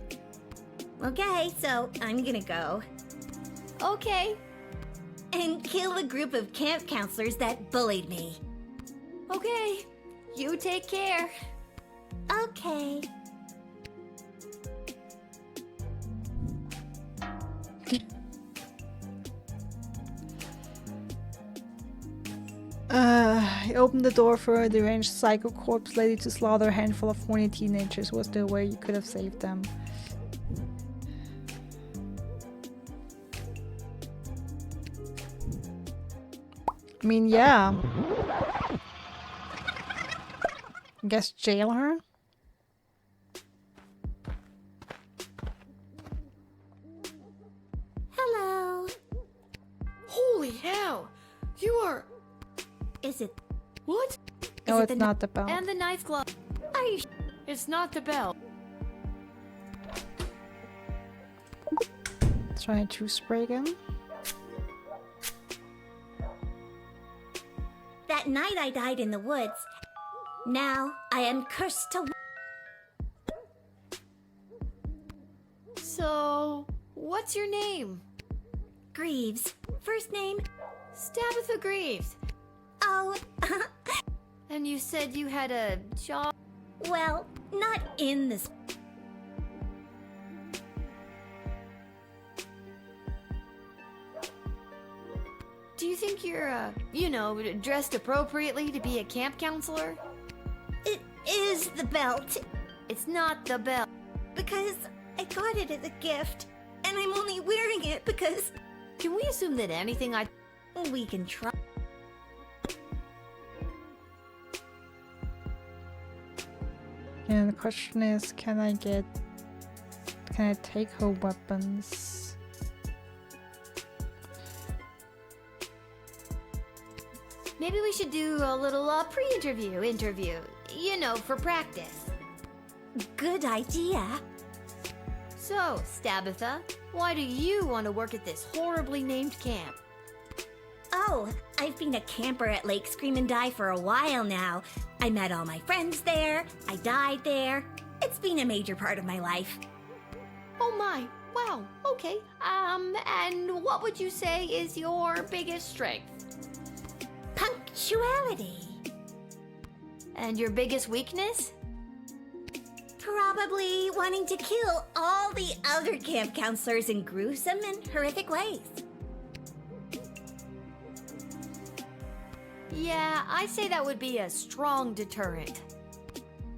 Okay, so I'm gonna go. Okay. And kill the group of camp counselors that bullied me. Okay. You take care. Okay. He opened the door for a deranged psycho corpse lady to slaughter a handful of horny teenagers. Was there a way you could have saved them? I mean, yeah. I guess jail her? Hello. Holy hell! You are. Is it? What? No, it's not the bell. And the knife glove. Are you? It's not the bell. Try to spray again. That night I died in the woods. Now I am cursed to. So, what's your name? Greaves. First name? Stabitha Greaves. Oh. And you said you had a job? Well, not in this. Do you think you're, dressed appropriately to be a camp counselor? It is the belt. It's not the belt. Because I got it as a gift, and I'm only wearing it because. Can we assume that anything I. We can try. And the question is, can I take her weapons? Maybe we should do a little pre-interview interview, for practice. Good idea. So, Stabitha, why do you want to work at this horribly named camp? Oh, I've been a camper at Lake Scream and Die for a while now. I met all my friends there. I died there. It's been a major part of my life. Oh my, wow, okay. And what would you say is your biggest strength? Punctuality. And your biggest weakness? Probably wanting to kill all the other camp counselors in gruesome and horrific ways. Yeah, I say that would be a strong deterrent.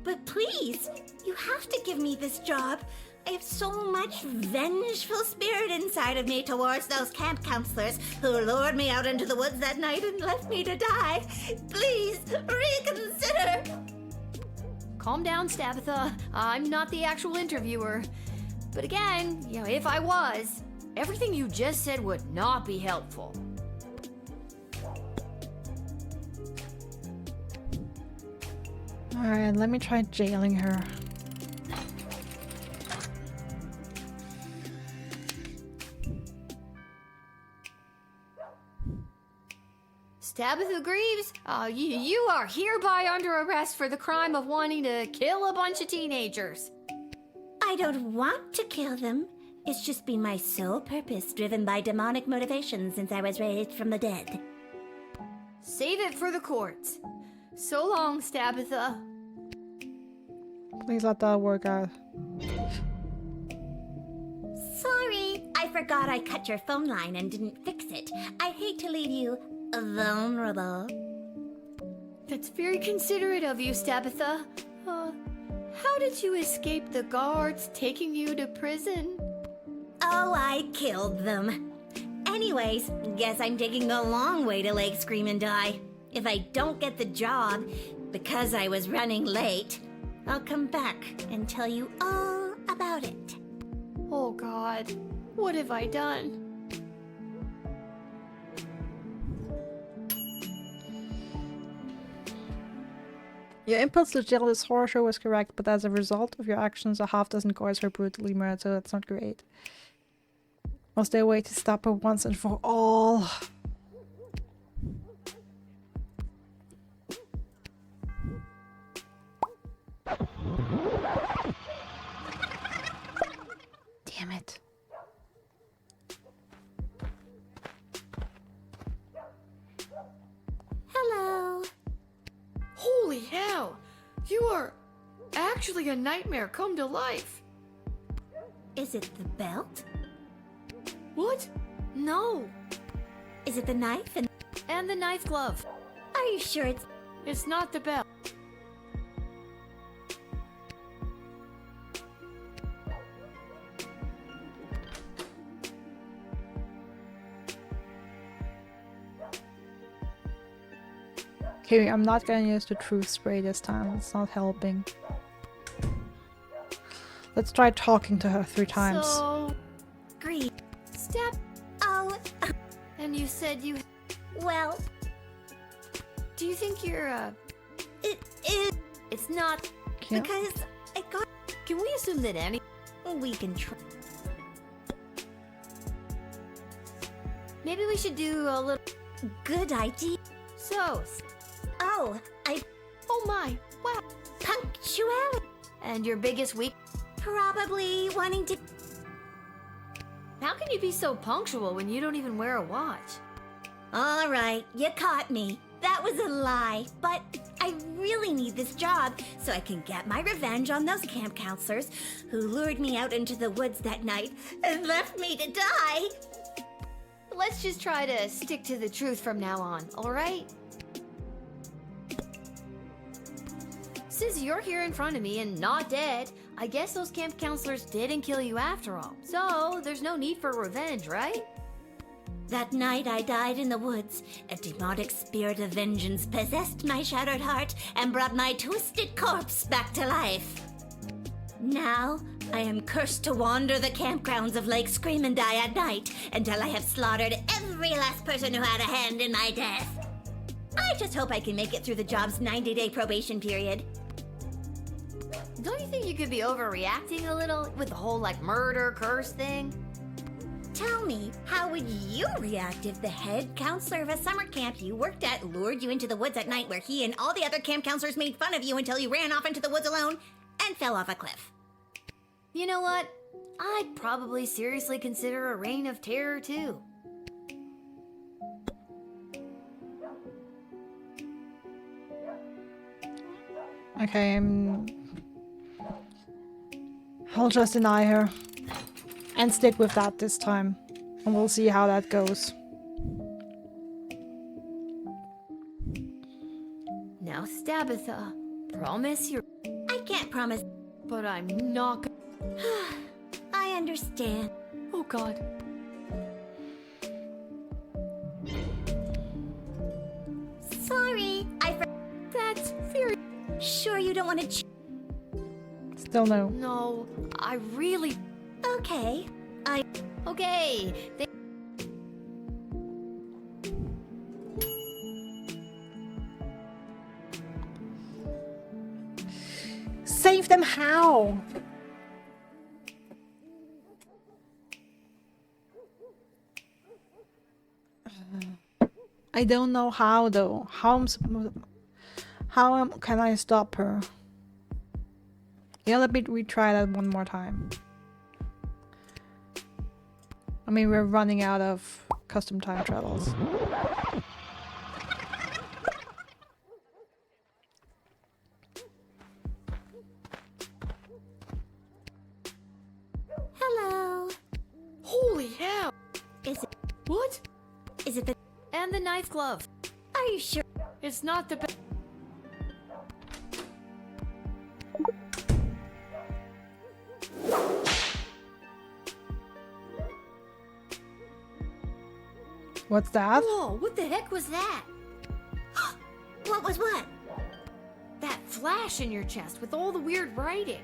But please, you have to give me this job. I have so much vengeful spirit inside of me towards those camp counselors who lured me out into the woods that night and left me to die. Please, reconsider. Calm down, Stabitha. I'm not the actual interviewer. But again, if I was, everything you just said would not be helpful. Alright, let me try jailing her. Tabitha Greaves, you are hereby under arrest for the crime of wanting to kill a bunch of teenagers. I don't want to kill them. It's just been my sole purpose, driven by demonic motivation since I was raised from the dead. Save it for the courts. So long, Tabitha. Please let that work out. Sorry, I forgot I cut your phone line and didn't fix it. I hate to leave you vulnerable. That's very considerate of you, Tabitha. How did you escape the guards taking you to prison? Oh, I killed them. Anyways, guess I'm taking a long way to Lake Scream and Die. If I don't get the job, because I was running late, I'll come back and tell you all about it. Oh God, what have I done? Your impulse to jail this horror show was correct, but as a result of your actions, a half dozen guards were brutally murdered, so that's not great. Was there a way to stop her once and for all? Damn it. Hello. Holy hell! You are actually a nightmare come to life. Is it the belt? What? No. Is it the knife and the knife glove? Are Are you sure it's not the bell? Okay, I'm not gonna use the truth spray this time. It's not helping. Let's try talking to her 3 times. So, great. Step. Oh, And you said you. well, Do you think you're it's not Can't- because I got. Can we assume that any? We can try. Maybe we should do a little. Good idea. So. Oh, Oh my! Wow. punctuality. And your biggest weak? Probably wanting to. How can you be so punctual when you don't even wear a watch? All right, you caught me. That was a lie, but I really need this job so I can get my revenge on those camp counselors who lured me out into the woods that night and left me to die. Let's just try to stick to the truth from now on, alright? Since you're here in front of me and not dead, I guess those camp counselors didn't kill you after all. So, there's no need for revenge, right? That night I died in the woods. A demonic spirit of vengeance possessed my shattered heart and brought my twisted corpse back to life. Now, I am cursed to wander the campgrounds of Lake Scream and Die at night until I have slaughtered every last person who had a hand in my death. I just hope I can make it through the job's 90-day probation period. Don't you think you could be overreacting a little with the whole, murder curse thing? Tell me, how would you react if the head counselor of a summer camp you worked at lured you into the woods at night where he and all the other camp counselors made fun of you until you ran off into the woods alone and fell off a cliff? You know what? I'd probably seriously consider a reign of terror, too. Okay, I'll just deny her. And stick with that this time. And we'll see how that goes. Now, Stabitha, promise you're... I can't promise. But I'm not I understand. Oh, God. Sorry, That's very... Sure you don't want to Still no. No, I really... Okay, Okay, Save them how? I don't know how though. Can I stop her? Yeah, let me retry that one more time. I mean, we're running out of custom time travels. hello. Holy hell! Is it? What? Is it the? And the knife glove. Are you sure? It's not the best. What's that? Whoa, what the heck was that? What was what? That flash in your chest with all the weird writing.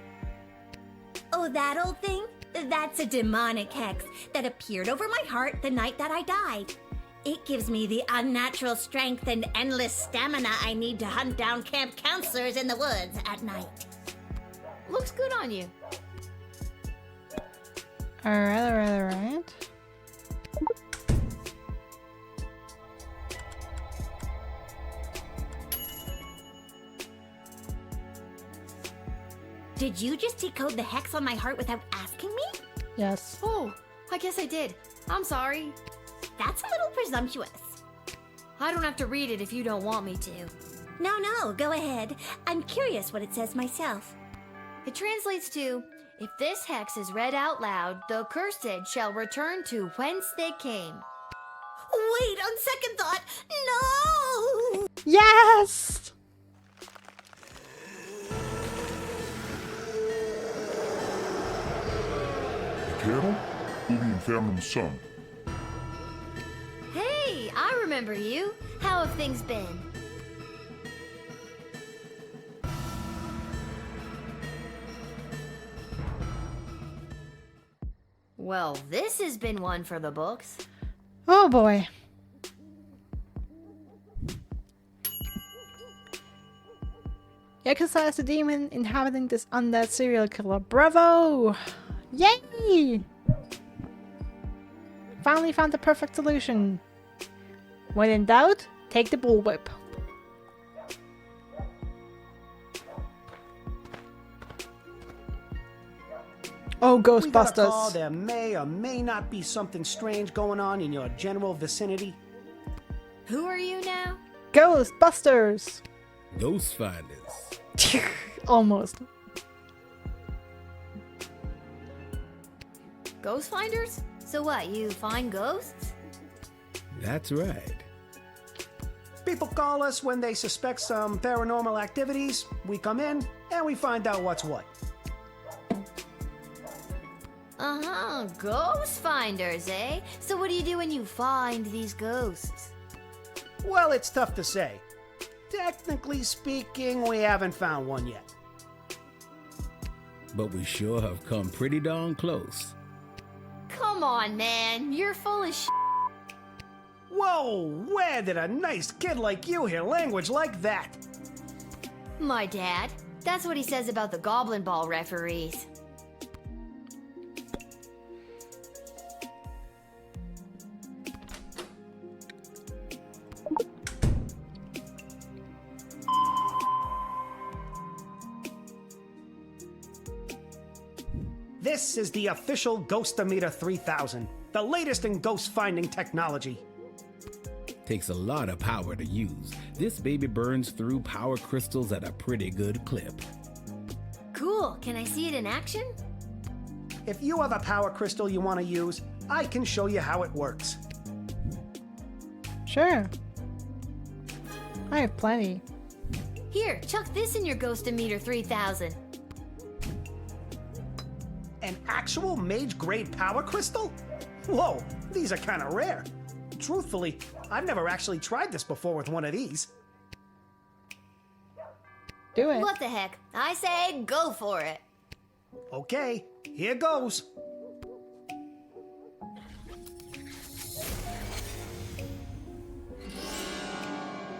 Oh, that old thing? That's a demonic hex that appeared over my heart the night that I died. It gives me the unnatural strength and endless stamina I need to hunt down camp counselors in the woods at night. Looks good on you. Alright. Did you just decode the hex on my heart without asking me? Yes. Oh, I guess I did. I'm sorry. That's a little presumptuous. I don't have to read it if you don't want me to. No, go ahead. I'm curious what it says myself. It translates to, if this hex is read out loud, the cursed shall return to whence they came. Wait, on second thought, no! Yes! Kettle? We'll be in Family Sun. Hey, I remember you. How have things been? Well, this has been one for the books. Oh boy. Yakuza is the demon inhabiting this undead serial killer. Bravo! Yay! Finally found the perfect solution. When in doubt, take the bullwhip. Oh, We got a call. Ghostbusters. There may or may not be something strange going on in your general vicinity. Who are you now? Ghostbusters! Ghost finders. Almost. Ghost finders? So what, you find ghosts? That's right. People call us when they suspect some paranormal activities. We come in and we find out what's what. Uh-huh, ghost finders, eh? So what do you do when you find these ghosts? Well, it's tough to say. Technically speaking, we haven't found one yet. But we sure have come pretty darn close. Come on, man, you're full of Whoa, where did a nice kid like you hear language like that? My dad. That's what he says about the Goblin Ball referees. This is the official Ghostometer 3000, the latest in ghost finding technology. Takes a lot of power to use. This baby burns through power crystals at a pretty good clip. Cool, can I see it in action? If you have a power crystal you want to use, I can show you how it works. Sure. I have plenty. Here, chuck this in your Ghostometer 3000. An actual mage-grade power crystal? Whoa, these are kind of rare. Truthfully, I've never actually tried this before with one of these. Do it. What the heck? I say go for it. Okay, here goes.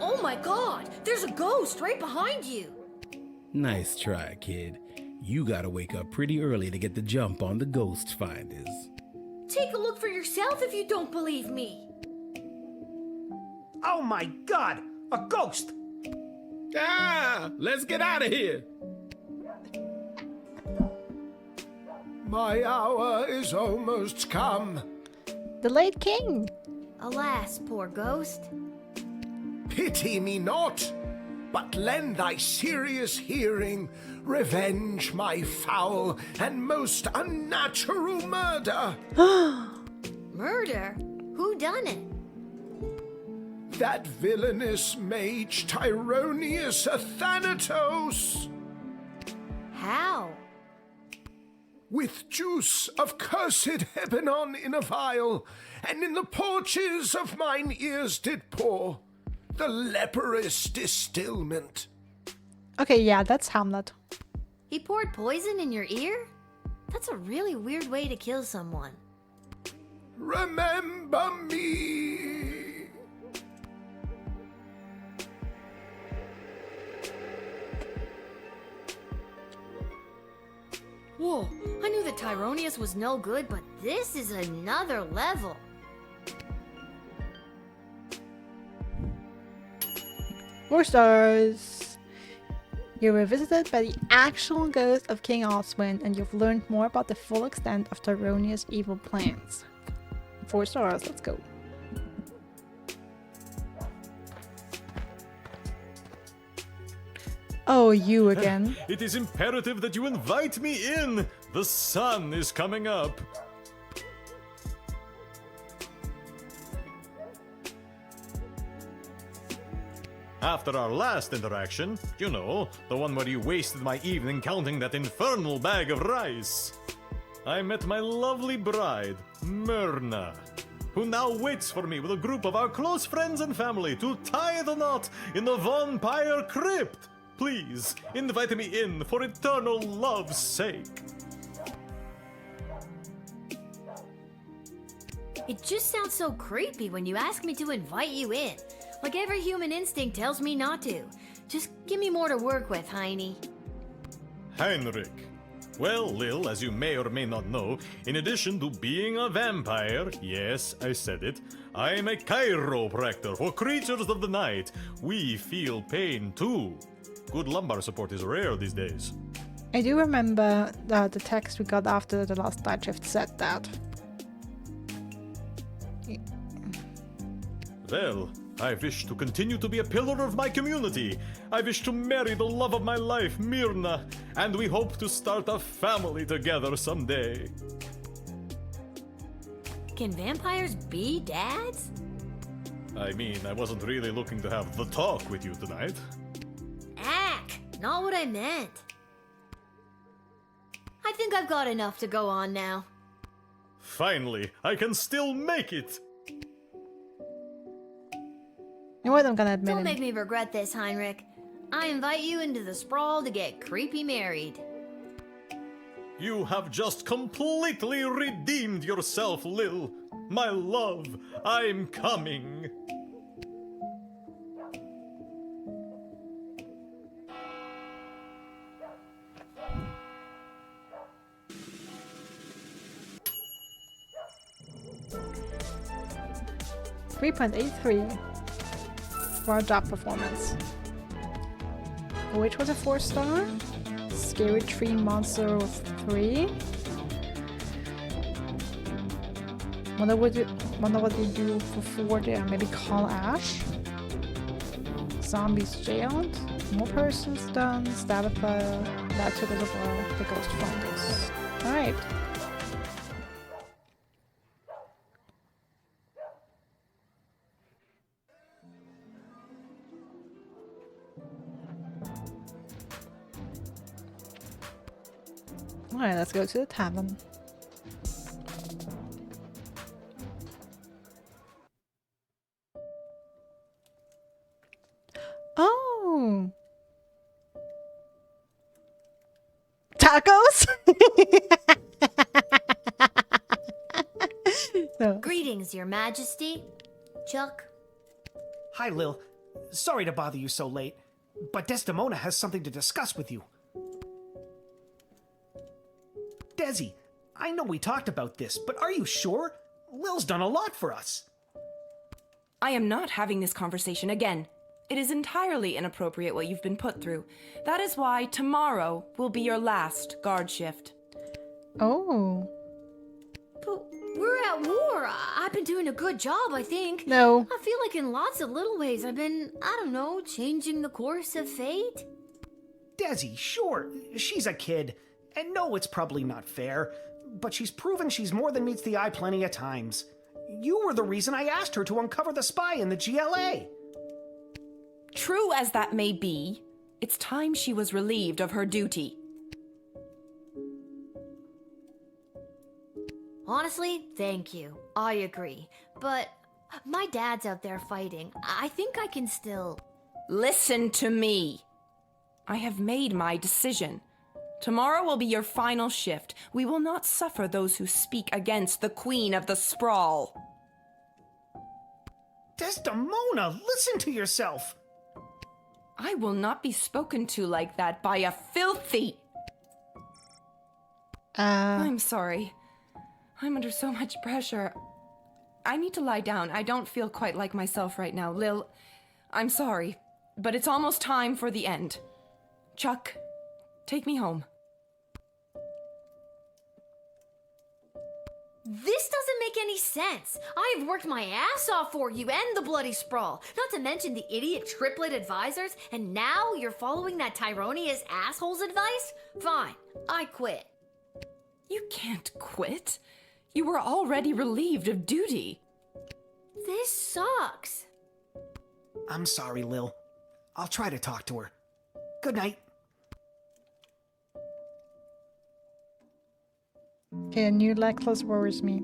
Oh my god, there's a ghost right behind you. Nice try, kid. You gotta wake up pretty early to get the jump on the ghost finders. Take a look for yourself if you don't believe me. Oh my god, a ghost! Ah, let's get out of here. My hour is almost come. The late king. Alas, poor ghost. Pity me not, but lend thy serious hearing, revenge my foul and most unnatural murder. Murder? Who done it? That villainous mage Tyronius Athanatos. How? With juice of cursed Hebenon in a vial, and in the porches of mine ears did pour the leprous distilment. Okay, yeah, that's Hamlet. He poured poison in your ear? That's a really weird way to kill someone. Remember me. Whoa, I knew that Tyronius was no good, but this is another level. 4 stars. You were visited by the actual ghost of King Oswin, and you've learned more about the full extent of Tyronius' evil plans. 4 stars, let's go. Oh, you again. It is imperative that you invite me in. The sun is coming up. After our last interaction, you know, the one where you wasted my evening counting that infernal bag of rice, I met my lovely bride, Myrna, who now waits for me with a group of our close friends and family to tie the knot in the vampire crypt. Please, invite me in for eternal love's sake. It just sounds so creepy when you ask me to invite you in. Like every human instinct tells me not to. Just give me more to work with, Heiny. Heinrich. Well, Lil, as you may or may not know, in addition to being a vampire, yes, I said it, I am a chiropractor for creatures of the night. We feel pain too. Good lumbar support is rare these days. I do remember the text we got after the last night shift said that. Well, I wish to continue to be a pillar of my community. I wish to marry the love of my life, Myrna, and we hope to start a family together someday. Can vampires be dads? I mean, I wasn't really looking to have the talk with you tonight. Not what I meant. I think I've got enough to go on now. Finally, I can still make it! You know what, I'm gonna admit Don't it. make me regret this, Heinrich. I invite you into the sprawl to get creepy married. You have just completely redeemed yourself, Lil. My love, I'm coming. .83 for our job performance. Which was a 4-star? Scary Tree Monster 3. Wonder what you do for 4 there. Maybe call Ash. Zombies jailed. More persons done. Stab fire. That took as well. The ghost finders. Alright. Alright, let's go to the tavern. Oh! Tacos? No. Greetings, Your Majesty. Chuck? Hi, Lil. Sorry to bother you so late, but Desdemona has something to discuss with you. Desi, I know we talked about this, but are you sure? Lil's done a lot for us. I am not having this conversation again. It is entirely inappropriate what you've been put through. That is why tomorrow will be your last guard shift. Oh. But we're at war. I've been doing a good job, I think. No. I feel like in lots of little ways I've been, I don't know, changing the course of fate. Desi, sure, she's a kid. And no, it's probably not fair, but she's proven she's more than meets the eye plenty of times. You were the reason I asked her to uncover the spy in the GLA. True as that may be, it's time she was relieved of her duty. Honestly, thank you. I agree. But my dad's out there fighting. I think I can still... Listen to me. I have made my decision. Tomorrow will be your final shift. We will not suffer those who speak against the Queen of the Sprawl. Desdemona, listen to yourself. I will not be spoken to like that by a filthy... I'm sorry. I'm under so much pressure. I need to lie down. I don't feel quite like myself right now. Lil, I'm sorry, but it's almost time for the end. Chuck, take me home. This doesn't make any sense. I've worked my ass off for you and the bloody sprawl. Not to mention the idiot triplet advisors, and now you're following that Tyronius asshole's advice? Fine, I quit. You can't quit. You were already relieved of duty. This sucks. I'm sorry, Lil. I'll try to talk to her. Good night. Okay, a new necklace worries me.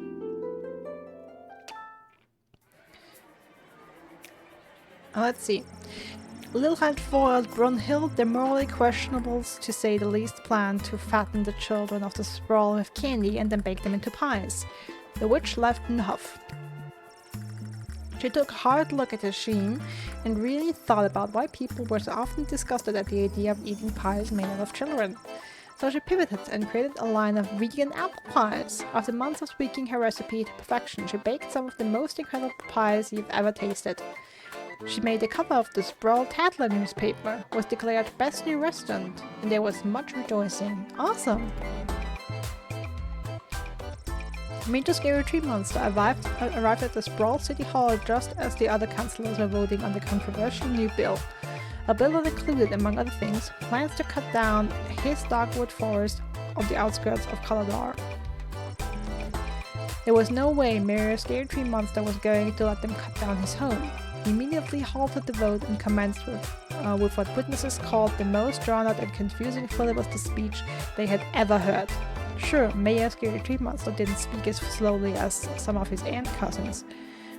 Let's see. Lil had foiled Brunhild, the morally questionables, to say the least, plan to fatten the children of the sprawl with candy and then bake them into pies. The witch left in a huff. She took a hard look at the scheme and really thought about why people were so often disgusted at the idea of eating pies made out of children. So she pivoted and created a line of vegan apple pies. After months of tweaking her recipe to perfection, she baked some of the most incredible pies you've ever tasted. She made the cover of the Sprawl Tatler newspaper, was declared best new restaurant, and there was much rejoicing. Awesome! Major Scary Tree Monster arrived at the Sprawl City Hall just as the other councillors were voting on the controversial new bill. A bill that included, among other things, plans to cut down his dogwood forest on the outskirts of Caladar. There was no way Mayor Scary Tree Monster was going to let them cut down his home. He immediately halted the vote and commenced with what witnesses called the most drawn-out and confusing filibuster speech they had ever heard. Sure, Mayor Scary Tree Monster didn't speak as slowly as some of his aunt cousins,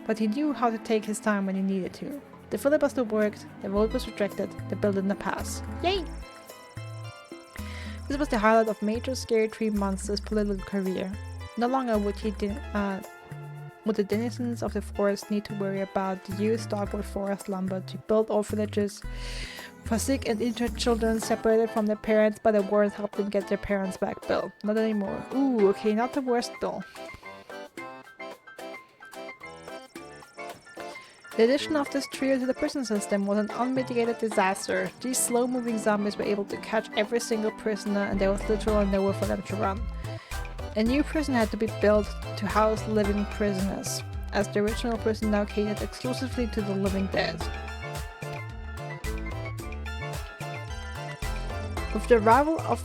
but he knew how to take his time when he needed to. The filibuster worked, the vote was rejected, the bill didn't pass. Yay! This was the highlight of Major Scary Tree Monster's political career. No longer would the denizens of the forest need to worry about the used dogwood forest lumber to build orphanages for sick and injured children separated from their parents, but the wars helped them get their parents back bill. Not anymore. Ooh, okay, not the worst bill. The addition of this trio to the prison system was an unmitigated disaster. These slow-moving zombies were able to catch every single prisoner, and there was literally nowhere for them to run. A new prison had to be built to house living prisoners, as the original prison now catered exclusively to the living dead. With the arrival of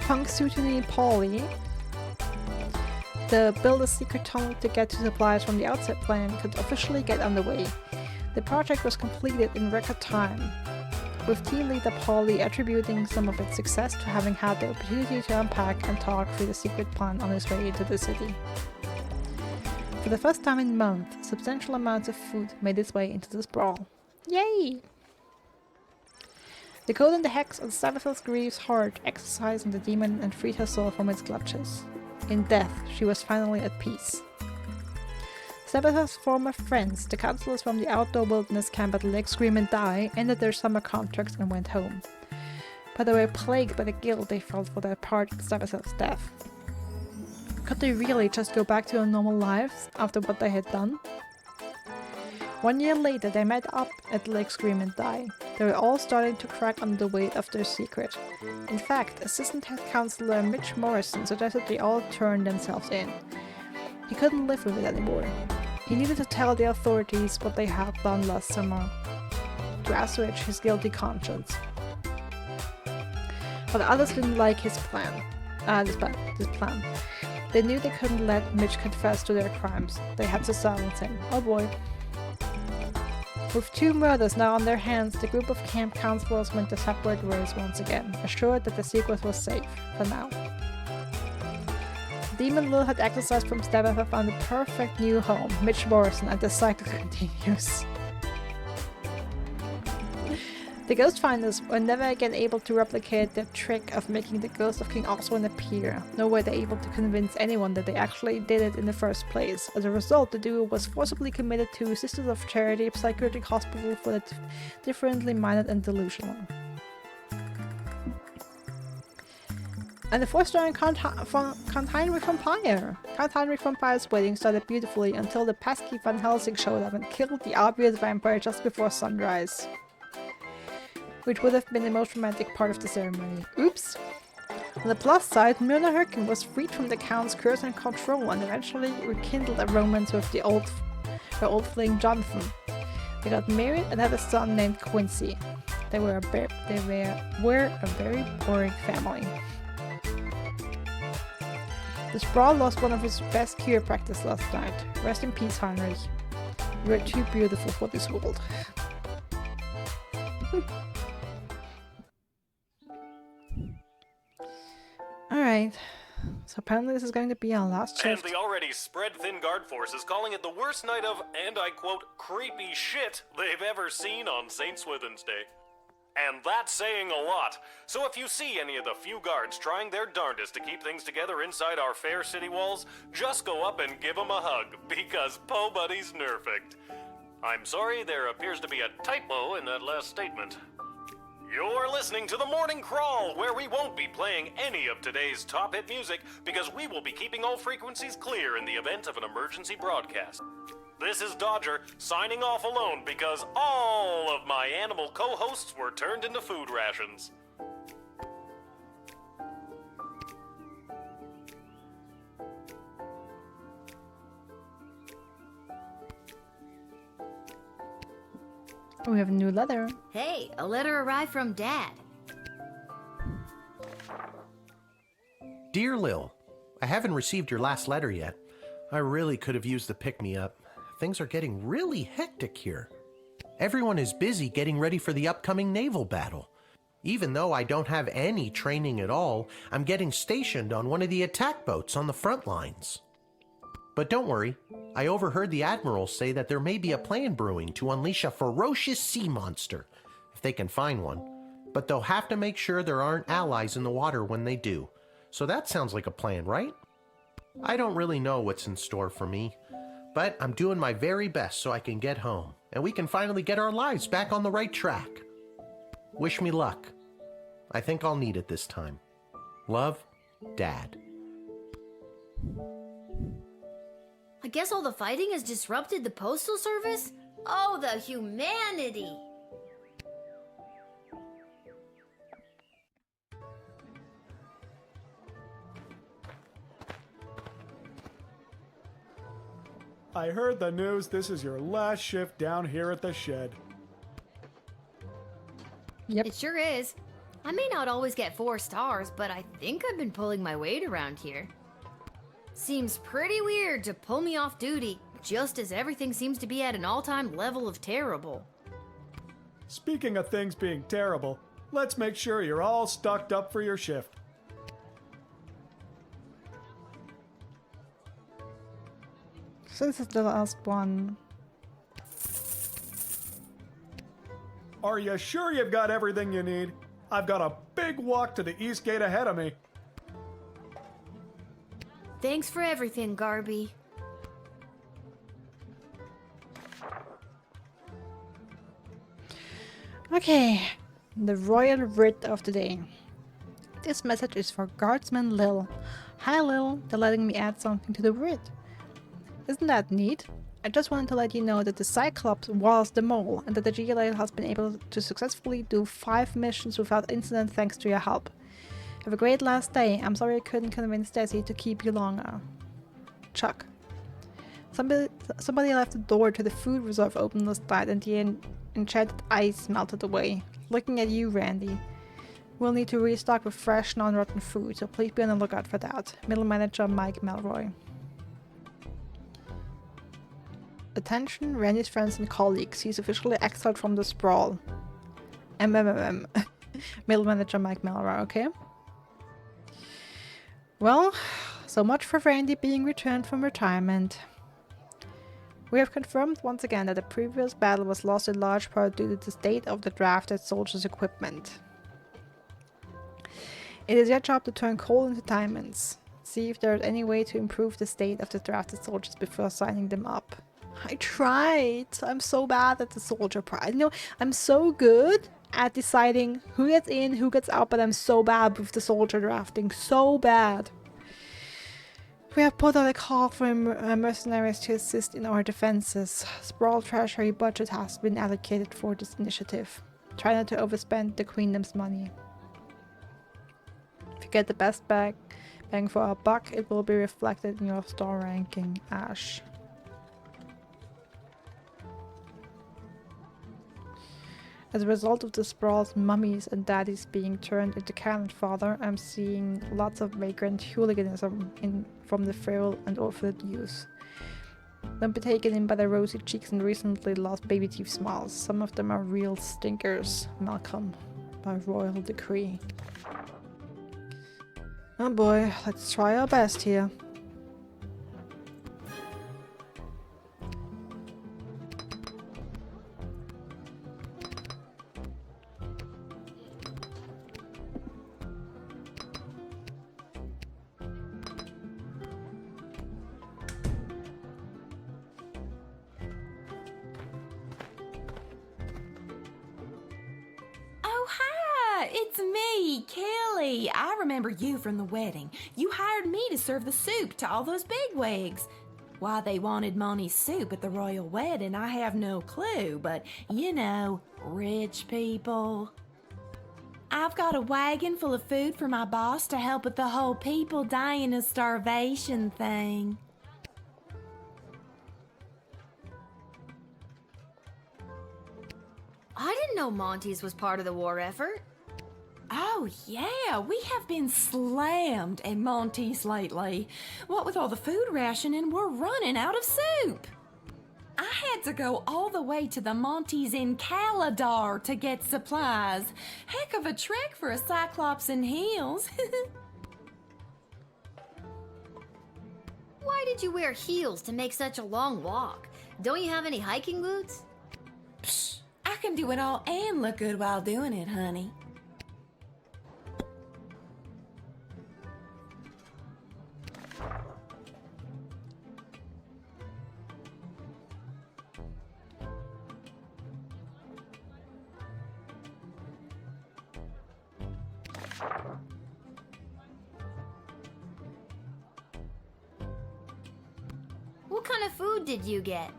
Punxsutawney Polly, the build a secret tunnel to get to supplies from the outside plan could officially get underway. The project was completed in record time, with team leader Polly attributing some of its success to having had the opportunity to unpack and talk through the secret plan on his way into the city. For the first time in months, substantial amounts of food made its way into the sprawl. Yay! The code and the hex on Savithal's Grieve's heart exorcised the demon and freed her soul from its clutches. In death, she was finally at peace. Sabbatha's former friends, the councillors from the outdoor wilderness camp at Lake Scream and Die, ended their summer contracts and went home. But they were plagued by the guilt they felt for their part in Sabbatha's death. Could they really just go back to their normal lives after what they had done? 1 year later, they met up at Lake Scream and Die. They were all starting to crack under the weight of their secret. In fact, Assistant Head Counselor Mitch Morrison suggested they all turn themselves in. He couldn't live with it anymore. He needed to tell the authorities what they had done last summer, to assuage his guilty conscience. But others didn't like his plan. This plan. They knew they couldn't let Mitch confess to their crimes. They had to silence him. Oh boy. With 2 murders now on their hands, the group of camp counselors went their separate ways once again, assured that the secret was safe, for now. Demon Lil had exorcised from Stabbatha found the perfect new home, Mitch Morrison, and the cycle continues. The Ghost Finders were never again able to replicate their trick of making the ghost of King Oswin appear, nor were they able to convince anyone that they actually did it in the first place. As a result, the duo was forcibly committed to Sisters of Charity Psychiatric Hospital for the differently minded and delusional. And the 4-star Count Heinrich Vampire! Count Heinrich Vampire's wedding started beautifully until the pesky Van Helsing showed up and killed the obvious vampire just before sunrise, which would have been the most romantic part of the ceremony. Oops! On the plus side, Myrna Herkin was freed from the Count's curse and control and eventually rekindled a romance with her old fling Jonathan. They got married and had a son named Quincy. They were a very boring family. The Sprawl lost one of his best chiropractors last night. Rest in peace, Heinrich. You are too beautiful for this world. Alright. So apparently this is going to be our last And shift. the already spread-thin guard force is calling it the worst night of, and I quote, creepy shit they've ever seen on St. Swithin's Day. And that's saying a lot. So if you see any of the few guards trying their darndest to keep things together inside our fair city walls, just go up and give them a hug, because Po Buddy's nerfect. I'm sorry, there appears to be a typo in that last statement. You're listening to The Morning Crawl, where we won't be playing any of today's top hit music because we will be keeping all frequencies clear in the event of an emergency broadcast. This is Dodger, signing off alone because all of my animal co-hosts were turned into food rations. We have a new letter. Hey, a letter arrived from Dad. Dear Lil, I haven't received your last letter yet. I really could have used the pick-me-up. Things are getting really hectic here. Everyone is busy getting ready for the upcoming naval battle. Even though I don't have any training at all, I'm getting stationed on one of the attack boats on the front lines. But don't worry, I overheard the admirals say that there may be a plan brewing to unleash a ferocious sea monster, if they can find one. But they'll have to make sure there aren't allies in the water when they do. So that sounds like a plan, right? I don't really know what's in store for me, but I'm doing my very best so I can get home, and we can finally get our lives back on the right track. Wish me luck. I think I'll need it this time. Love, Dad. I guess all the fighting has disrupted the postal service? Oh, the humanity! I heard the news this is your last shift down here at the shed. Yep. It sure is. I may not always get 4 stars, but I think I've been pulling my weight around here. Seems pretty weird to pull me off duty, just as everything seems to be at an all-time level of terrible. Speaking of things being terrible, let's make sure you're all stocked up for your shift. So this is the last one. Are you sure you've got everything you need? I've got a big walk to the east gate ahead of me. Thanks for everything, Garby. Okay, the royal writ of the day. This message is for Guardsman Lil. Hi Lil, they're letting me add something to the writ. Isn't that neat? I just wanted to let you know that the Cyclops was the mole and that the GLA has been able to successfully do 5 missions without incident thanks to your help. Have a great last day. I'm sorry I couldn't convince Desi to keep you longer. Chuck. Somebody left the door to the food reserve open last night and the enchanted ice melted away. Looking at you, Randy. We'll need to restock with fresh, non-rotten food, so please be on the lookout for that. Middle Manager Mike Melroy. Attention, Randy's friends and colleagues. He's officially exiled from the sprawl. MMM. Middle Manager Mike Melroy, okay? Well, so much for Randy being returned from retirement. We have confirmed once again that the previous battle was lost in large part due to the state of the drafted soldiers' equipment. It is your job to turn coal into diamonds. See if there is any way to improve the state of the drafted soldiers before signing them up. I tried. I'm so bad at the soldier prize. You know, I'm so good at deciding who gets in, who gets out, but I'm so bad with the soldier drafting. So bad. We have put out a call for mercenaries to assist in our defenses. Sprawl Treasury budget has been allocated for this initiative. Try not to overspend the Queendom's money. If you get the best bang for our buck, it will be reflected in your star ranking, Ash. As a result of the Sprawl's mummies and daddies being turned into cannon fodder, I'm seeing lots of vagrant hooliganism from the feral and orphaned youth. Don't be taken in by their rosy cheeks and recently lost baby teeth smiles. Some of them are real stinkers, Malcolm, by royal decree. Oh boy, let's try our best here. It's me, Kelly. I remember you from the wedding. You hired me to serve the soup to all those bigwigs. Why they wanted Monty's soup at the royal wedding, I have no clue, but you know, rich people. I've got a wagon full of food for my boss to help with the whole people dying of starvation thing. I didn't know Monty's was part of the war effort. Oh, yeah, we have been slammed at Monty's lately. What with all the food rationing, we're running out of soup. I had to go all the way to the Monty's in Caladar to get supplies. Heck of a trek for a Cyclops in heels. Why did you wear heels to make such a long walk? Don't you have any hiking boots? Psh, I can do it all and look good while doing it, honey. What kind of food did you get?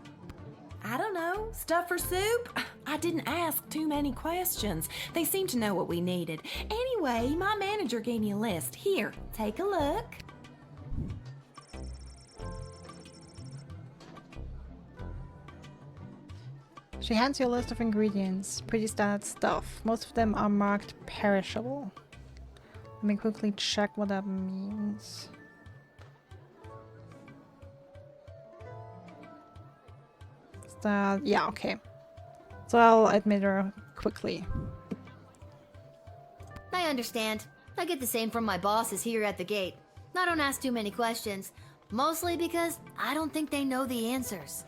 I don't know. Stuff for soup? I didn't ask too many questions. They seemed to know what we needed. Anyway, my manager gave me a list. Here, take a look. She hands you a list of ingredients. Pretty standard stuff. Most of them are marked perishable. Let me quickly check what that means. Yeah, okay. So I'll admit her quickly. I understand. I get the same from my bosses here at the gate. I don't ask too many questions. Mostly because I don't think they know the answers.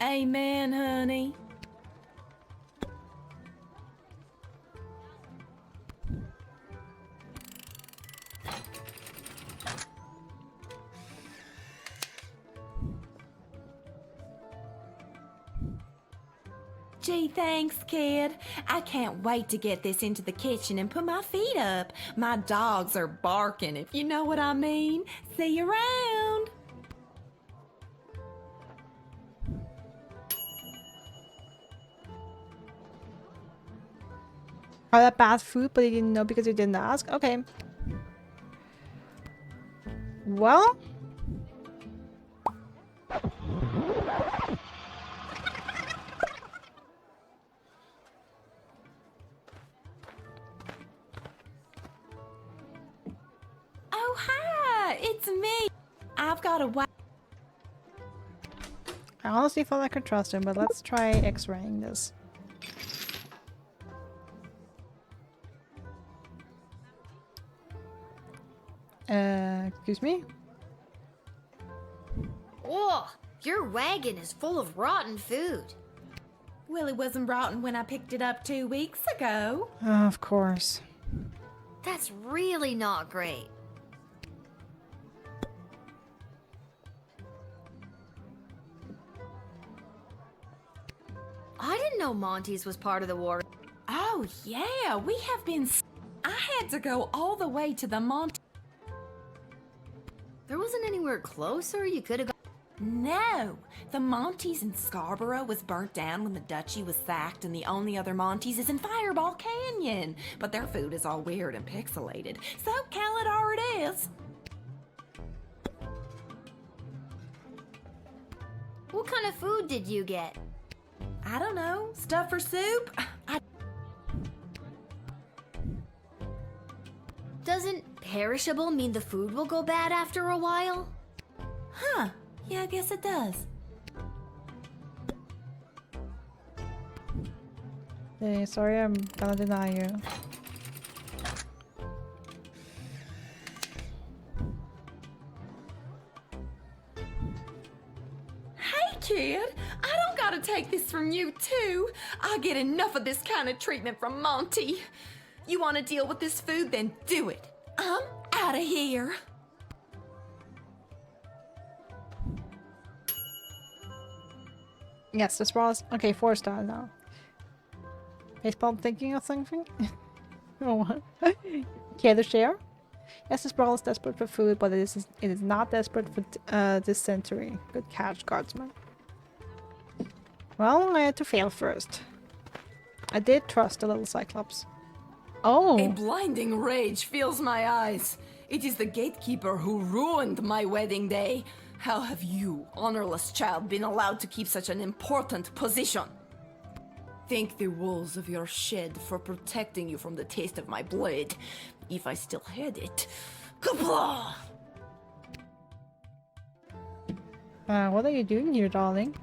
Amen, honey. Gee, thanks, kid. I can't wait to get this into the kitchen and put my feet up. My dogs are barking, if you know what I mean. See you around. Are that bad food, but you didn't know because you didn't ask? Okay. Well... Oh, hi! It's me! I've got a I honestly felt I could trust him, but let's try X-raying this. Excuse me? Whoa! Your wagon is full of rotten food. Well, it wasn't rotten when I picked it up 2 weeks ago. Of course. That's really not great. I didn't know Monty's was part of the war. Oh, yeah, we have been... I had to go all the way to the Monty... There wasn't anywhere closer you could have gone. No, the Monty's in Scarborough was burnt down when the duchy was sacked, and the only other Monty's is in Fireball Canyon. But their food is all weird and pixelated, so Caladar it is. What kind of food did you get? I don't know. Stuff for soup? Doesn't perishable mean the food will go bad after a while? Huh. Yeah, I guess it does. Okay, sorry, I'm gonna deny you. Hey, kid! I don't gotta take this from you, too. I get enough of this kind of treatment from Monty. You wanna deal with this food, then do it. I'm out of here. Yes, this was okay. 4-star now. Baseball thinking of something? Oh, what? Care to share? Yes, this brawl is desperate for food, but it is not desperate for dysentery. Good catch, Guardsman. Well, I had to fail first. I did trust the little Cyclops. Oh! A blinding rage fills my eyes. It is the gatekeeper who ruined my wedding day. How have you, honorless child, been allowed to keep such an important position? Thank the walls of your shed for protecting you from the taste of my blade, if I still had it. Kapla! What are you doing here, darling?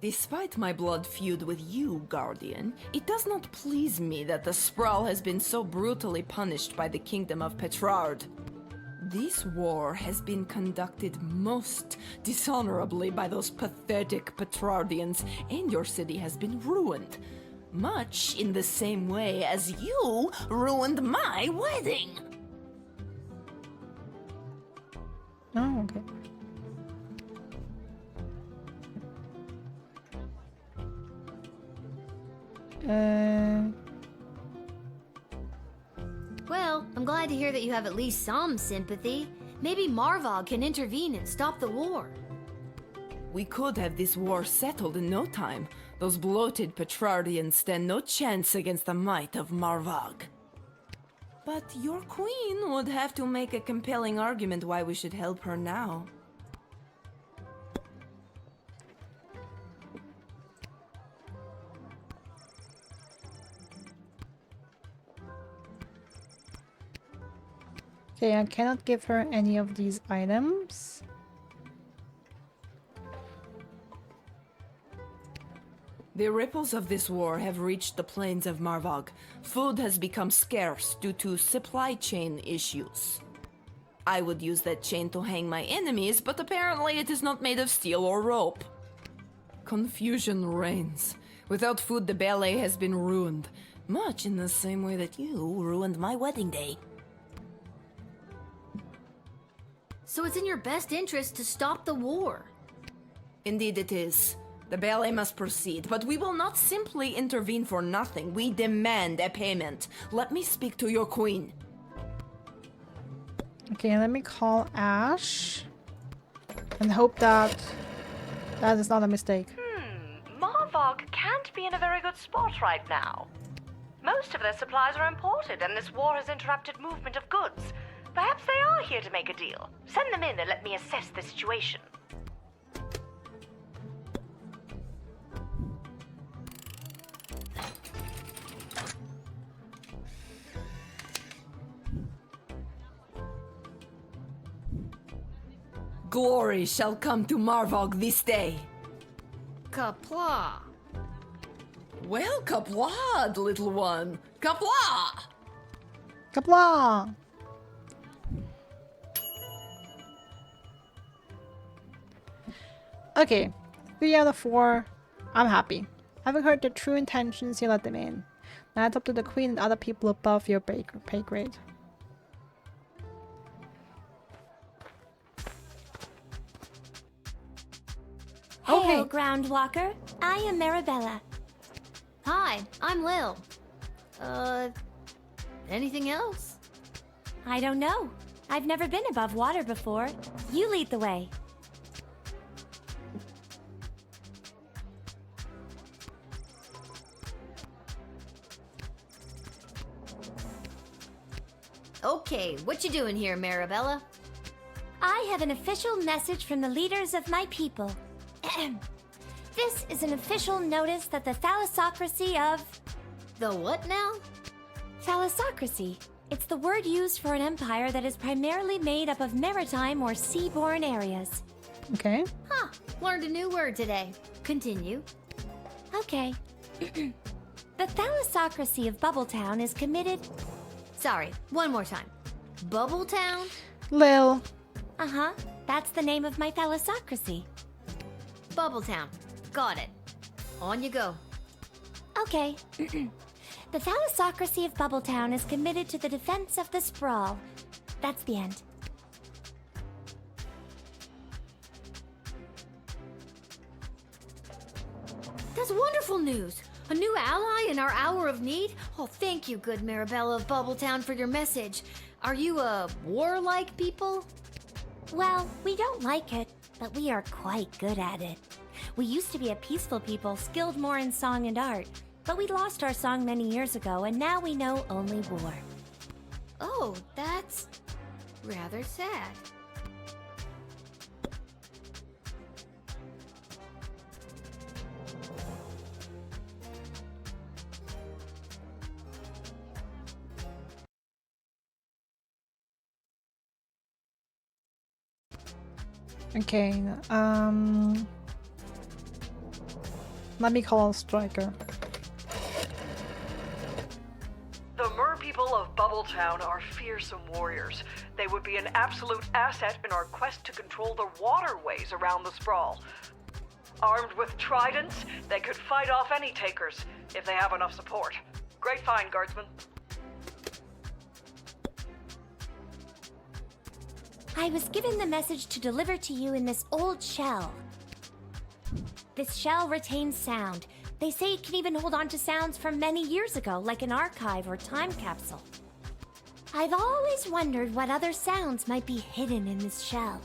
Despite my blood feud with you, Guardian, it does not please me that the Sprawl has been so brutally punished by the Kingdom of Petrard. This war has been conducted most dishonorably by those pathetic Petrardians, and your city has been ruined. Much in the same way as you ruined my wedding. Oh, okay. Well, I'm glad to hear that you have at least some sympathy. Maybe Marvog can intervene and stop the war. We could have this war settled in no time. Those bloated Petrardians stand no chance against the might of Marvog. But your queen would have to make a compelling argument why we should help her now. Okay, I cannot give her any of these items. The ripples of this war have reached the plains of Marvog. Food has become scarce due to supply chain issues. I would use that chain to hang my enemies, but apparently it is not made of steel or rope. Confusion reigns. Without food, the ballet has been ruined, much in the same way that you ruined my wedding day. So it's in your best interest to stop the war. Indeed it is. The ballet must proceed, but we will not simply intervene for nothing. We demand a payment. Let me speak to your queen. Okay, let me call Ash and hope that that is not a mistake. Marvog can't be in a very good spot right now. Most of their supplies are imported, and this war has interrupted movement of goods. Perhaps they are here to make a deal. Send them in and let me assess the situation. Glory shall come to Marvog this day. Kapla! Well, Kaplad, little one. Kapla! Kapla! Okay, 3 out of 4. I'm happy. Having heard their true intentions, you let them in. Now it's up to the queen and other people above your pay grade. Hail, Groundwalker. I am Marabella. Hi, I'm Lil. Anything else? I don't know. I've never been above water before. You lead the way. Okay, what you doing here, Marabella? I have an official message from the leaders of my people. This is an official notice that the thalassocracy of... The what now? Thalassocracy. It's the word used for an empire that is primarily made up of maritime or seaborne areas. Okay. Huh, learned a new word today. Continue. Okay. The The thalassocracy of Bubbletown is committed. Sorry, one more time. Bubbletown? Lil. Uh-huh. That's the name of my thalassocracy. Bubbletown. Got it. On you go. Okay. The thalassocracy of Bubbletown is committed to the defense of the sprawl. That's the end. That's wonderful news. A new ally in our hour of need? Oh, thank you, good Marabella of Bubbletown, for your message. Are you a warlike people? Well, we don't like it, but we are quite good at it. We used to be a peaceful people, skilled more in song and art, but we lost our song many years ago, and now we know only war. Oh, that's rather sad. Okay, let me call Striker. The Mer people of Bubbletown are fearsome warriors. They would be an absolute asset in our quest to control the waterways around the sprawl. Armed with tridents, they could fight off any takers if they have enough support. Great find, Guardsman. I was given the message to deliver to you in this old shell. This shell retains sound. They say it can even hold on to sounds from many years ago, like an archive or time capsule. I've always wondered what other sounds might be hidden in this shell.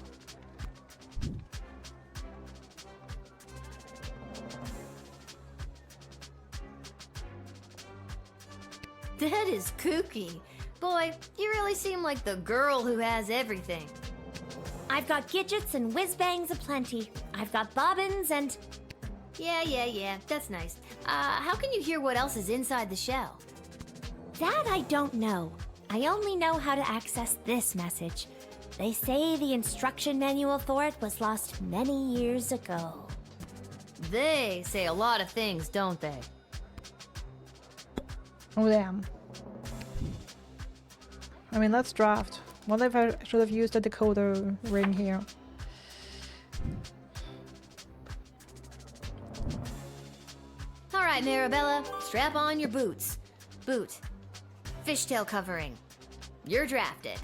That is kooky. Boy, you really seem like the girl who has everything. I've got gadgets and whiz-bangs aplenty. I've got bobbins and... Yeah, that's nice. How can you hear what else is inside the shell? That I don't know. I only know how to access this message. They say the instruction manual for it was lost many years ago. They say a lot of things, don't they? Oh damn. I mean, let's draft. What if I should have used a decoder ring here? Alright, Marabella, strap on your boots. Boot. Fishtail covering. You're drafted.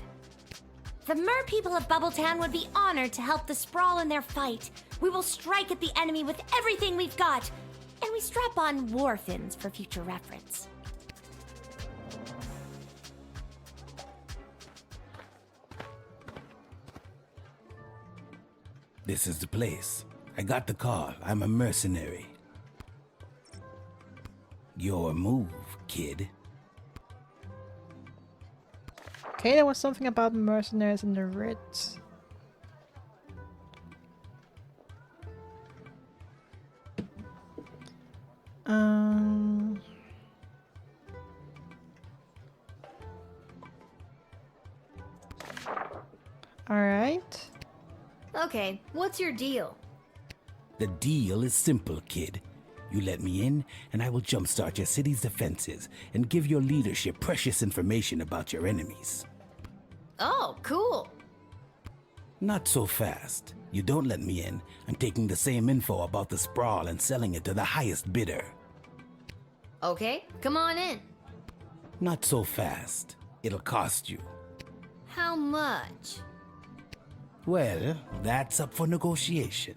The Mer people of Bubbletown would be honored to help the Sprawl in their fight. We will strike at the enemy with everything we've got. And we strap on war fins for future reference. This is the place. I got the call. I'm a mercenary. Your move, kid. Okay, there was something about mercenaries in the Ritz. Alright. Okay, what's your deal? The deal is simple, kid. You let me in, and I will jumpstart your city's defenses and give your leadership precious information about your enemies. Oh, cool. Not so fast. You don't let me in, I'm taking the same info about the sprawl and selling it to the highest bidder. Okay, come on in. Not so fast. It'll cost you. How much? Well, that's up for negotiation.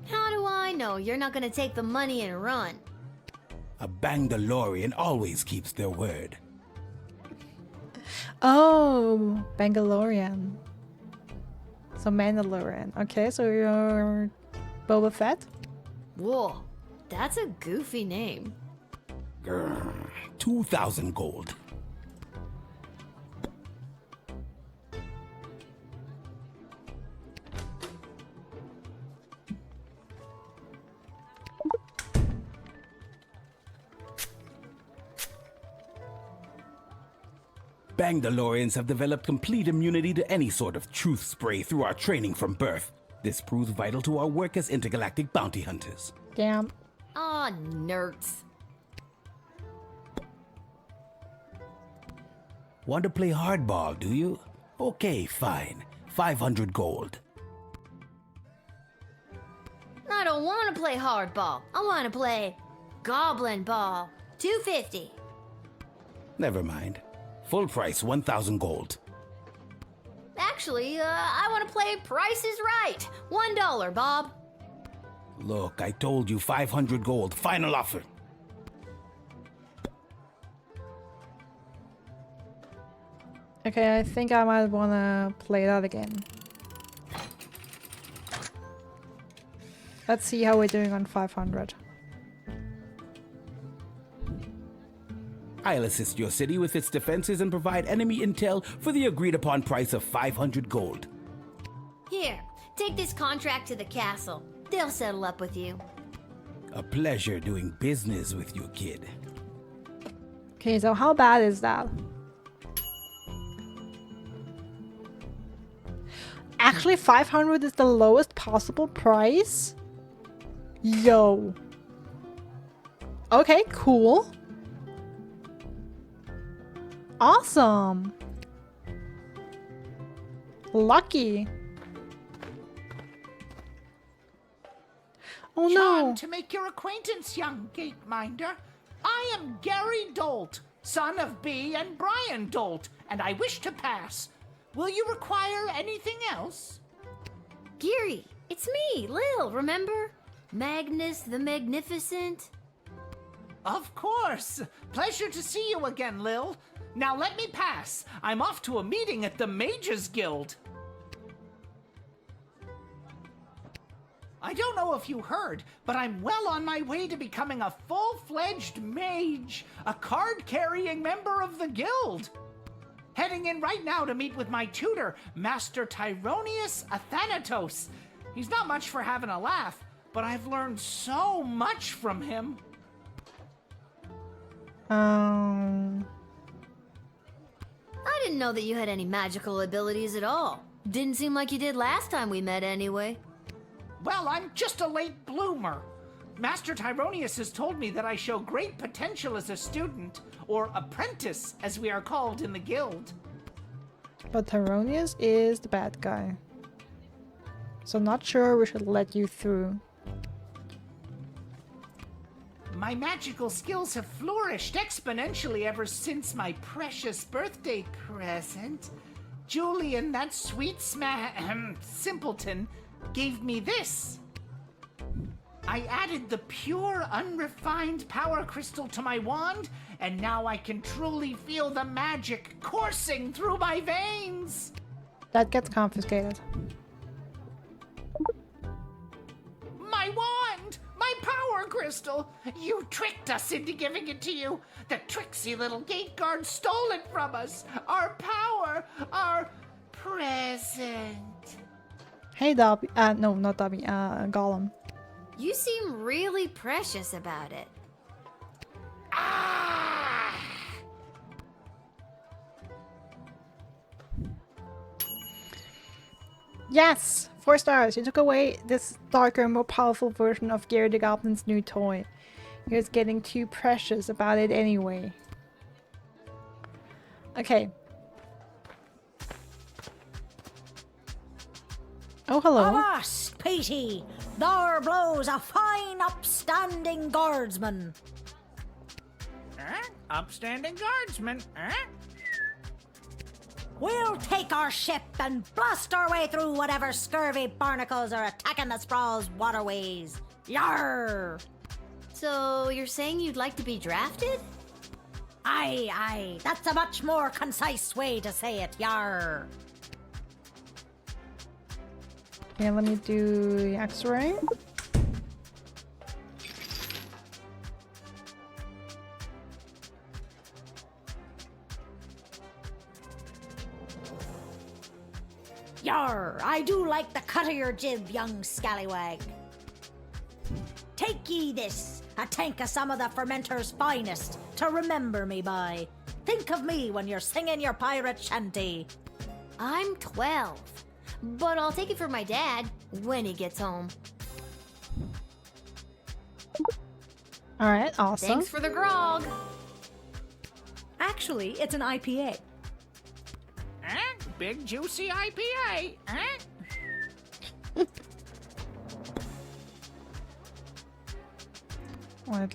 How do I know you're not gonna take the money and run? A Bangalorian always keeps their word. Oh, Bangalorian. So Mandalorian. Okay, so you're Boba Fett? Whoa, that's a goofy name. Grr, 2,000 gold. Bangdalorians have developed complete immunity to any sort of truth spray through our training from birth. This proves vital to our work as intergalactic bounty hunters. Damn. Aw, nerds. Want to play hardball, do you? Okay, fine. 500 gold. I don't want to play hardball. I want to play goblin ball. 250. Never mind. Full price, 1,000 gold. Actually, I want to play Price is Right. $1, Bob. Look, I told you 500 gold. Final offer. Okay, I think I might want to play that again. Let's see how we're doing on 500. I'll assist your city with its defenses and provide enemy intel for the agreed upon price of 500 gold. Here, take this contract to the castle. They'll settle up with you. A pleasure doing business with you, kid. Okay, so how bad is that? Actually, 500 is the lowest possible price? Yo. Okay, cool. Awesome. Lucky. Oh no. Charmed to make your acquaintance, young gateminder. I am Gary Dolt, son of Bee and Brian Dolt, and I wish to pass. Will you require anything else? Geary, it's me, Lil, remember? Magnus the Magnificent. Of course. Pleasure to see you again, Lil. Now let me pass. I'm off to a meeting at the Mages Guild. I don't know if you heard, but I'm well on my way to becoming a full-fledged mage, a card-carrying member of the guild. Heading in right now to meet with my tutor, Master Tyronius Athanatos. He's not much for having a laugh, but I've learned so much from him. I didn't know that you had any magical abilities at all. Didn't seem like you did last time we met anyway. Well, I'm just a late bloomer. Master Tyronius has told me that I show great potential as a student, or apprentice, as we are called in the guild. But Tyronius is the bad guy. So not sure we should let you through. My magical skills have flourished exponentially ever since my precious birthday present. Julian, that sweet simpleton, gave me this. I added the pure, unrefined power crystal to my wand, and now I can truly feel the magic coursing through my veins. That gets confiscated. My wand! My power crystal! You tricked us into giving it to you! The tricksy little gate guard stole it from us! Our power! Our present! Hey Dobby, no, not Dobby, Gollum. You seem really precious about it. Yes! 4 stars. You took away this darker, more powerful version of Gary the Goblin's new toy. He was getting too precious about it anyway. Okay. Oh, hello. Avast, Petey! There blows a fine, upstanding guardsman. Upstanding guardsman, We'll take our ship and blast our way through whatever scurvy barnacles are attacking the sprawl's waterways. Yarr! So, you're saying you'd like to be drafted? Aye, aye. That's a much more concise way to say it. Yarr! Okay, let me do the X-ray. Yarr! I do like the cut of your jib, young scallywag. Take ye this, a tank of some of the fermenter's finest, to remember me by. Think of me when you're singing your pirate shanty. I'm 12, but I'll take it for my dad when he gets home. All right, awesome. Thanks for the grog. Actually, it's an IPA. Big juicy IPA.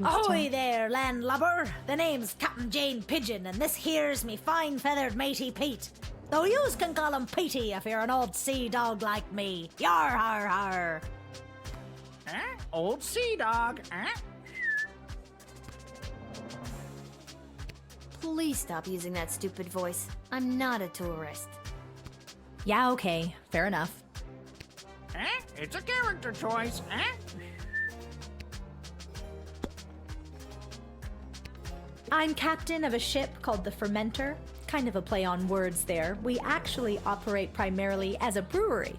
Ahoy there, landlubber! The name's Captain Jane Pigeon, and this here's me fine-feathered matey Pete. Though yous can call him Petey if you're an old sea dog like me. Yar har har! Old sea dog. Please stop using that stupid voice. I'm not a tourist. Yeah, okay. Fair enough. It's a character choice. I'm captain of a ship called the Fermenter. Kind of a play on words there. We actually operate primarily as a brewery.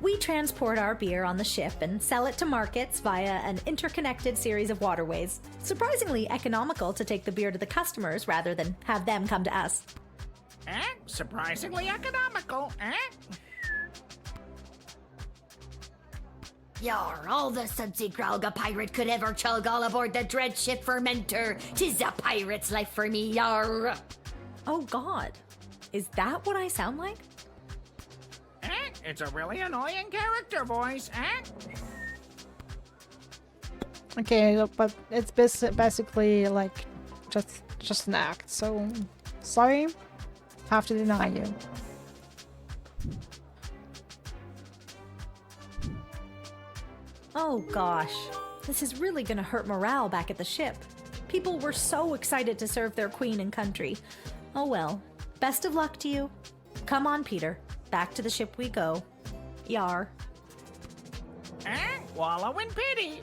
We transport our beer on the ship and sell it to markets via an interconnected series of waterways. Surprisingly economical to take the beer to the customers rather than have them come to us. Surprisingly economical. Yar, all the sudsy growlga pirate could ever chug all aboard the dread ship Fermenter. 'Tis a pirate's life for me, yar. Oh god. Is that what I sound like? It's a really annoying character voice. Okay, but it's basically like just an act. So sorry, have to deny you. Oh gosh, this is really gonna hurt morale back at the ship. People were so excited to serve their queen and country. Oh well, best of luck to you. Come on, Peter. Back to the ship we go. Yar. Wallow in pity.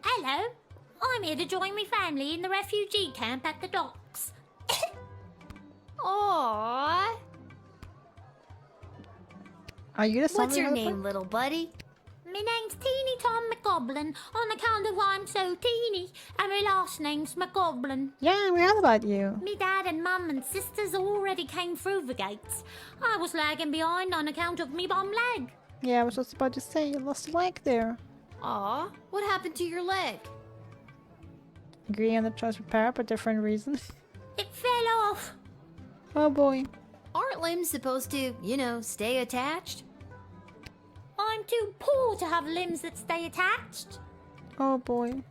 Hello, I'm here to join my family in the refugee camp at the docks. Aww. Are you the What's your name, little buddy? My name's Teeny Tom McGoblin, on account of I'm so teeny, and my last name's McGoblin. Yeah, we heard about you. Me dad and mum and sisters already came through the gates. I was lagging behind on account of me bum leg. Yeah, I was just about to say you lost a leg there. Aw, what happened to your leg? Agree on the choice repair, but different reasons. It fell off. Oh boy. Aren't limbs supposed to, stay attached? I'm too poor to have limbs that stay attached. Oh boy.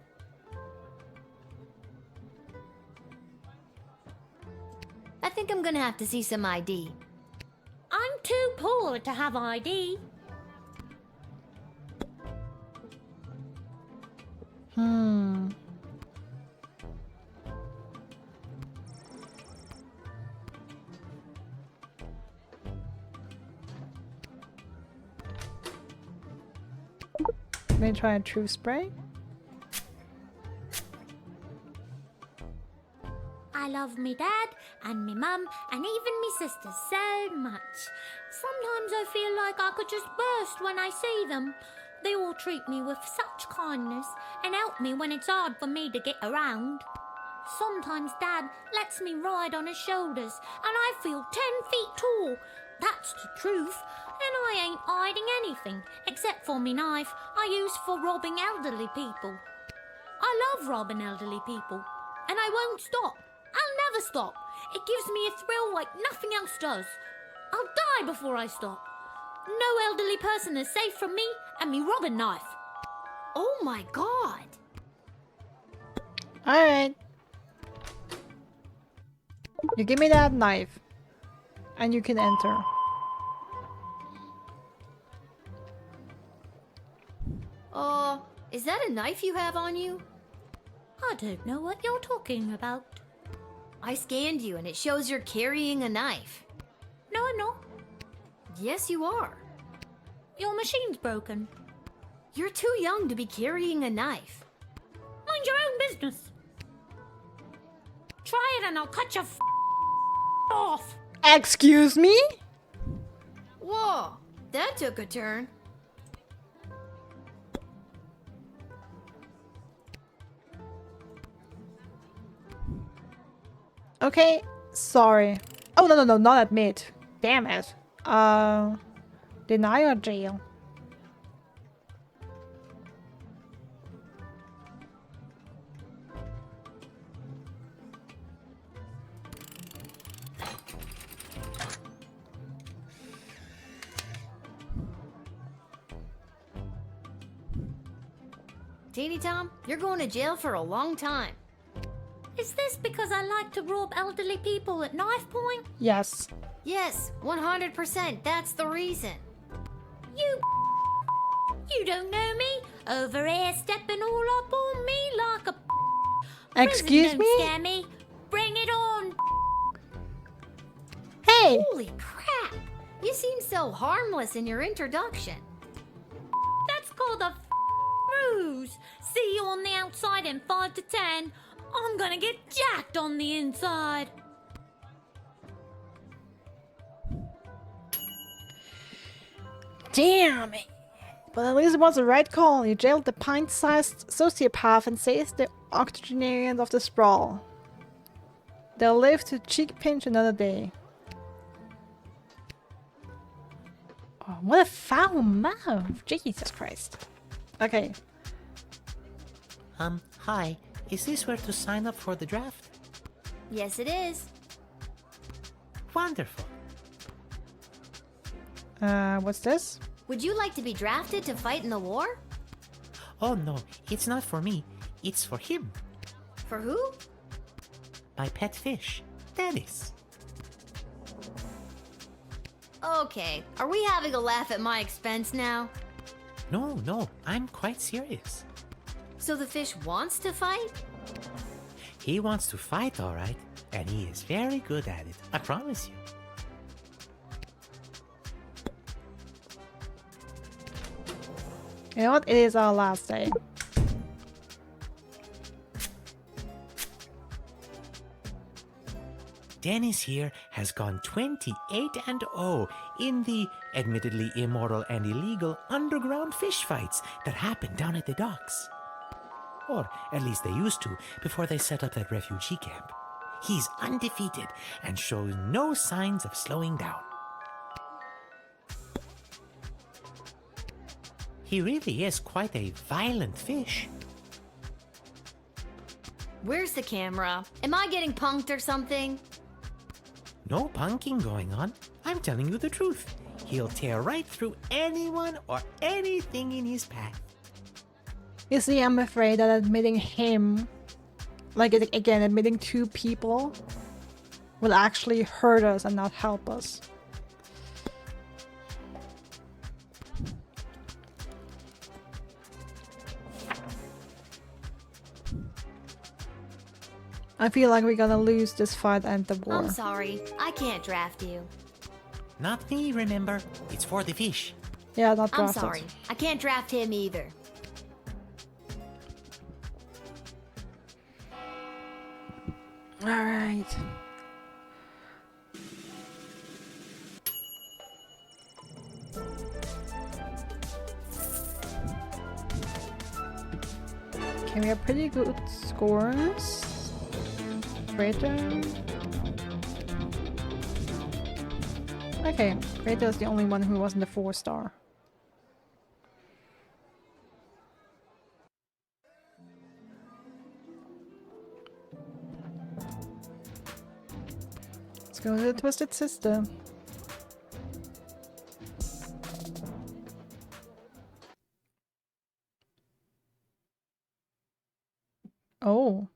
I think I'm gonna have to see some ID. I'm too poor to have ID. Let me try a true spray. I love me dad and me mum and even me sisters so much. Sometimes I feel like I could just burst when I see them. They all treat me with such kindness and help me when it's hard for me to get around. Sometimes dad lets me ride on his shoulders and I feel 10 feet tall. That's the truth. And I ain't hiding anything except for me knife I use for robbing elderly people. I love robbing elderly people and I won't stop. I'll never stop. It gives me a thrill like nothing else does. I'll die before I stop. No elderly person is safe from me and me robbing knife. Oh my god. Alright. You give me that knife. And you can enter. Is that a knife you have on you? I don't know what you're talking about. I scanned you and it shows you're carrying a knife. No, I'm not. Yes, you are. Your machine's broken. You're too young to be carrying a knife. Mind your own business. Try it and I'll cut your off. Excuse me? Whoa, that took a turn. Okay, sorry. Oh, no, not admit. Damn it. Deny or jail? Teeny Tom, you're going to jail for a long time. Is this because I like to rob elderly people at knife point? Yes. Yes, 100%. That's the reason. You don't know me? Over here stepping all up on me like a... Excuse Prison me? don't scare me. Bring it on. Hey! Holy crap! You seem so harmless in your introduction. That's called a ruse. See you on the outside in 5 to 10. I'm gonna get jacked on the inside. Damn it. But at least it was the right call. You jailed the pint-sized sociopath and saved the octogenarians of the sprawl. They'll live to cheek pinch another day. Oh, what a foul mouth! Jesus Christ. Okay. Hi. Is this where to sign up for the draft? Yes, it is. Wonderful. What's this? Would you like to be drafted to fight in the war? Oh no, it's not for me. It's for him. For who? My pet fish, Dennis. Okay, are we having a laugh at my expense now? No, I'm quite serious. So the fish wants to fight? He wants to fight, all right, and he is very good at it, I promise you. You know what? It is our last day. Dennis here has gone 28-0 in the admittedly immoral and illegal underground fish fights that happen down at the docks. Or at least they used to before they set up that refugee camp. He's undefeated and shows no signs of slowing down. He really is quite a violent fish. Where's the camera? Am I getting punked or something? No punking going on. I'm telling you the truth. He'll tear right through anyone or anything in his path. You see, I'm afraid that admitting him, like again, admitting two people, will actually hurt us and not help us. I feel like we're gonna lose this fight and the war. I'm sorry, I can't draft you. Not me, remember? It's for the fish. Yeah, not I'm drafted. sorry, I can't draft him either. Alright. Okay, we have pretty good scores. Greater. Okay, Greater is the only one who wasn't a 4-star. Let's go to the Twisted Sister. Oh.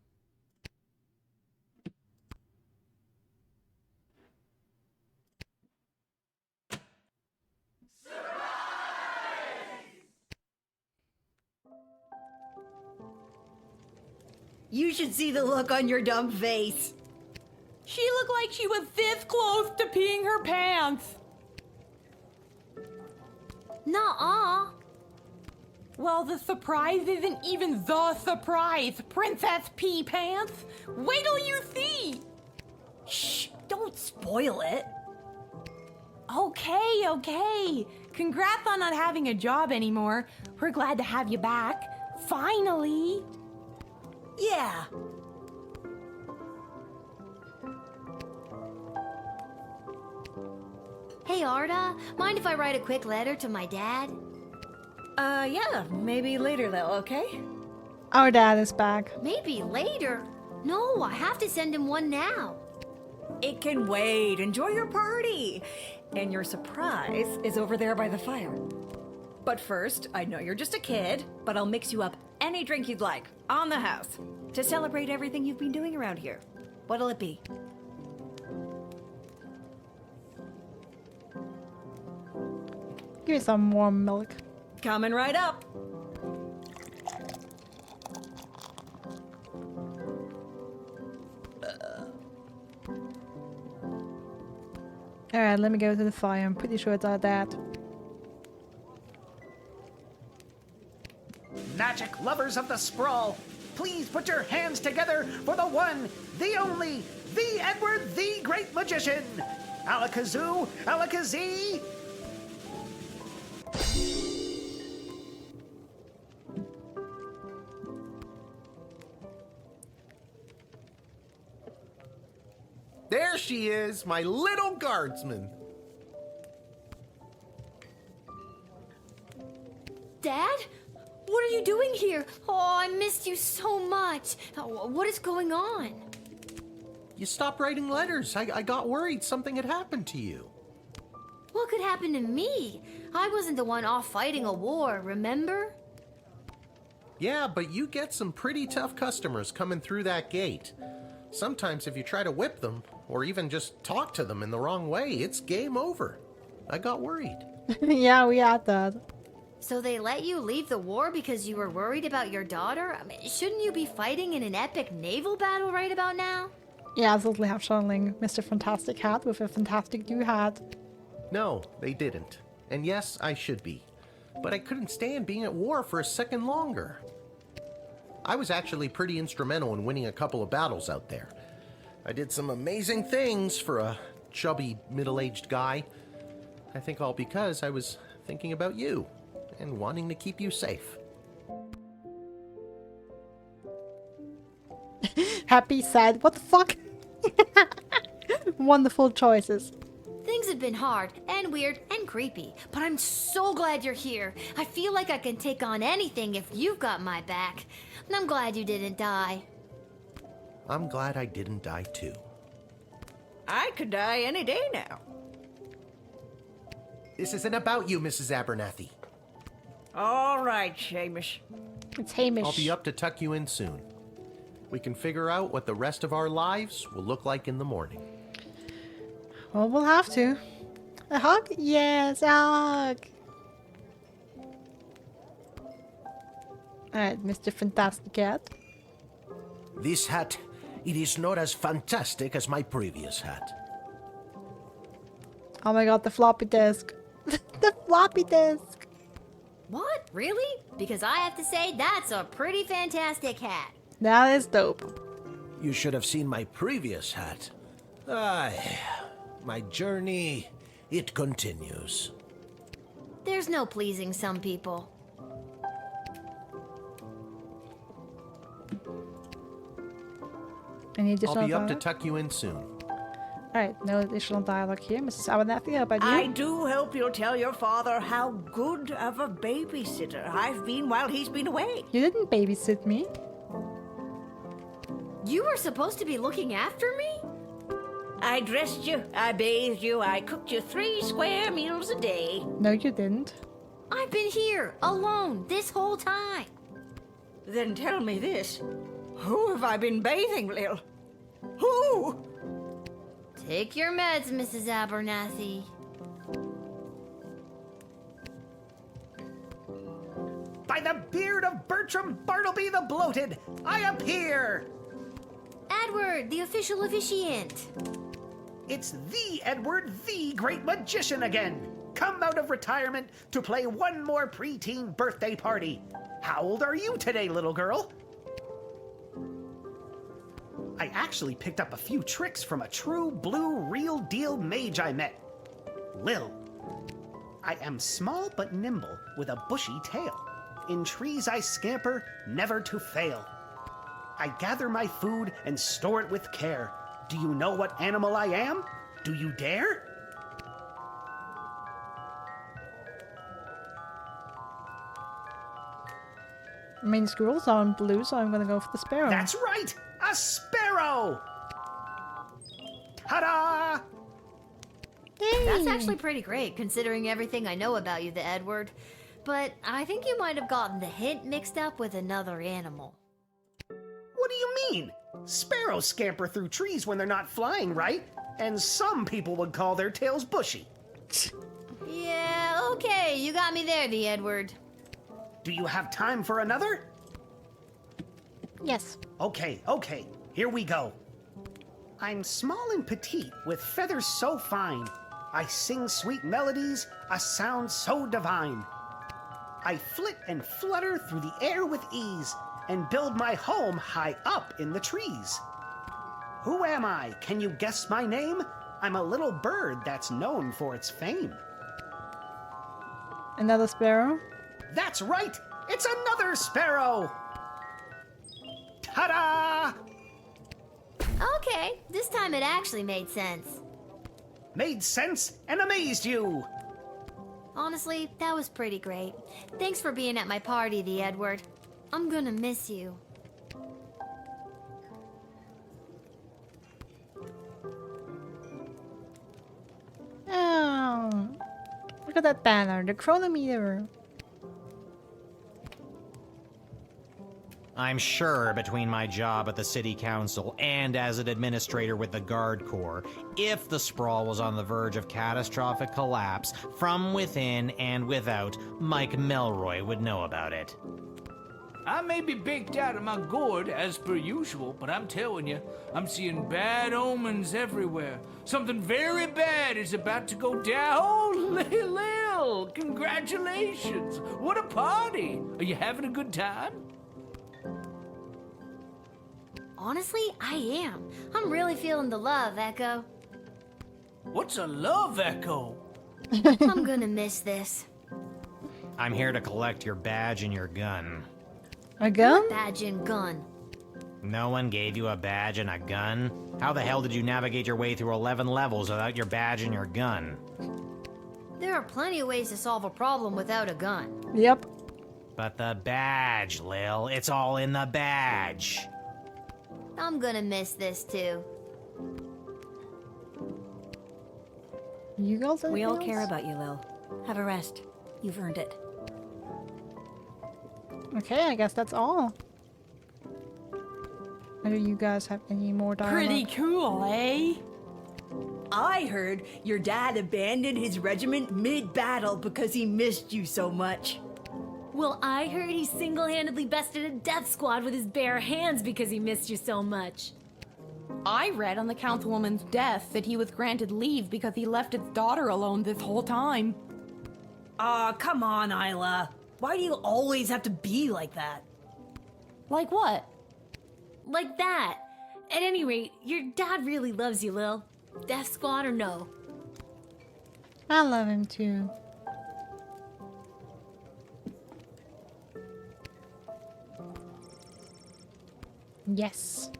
You should see the look on your dumb face. She looked like she was this close to peeing her pants. Nuh-uh. Well, the surprise isn't even the surprise, Princess Pea Pants. Wait till you see. Shh, don't spoil it. Okay. Congrats on not having a job anymore. We're glad to have you back. Finally. Yeah. Hey, Arda, mind if I write a quick letter to my dad? Yeah, maybe later though, okay? Our dad is back. Maybe later? No, I have to send him one now. It can wait. Enjoy your party. And your surprise is over there by the fire. But first, I know you're just a kid, but I'll mix you up any drink you'd like, on the house, to celebrate everything you've been doing around here. What'll it be? Give me some warm milk. Coming right up. Alright, let me go to the fire. I'm pretty sure it's our dad. Magic lovers of the sprawl, please put your hands together for the one, the only, the Edward, the Great Magician. Alakazoo, Alakazee. There she is, my little guardsman. Dad? What are you doing here? Oh, I missed you so much. What is going on? You stopped writing letters. I got worried something had happened to you. What could happen to me? I wasn't the one off fighting a war, remember? Yeah, but you get some pretty tough customers coming through that gate. Sometimes if you try to whip them, or even just talk to them in the wrong way, it's game over. I got worried. Yeah, we had that. So they let you leave the war because you were worried about your daughter? I mean, shouldn't you be fighting in an epic naval battle right about now? Yeah, absolutely have channeling Mr. Fantastic hat with a fantastic do hat. No, they didn't. And yes, I should be. But I couldn't stand being at war for a second longer. I was actually pretty instrumental in winning a couple of battles out there. I did some amazing things for a chubby, middle-aged guy. I think all because I was thinking about you and wanting to keep you safe. Happy, sad, what the fuck? Wonderful choices. Things have been hard and weird and creepy, but I'm so glad you're here. I feel like I can take on anything if you've got my back. And I'm glad you didn't die. I'm glad I didn't die too. I could die any day now. This isn't about you, Mrs. Abernathy. All right, Seamus. It's Hamish. I'll be up to tuck you in soon. We can figure out what the rest of our lives will look like in the morning. Well, we'll have to. A hug? Yes, a hug. Alright, Mr. Fantastic Cat. This hat, it is not as fantastic as my previous hat. Oh my god, the floppy disk. The floppy disk. What? Really? Because I have to say, that's a pretty fantastic hat. That is dope. You should have seen my previous hat. My journey, it continues. There's no pleasing some people. Any additional I'll be up to dialogue? tuck you in soon. Alright, no additional dialogue here. Mrs. Abernathy, how about you? I do hope you'll tell your father how good of a babysitter I've been while he's been away. You didn't babysit me. You were supposed to be looking after me? I dressed you, I bathed you, I cooked you 3 square meals a day. No, you didn't. I've been here, alone, this whole time. Then tell me this. Who have I been bathing, Lil? Who? Take your meds, Mrs. Abernathy. By the beard of Bertram Bartleby the Bloated, I appear! Edward, the official officiant. It's the Edward, the Great Magician again. Come out of retirement to play one more preteen birthday party. How old are you today, little girl? I actually picked up a few tricks from a true blue real deal mage I met. Lil. I am small but nimble, with a bushy tail. In trees I scamper, never to fail. I gather my food and store it with care. Do you know what animal I am? Do you dare? I mean, squirrels aren't blue, so I'm gonna go for the sparrow. That's right! A sparrow! Ta-da! That's actually pretty great, considering everything I know about you, the Edward. But I think you might have gotten the hint mixed up with another animal. What do you mean? Sparrows scamper through trees when they're not flying, right? And some people would call their tails bushy. Yeah, okay, you got me there, the Edward. Do you have time for another? Yes. Okay, here we go. I'm small and petite, with feathers so fine. I sing sweet melodies, a sound so divine. I flit and flutter through the air with ease, and build my home high up in the trees. Who am I? Can you guess my name? I'm a little bird that's known for its fame. Another sparrow? That's right! It's another sparrow! Ta-da! Okay, this time it actually made sense. Made sense and amazed you! Honestly, that was pretty great. Thanks for being at my party, the Edward. I'm gonna miss you. Oh, look at that banner, the chronometer. I'm sure between my job at the city council and as an administrator with the Guard Corps, if the sprawl was on the verge of catastrophic collapse, from within and without, Mike Melroy would know about it. I may be baked out of my gourd, as per usual, but I'm telling you, I'm seeing bad omens everywhere. Something very bad is about to go down. Oh, Lil! Congratulations! What a party! Are you having a good time? Honestly, I am. I'm really feeling the love, Echo. What's a love echo? I'm gonna miss this. I'm here to collect your badge and your gun. A gun? Badge and gun. No one gave you a badge and a gun? How the hell did you navigate your way through 11 levels without your badge and your gun? There are plenty of ways to solve a problem without a gun. Yep. But the badge, Lil. It's all in the badge. I'm gonna miss this too. You girls? We all care about you, Lil. Have a rest. You've earned it. Okay, I guess that's all. Do you guys have any more dialogue? Pretty cool, eh? I heard your dad abandoned his regiment mid-battle because he missed you so much. Well, I heard he single-handedly bested a death squad with his bare hands because he missed you so much. I read on the councilwoman's death that he was granted leave because he left his daughter alone this whole time. Aw, come on, Isla. Why do you always have to be like that? Like what? Like that. At any rate, your dad really loves you, Lil. Death squad or no. I love him too. Yes.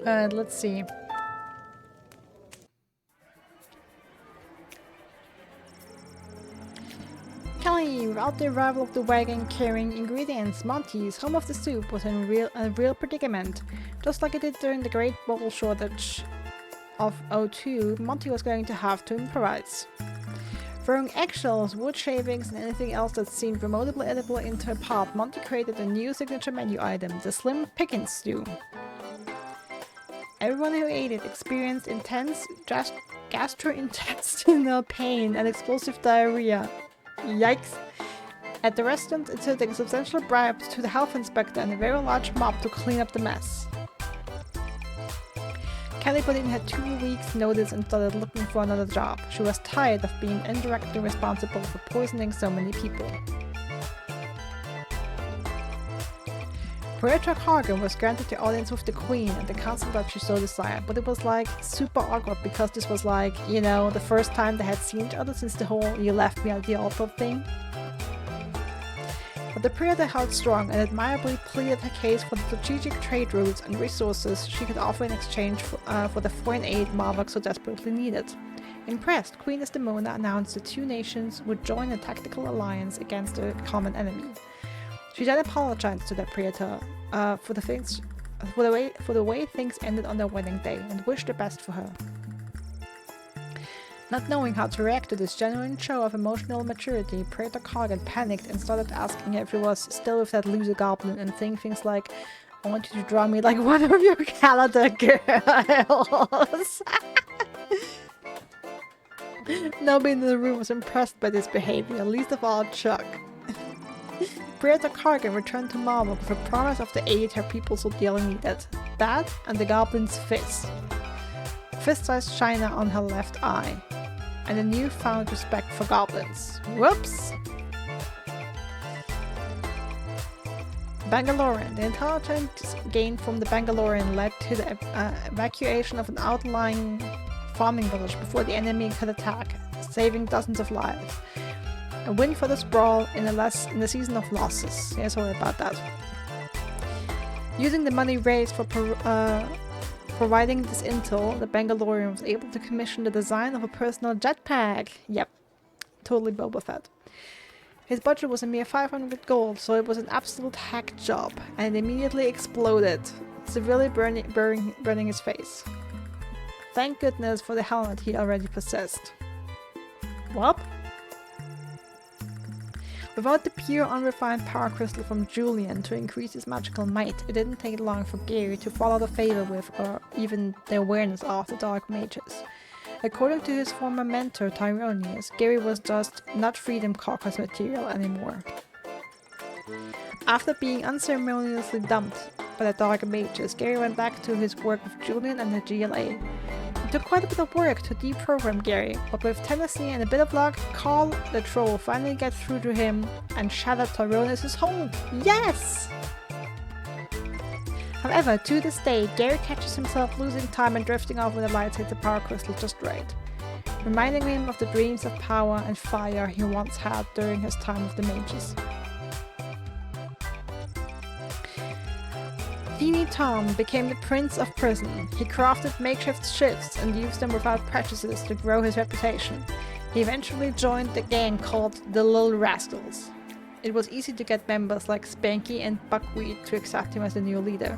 Let's see. Kelly, without the arrival of the wagon carrying ingredients, Monty's home of the soup was in a real predicament. Just like it did during the great bottle shortage of '02, Monty was going to have to improvise. Throwing eggshells, wood shavings, and anything else that seemed remotely edible into a pot, Monty created a new signature menu item, the Slim Pickens Stew. Everyone who ate it experienced intense gastrointestinal pain and explosive diarrhea. Yikes! At the restaurant, it took a substantial bribe to the health inspector and a very large mop to clean up the mess. Kelly Bodine had 2 weeks' notice and started looking for another job. She was tired of being indirectly responsible for poisoning so many people. Puerto Cargan was granted the audience with the queen and the council that she so desired, but it was like super awkward because this was like, you know, the first time they had seen each other since the whole "you left me at the altar" thing. But the Prieta held strong and admirably pleaded her case for the strategic trade routes and resources she could offer in exchange for the foreign aid Marvok so desperately needed. Impressed, Queen Desdemona announced the two nations would join a tactical alliance against a common enemy. She then apologized to the Prieta for the way things ended on their wedding day and wished the best for her. Not knowing how to react to this genuine show of emotional maturity, Praetor Cargan panicked and started asking if he was still with that loser goblin and saying things like, "I want you to draw me like one of your calendar girls." Nobody in the room was impressed by this behavior, least of all Chuck. Praetor Cargan returned to Marvok with a promise of the aid her people so dearly needed. That and the goblin's fist. Fist-sized china on her left eye. And a newfound respect for goblins. Whoops! Bangalorean. The intelligence gained from the Bangalorean led to the evacuation of an outlying farming village before the enemy could attack, saving dozens of lives. A win for the Sprawl in the season of losses. Yeah, sorry about that. Using the money raised for providing this intel, the Bangalorean was able to commission the design of a personal jetpack. Yep, totally Boba Fett. His budget was a mere 500 gold, so it was an absolute hack job, and it immediately exploded, severely burning his face. Thank goodness for the helmet he already possessed. What? Without the pure unrefined power crystal from Julian to increase his magical might, it didn't take long for Gary to fall out of favor with, or even the awareness of, the Dark Mages. According to his former mentor Tyronius, Gary was just not Freedom Caucus material anymore. After being unceremoniously dumped by the Dark Mages, Gary went back to his work with Julian and the GLA. It took quite a bit of work to deprogram Gary, but with tenacity and a bit of luck, Carl the Troll finally got through to him and shattered Tyronius' hold. Yes! However, to this day, Gary catches himself losing time and drifting off when the lights hit the power crystal just right, reminding him of the dreams of power and fire he once had during his time with the mages. Teeny Tom became the Prince of Prison. He crafted makeshift ships and used them without prejudice to grow his reputation. He eventually joined the gang called the Lil Rascals. It was easy to get members like Spanky and Buckwheat to accept him as the new leader,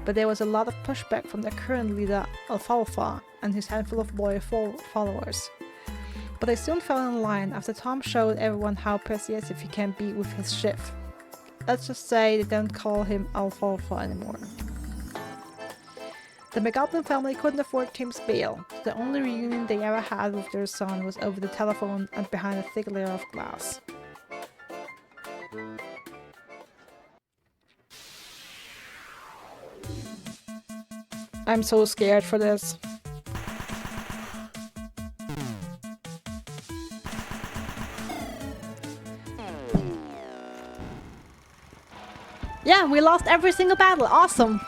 but there was a lot of pushback from the current leader Alfalfa and his handful of loyal followers. But they soon fell in line after Tom showed everyone how persuasive he can be with his shift. Let's just say they don't call him Alfalfa anymore. The McGoblin family couldn't afford Tim's bail. The only reunion they ever had with their son was over the telephone and behind a thick layer of glass. I'm so scared for this. Yeah, we lost every single battle. Awesome.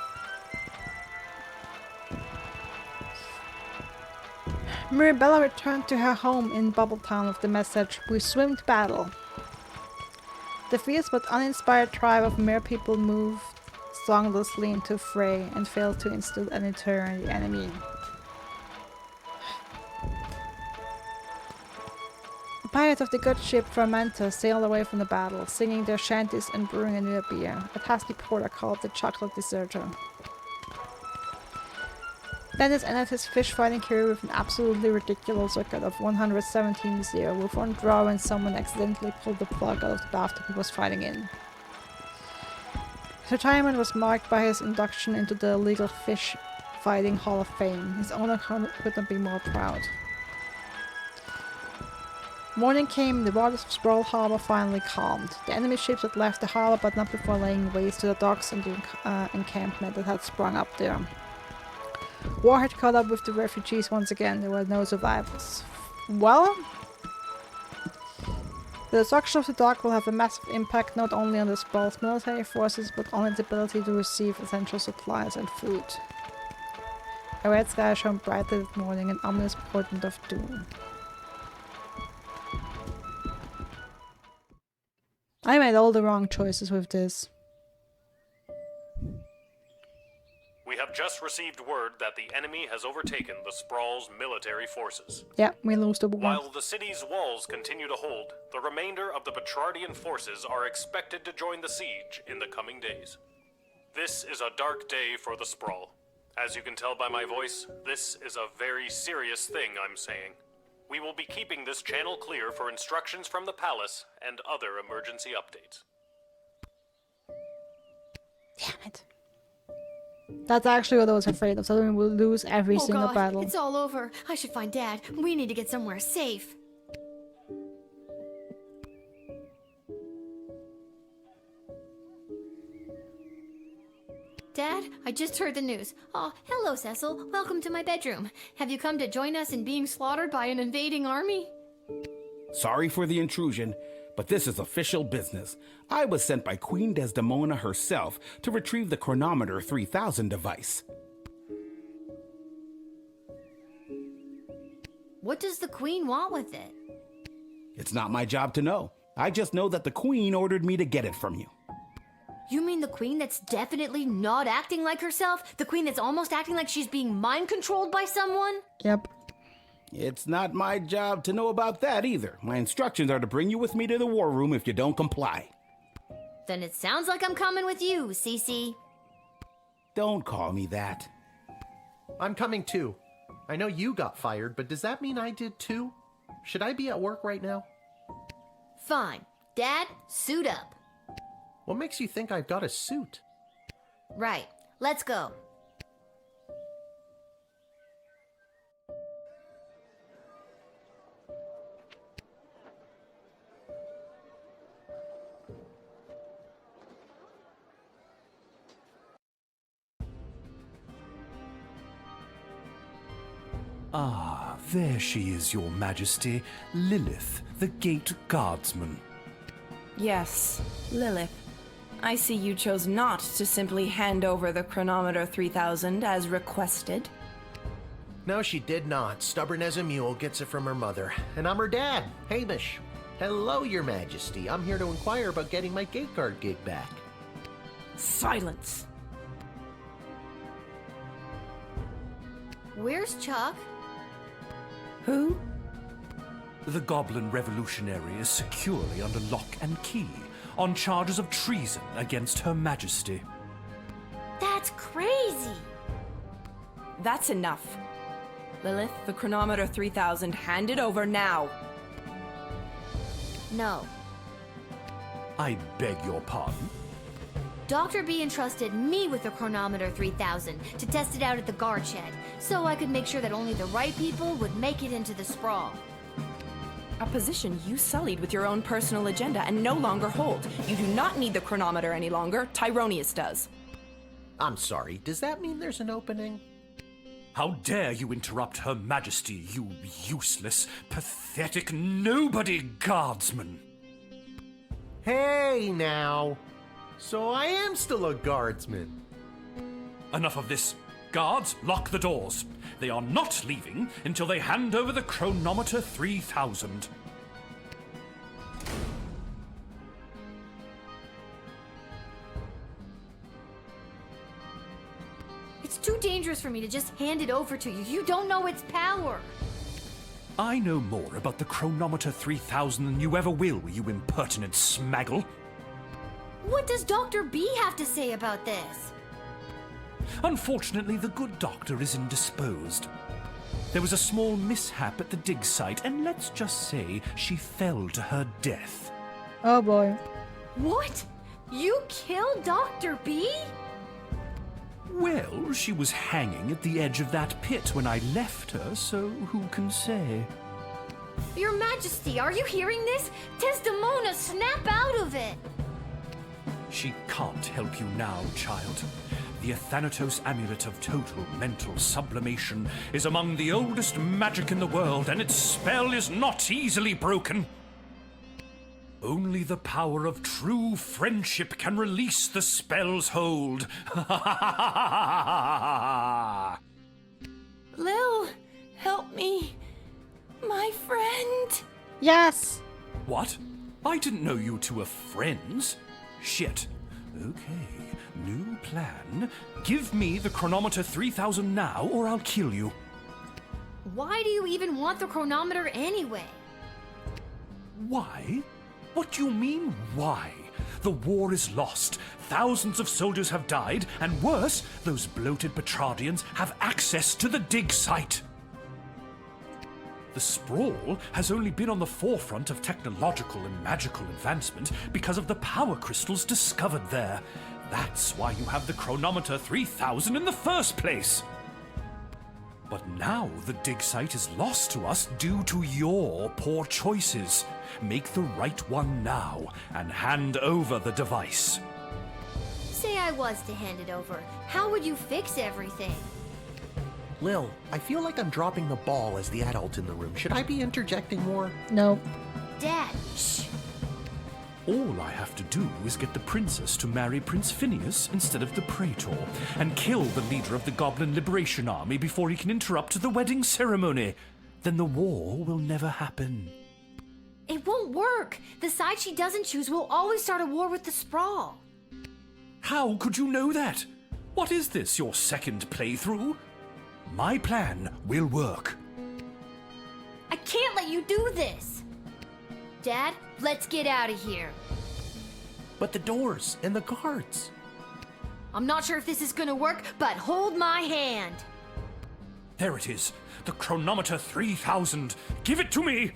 Mirabella returned to her home in Bubbletown with the message, "We swim to battle." The fierce but uninspired tribe of mere people moved songlessly into fray and failed to instill any terror in the enemy. The pirates of the good ship Fermenta sailed away from the battle, singing their shanties and brewing a new beer, a tasty porter called the Chocolate Deserter. Dennis ended his fish-fighting career with an absolutely ridiculous record of 117-0, with one draw when someone accidentally pulled the plug out of the bathtub he was fighting in. His retirement was marked by his induction into the Legal Fish Fighting Hall of Fame. His owner could not be more proud. Morning came, the waters of Sprawl Harbor finally calmed. The enemy ships had left the harbor, but not before laying waste to the docks and the encampment that had sprung up there. War had caught up with the refugees once again. There were no survivors. Well, The destruction of the dock will have a massive impact not only on the Sprawl's military forces, but on its ability to receive essential supplies and food. A red sky shone brightly that morning, an ominous portent of doom. I made all the wrong choices with this. We have just received word that the enemy has overtaken the Sprawl's military forces. Yeah, we lose the war. While the city's walls continue to hold, the remainder of the Petrardian forces are expected to join the siege in the coming days. This is a dark day for the Sprawl. As you can tell by my voice, this is a very serious thing I'm saying. We will be keeping this channel clear for instructions from the palace and other emergency updates. Damn it. That's actually what I was afraid of, so we will lose every single God, battle. It's all over. I should find Dad. We need to get somewhere safe. Dad, I just heard the news. Oh, hello, Cecil. Welcome to my bedroom. Have you come to join us in being slaughtered by an invading army? Sorry for the intrusion, but this is official business. I was sent by Queen Desdemona herself to retrieve the Chronometer 3000 device. What does the Queen want with it? It's not my job to know. I just know that the Queen ordered me to get it from you. You mean the Queen that's definitely not acting like herself? The Queen that's almost acting like she's being mind-controlled by someone? Yep. It's not my job to know about that either. My instructions are to bring you with me to the war room if you don't comply. Then it sounds like I'm coming with you, Cece. Don't call me that. I'm coming too. I know you got fired, but does that mean I did too? Should I be at work right now? Fine. Dad, suit up. What makes you think I've got a suit? Right. Let's go. Ah, there she is, Your Majesty, Lilith, the Gate Guardsman. Yes, Lilith. I see you chose not to simply hand over the Chronometer 3000 as requested. No, she did not. Stubborn as a mule, gets it from her mother. And I'm her dad, Hamish. Hello, Your Majesty. I'm here to inquire about getting my gate guard gig back. Silence. Where's Chuck? Who? The Goblin Revolutionary is securely under lock and key, on charges of treason against Her Majesty. That's crazy! That's enough. Lilith, the Chronometer 3000, hand it over now. No. I beg your pardon? Dr. B entrusted me with the Chronometer 3000 to test it out at the guard shed, so I could make sure that only the right people would make it into the Sprawl. A position you sullied with your own personal agenda and no longer hold. You do not need the chronometer any longer. Tyronius does. I'm sorry, does that mean there's an opening? How dare you interrupt Her Majesty, you useless, pathetic, nobody guardsman! Hey, now! So I am still a guardsman. Enough of this. Guards, lock the doors. They are not leaving until they hand over the Chronometer 3000. It's too dangerous for me to just hand it over to you. You don't know its power. I know more about the Chronometer 3000 than you ever will, you impertinent smaggle. What does Dr. B have to say about this? Unfortunately, the good doctor is indisposed. There was a small mishap at the dig site, and let's just say she fell to her death. Oh boy. What? You killed Dr. B? Well, she was hanging at the edge of that pit when I left her, so who can say? Your Majesty, are you hearing this? Desdemona, snap out of it! She can't help you now, child. The Athanatos Amulet of Total Mental Sublimation is among the oldest magic in the world, and its spell is not easily broken. Only the power of true friendship can release the spell's hold. Lil, help me. My friend. Yes! What? I didn't know you two were friends. Shit. Okay, new plan. Give me the chronometer 3000 now, or I'll kill you. Why do you even want the chronometer anyway? Why? What do you mean, why? The war is lost. Thousands of soldiers have died, and worse, those bloated Petrardians have access to the dig site. The Sprawl has only been on the forefront of technological and magical advancement because of the power crystals discovered there. That's why you have the chronometer 3000 in the first place. But now the dig site is lost to us due to your poor choices. Make the right one now and hand over the device. Say I was to hand it over. How would you fix everything? Lil, I feel like I'm dropping the ball as the adult in the room. Should I be interjecting more? No. Dad, shh. All I have to do is get the princess to marry Prince Phineas instead of the Praetor, and kill the leader of the Goblin Liberation Army before he can interrupt the wedding ceremony. Then the war will never happen. It won't work. The side she doesn't choose will always start a war with the Sprawl. How could you know that? What is this, your second playthrough? My plan will work. I can't let you do this. Dad, let's get out of here. But the doors and the guards. I'm not sure if this is gonna work, but hold my hand. There it is. The chronometer 3000. Give it to me!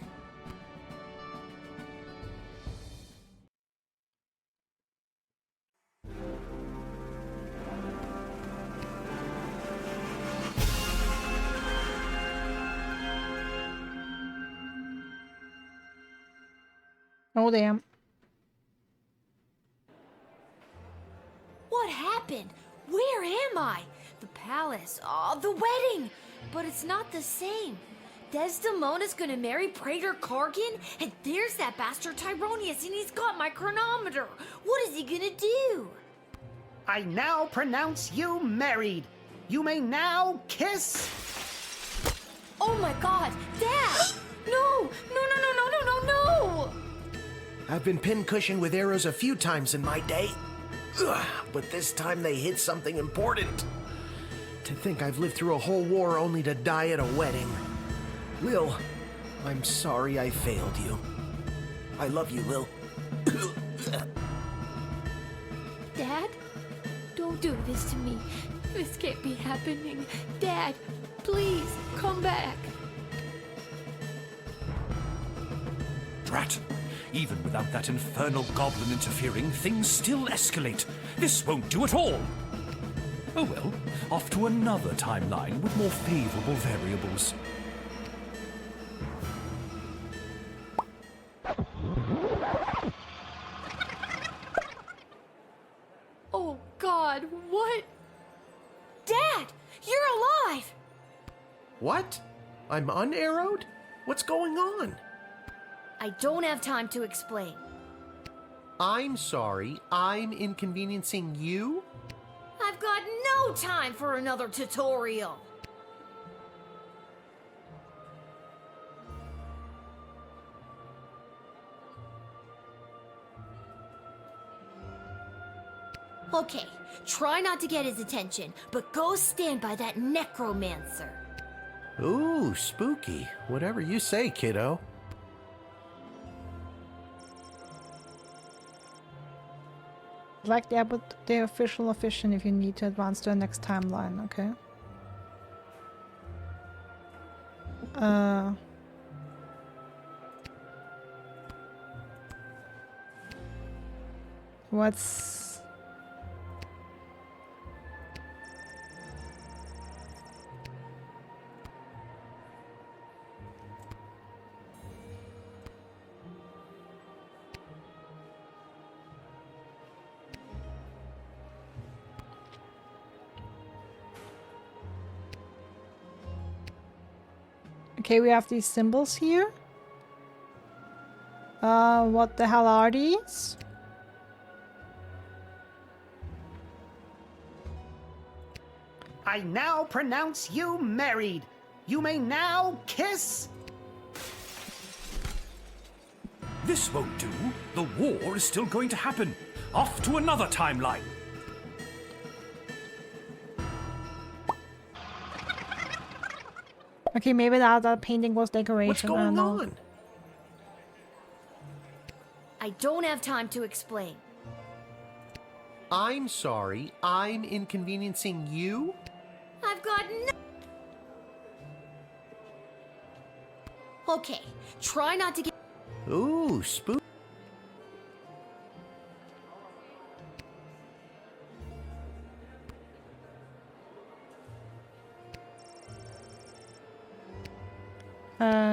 Oh, damn. What happened? Where am I? The palace. Oh, the wedding. But it's not the same. Desdemona's gonna marry Praetor Kargan, and there's that bastard Tyronius, and he's got my chronometer. What is he gonna do? I now pronounce you married. You may now kiss. Oh my god, Dad! No! No, no, no, no, no, no, no! I've been pincushioned with arrows a few times in my day. Ugh, but this time they hit something important. To think I've lived through a whole war only to die at a wedding. Lil, I'm sorry I failed you. I love you, Lil. Dad? Don't do this to me. This can't be happening. Dad, please, come back. Drat. Even without that infernal goblin interfering, things still escalate. This won't do at all. Oh well, off to another timeline with more favorable variables. Oh God, what? Dad, you're alive! What? I'm unarrowed? What's going on? I don't have time to explain. I'm sorry, I'm inconveniencing you? I've got no time for another tutorial. Okay, try not to get his attention, but go stand by that necromancer. Ooh, spooky. Whatever you say, kiddo. Like the official efficient if you need to advance to the next timeline, okay? What's... Okay, we have these symbols here. What the hell are these? I now pronounce you married. You may now kiss. This won't do. The war is still going to happen. Off to another timeline. Okay, maybe that painting was decoration. What's I going don't know. on? I don't have time to explain. I'm sorry, I'm inconveniencing you? I've got no... Okay, try not to get... Ooh, spook.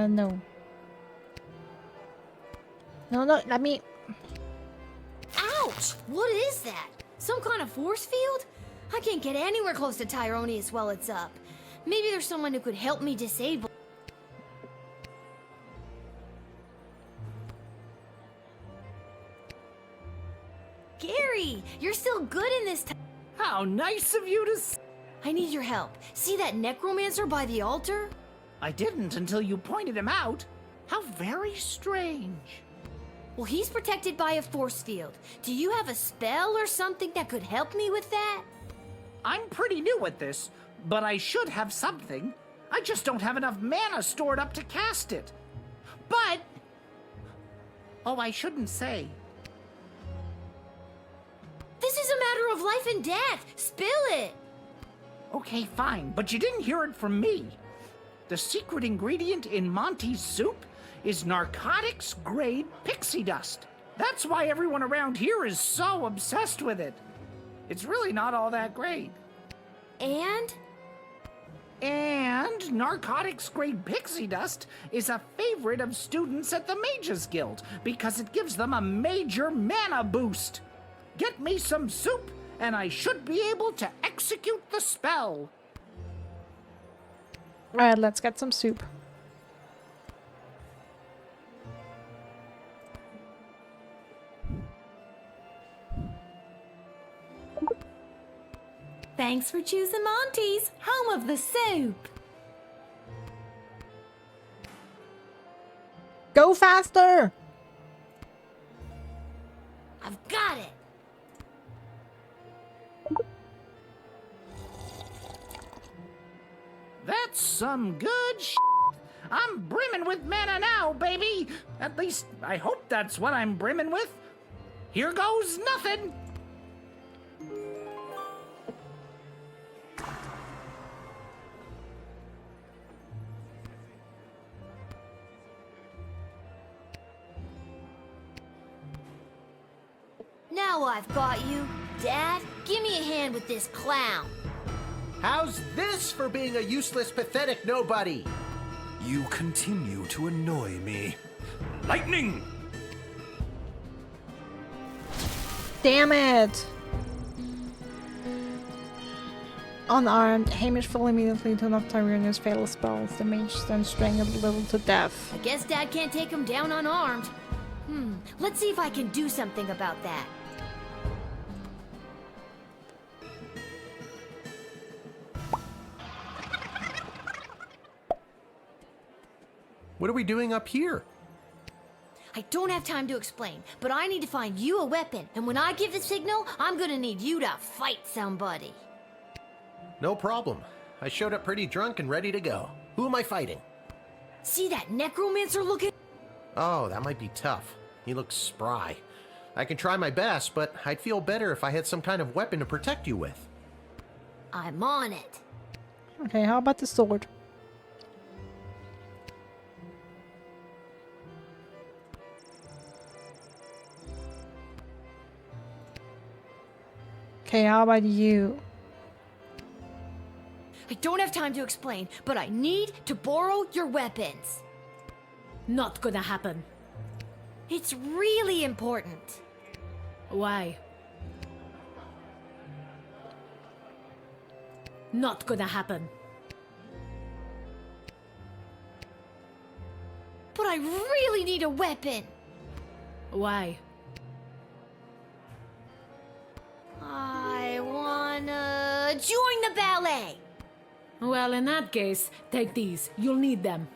No. No, let me... Ouch! What is that? Some kind of force field? I can't get anywhere close to Tyronius while it's up. Maybe there's someone who could help me disable... Gary, you're still good in this... How nice of you to... I need your help. See that necromancer by the altar? I didn't until you pointed him out. How very strange. Well, he's protected by a force field. Do you have a spell or something that could help me with that? I'm pretty new at this, but I should have something. I just don't have enough mana stored up to cast it. But... Oh, I shouldn't say. This is a matter of life and death. Spill it. Okay, fine, but you didn't hear it from me. The secret ingredient in Monty's soup is narcotics-grade pixie dust. That's why everyone around here is so obsessed with it. It's really not all that great. And narcotics-grade pixie dust is a favorite of students at the Mages Guild because it gives them a major mana boost. Get me some soup, and I should be able to execute the spell. Alright, let's get some soup. Thanks for choosing Monty's, home of the soup. Go faster! I've got it. That's some good shit. I'm brimming with mana now, baby. At least, I hope that's what I'm brimming with. Here goes nothing. Now I've got you. Dad, give me a hand with this clown. How's this for being a useless, pathetic nobody? You continue to annoy me. Lightning! Damn it! Unarmed, Hamish fell immediately to knock Tyronius' fatal spells. The mage then strangled Lil to death. I guess Dad can't take him down unarmed. Let's see if I can do something about that. What are we doing up here? I don't have time to explain, but I need to find you a weapon, and when I give the signal, I'm gonna need you to fight somebody. No problem. I showed up pretty drunk and ready to go. Who am I fighting? See that necromancer looking? Oh, that might be tough. He looks spry. I can try my best, but I'd feel better if I had some kind of weapon to protect you with. I'm on it. Okay, how about the sword? Okay, how about you? I don't have time to explain, but I need to borrow your weapons. Not gonna happen. It's really important. Why? Not gonna happen. But I really need a weapon. Why? I wanna join the ballet. Well, in that case, take these. You'll need them.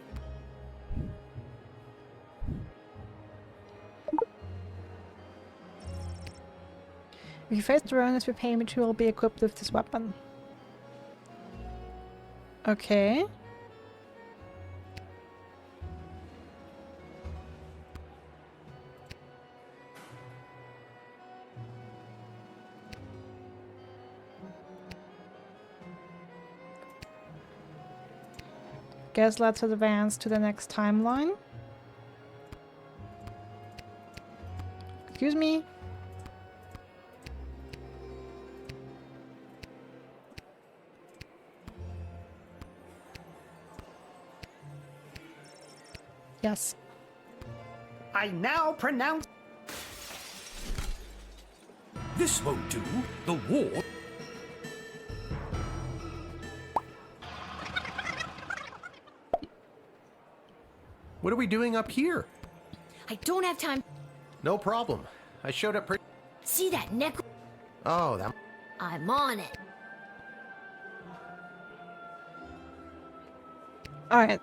If you face the runners with payment, you will be equipped with this weapon. Okay. Guess let's advance to the next timeline. Excuse me. Yes. I now pronounce... This won't do. The war... What are we doing up here? I don't have time. No problem. I showed up pretty... See that neck? Oh, that... I'm on it. Alright.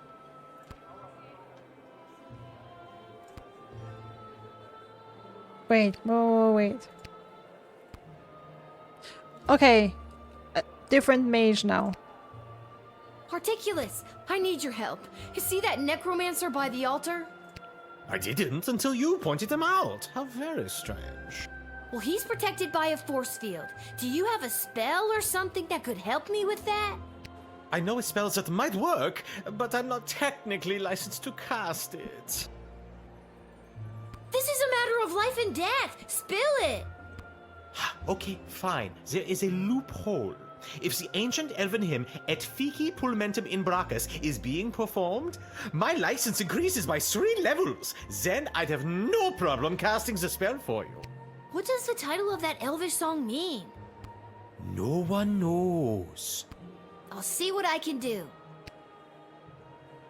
Wait. Okay. Different mage now. Articulus, I need your help. You see that necromancer by the altar? I didn't until you pointed him out. How very strange. Well, he's protected by a force field. Do you have a spell or something that could help me with that? I know of spells that might work, but I'm not technically licensed to cast it. This is a matter of life and death. Spill it. Okay, fine. There is a loophole. If the ancient elven hymn Et Fici Pulmentum in Brachus is being performed, my license increases by 3 levels. Then I'd have no problem casting the spell for you. What does the title of that elvish song mean? No one knows. I'll see what I can do.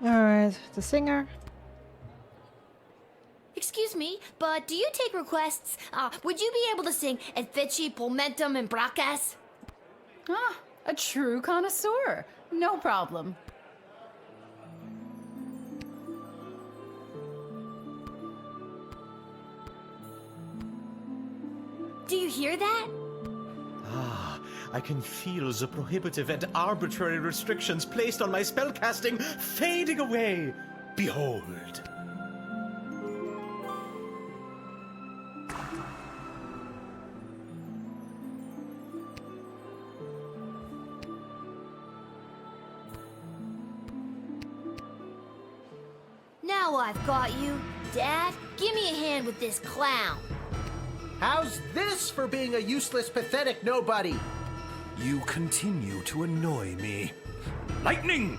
Alright, the singer. Excuse me, but do you take requests? Would you be able to sing Et Fici Pulmentum in Brachus? Ah, a true connoisseur. No problem. Do you hear that? I can feel the prohibitive and arbitrary restrictions placed on my spellcasting fading away. Behold. Now I've got you. Dad, give me a hand with this clown. How's this for being a useless, pathetic nobody? You continue to annoy me. Lightning!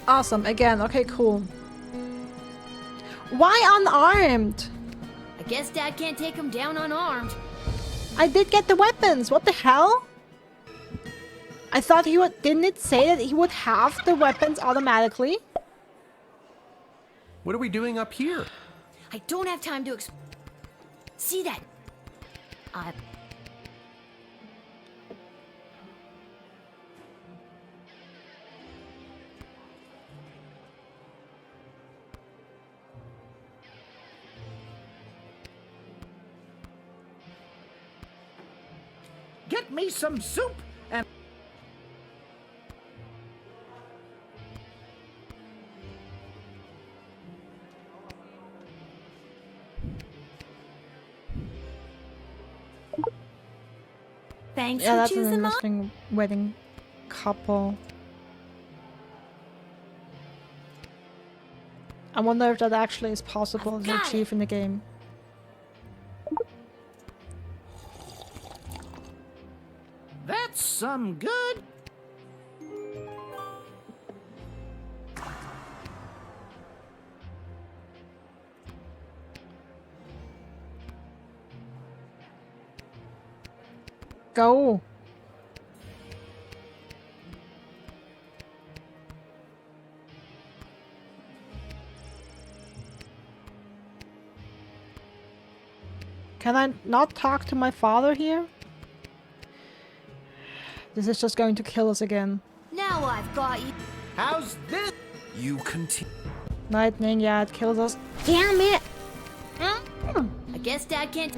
Awesome. Again. Okay, cool. Why unarmed? I guess Dad can't take him down unarmed. I did get the weapons. What the hell? I thought he would... Didn't it say that he would have the weapons automatically? What are we doing up here? I don't have time to see that. Get me some soup and... Thanks Yeah, for that's an choosing interesting wedding couple. I wonder if that actually is possible to achieve in the game. That's some good... Go! Can I not talk to my father here? This is just going to kill us again. Now I've got you. How's this? You continue. Lightning, yeah, it kills us. Damn it! I guess Dad can't.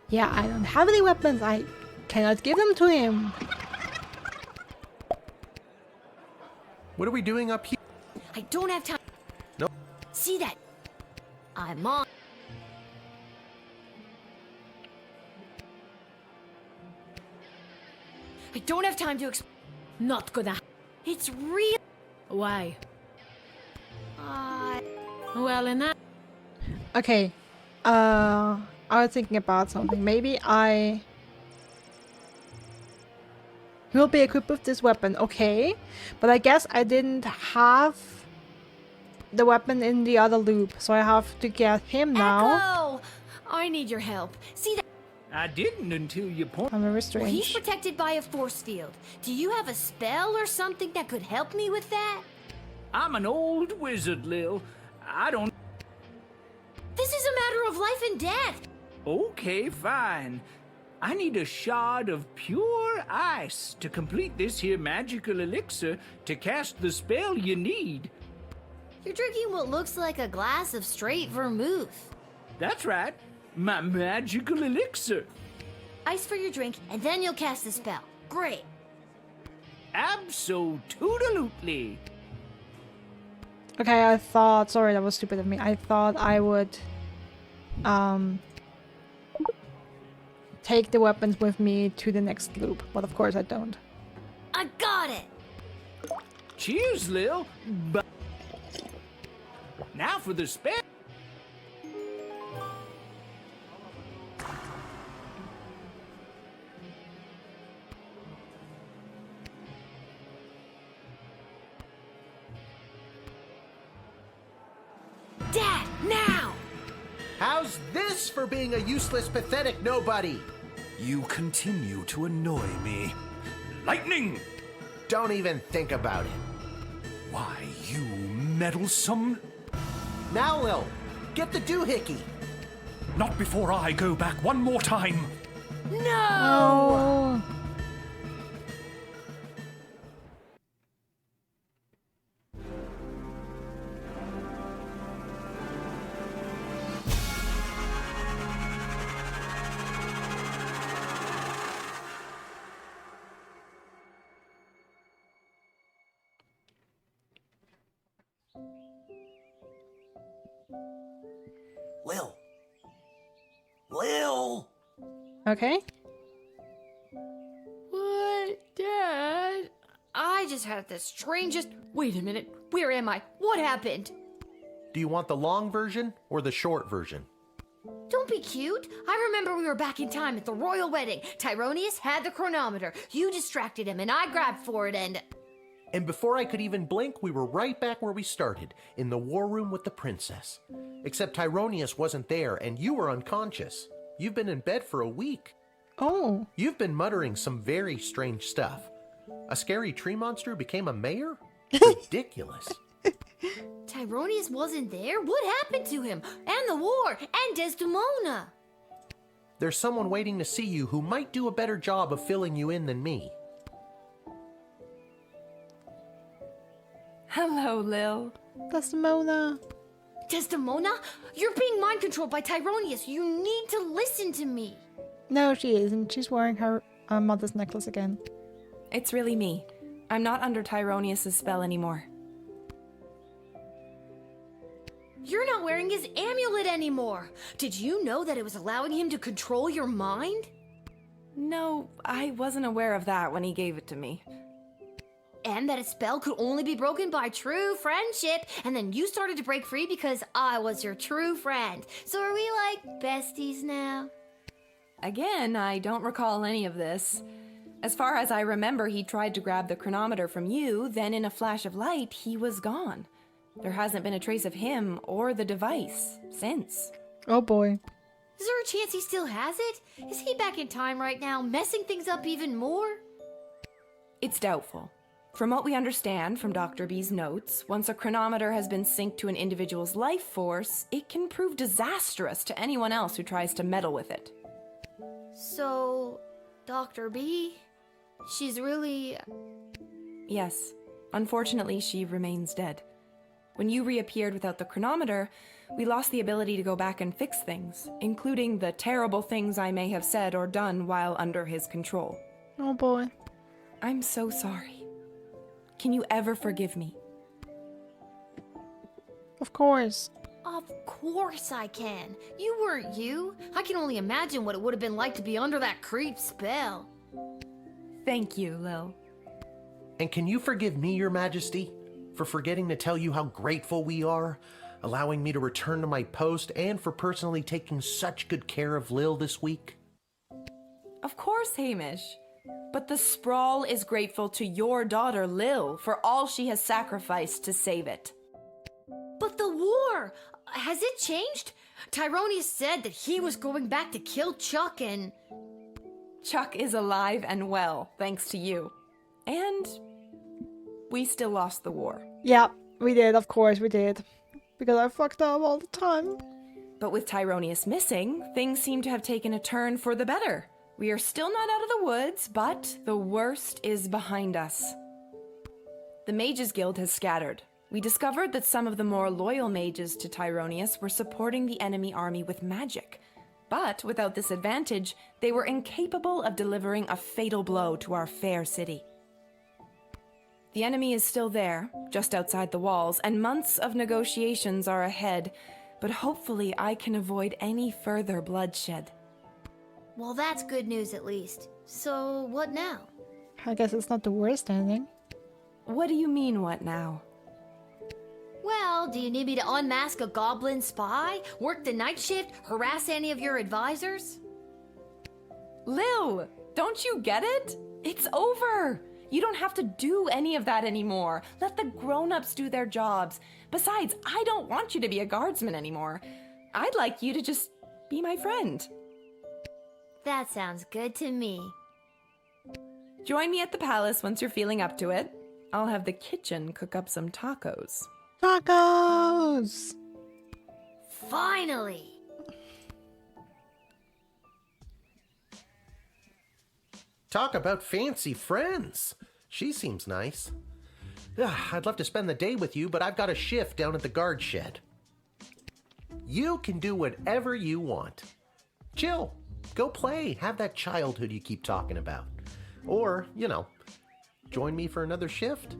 Yeah, I don't have any weapons. I cannot give them to him. What are we doing up here? I don't have time. No. See that? I'm on. I don't have time to Not gonna. It's real. Why? Well, in that. Okay. I was thinking about something. Maybe I will be equipped with this weapon. Okay. But I guess I didn't have the weapon in the other loop. So I have to get him now. Echo! I need your help. See that? I didn't until you pointed. I'm very Well, he's strange. protected by a force field. Do you have a spell or something that could help me with that? I'm an old wizard, Lil. I don't. This is a matter of life and death. Okay, fine. I need a shard of pure ice to complete this here magical elixir to cast the spell you need. You're drinking what looks like a glass of straight vermouth. That's right. My magical elixir. Ice for your drink, and then you'll cast the spell. Great. Absolutely. Okay, I thought... Sorry, that was stupid of me. I thought I would... take the weapons with me to the next loop. But of course I don't. I got it. Cheers, Lil. Now for the spell. Dad, now! How's this for being a useless, pathetic nobody? You continue to annoy me. Lightning! Don't even think about it. Why, you meddlesome... Now, Lil, get the doohickey. Not before I go back one more time. No! Lil! Okay. What? Dad? I just had the strangest... Wait a minute. Where am I? What happened? Do you want the long version or the short version? Don't be cute. I remember we were back in time at the royal wedding. Tyronius had the chronometer. You distracted him and I grabbed for it and... And before I could even blink, we were right back where we started, in the war room with the princess. Except Tyronius wasn't there, and you were unconscious. You've been in bed for a week. Oh. You've been muttering some very strange stuff. A scary tree monster became a mayor? Ridiculous. Tyronius wasn't there? What happened to him? And the war? And Desdemona? There's someone waiting to see you who might do a better job of filling you in than me. Hello, Lil. Desdemona. Desdemona? You're being mind controlled by Tyronius. You need to listen to me. No, she isn't. She's wearing her mother's necklace again. It's really me. I'm not under Tyronius' spell anymore. You're not wearing his amulet anymore. Did you know that it was allowing him to control your mind? No, I wasn't aware of that when he gave it to me. And that a spell could only be broken by true friendship. And then you started to break free because I was your true friend. So are we like besties now? Again, I don't recall any of this. As far as I remember, he tried to grab the chronometer from you, then in a flash of light, he was gone. There hasn't been a trace of him or the device since. Oh boy. Is there a chance he still has it? Is he back in time right now, messing things up even more? It's doubtful. From what we understand from Dr. B's notes, once a chronometer has been synced to an individual's life force, it can prove disastrous to anyone else who tries to meddle with it. So, Dr. B, she's really... Yes. Unfortunately, she remains dead. When you reappeared without the chronometer, we lost the ability to go back and fix things, including the terrible things I may have said or done while under his control. Oh boy. I'm so sorry. Can you ever forgive me? Of course. Of course I can. You weren't you. I can only imagine what it would have been like to be under that creep spell. Thank you, Lil. And can you forgive me, Your Majesty, for forgetting to tell you how grateful we are, allowing me to return to my post, and for personally taking such good care of Lil this week? Of course, Hamish. But the Sprawl is grateful to your daughter, Lil, for all she has sacrificed to save it. But the war! Has it changed? Tyronius said that he was going back to kill Chuck and... Chuck is alive and well, thanks to you. And we still lost the war. Yeah, we did, of course we did. Because I fucked up all the time. But with Tyronius missing, things seem to have taken a turn for the better. We are still not out of the woods, but the worst is behind us. The Mages Guild has scattered. We discovered that some of the more loyal mages to Tyronius were supporting the enemy army with magic. But without this advantage, they were incapable of delivering a fatal blow to our fair city. The enemy is still there, just outside the walls, and months of negotiations are ahead, but hopefully I can avoid any further bloodshed. Well, that's good news at least. So, what now? I guess it's not the worst ending. What do you mean, what now? Well, do you need me to unmask a goblin spy? Work the night shift? Harass any of your advisors? Lil, don't you get it? It's over. You don't have to do any of that anymore. Let the grown-ups do their jobs. Besides, I don't want you to be a guardsman anymore. I'd like you to just be my friend. That sounds good to me. Join me at the palace once you're feeling up to it. I'll have the kitchen cook up some tacos. Tacos! Finally! Talk about fancy friends. She seems nice. I'd love to spend the day with you, but I've got a shift down at the guard shed. You can do whatever you want. Chill. Go play. Have that childhood you keep talking about. Or, join me for another shift.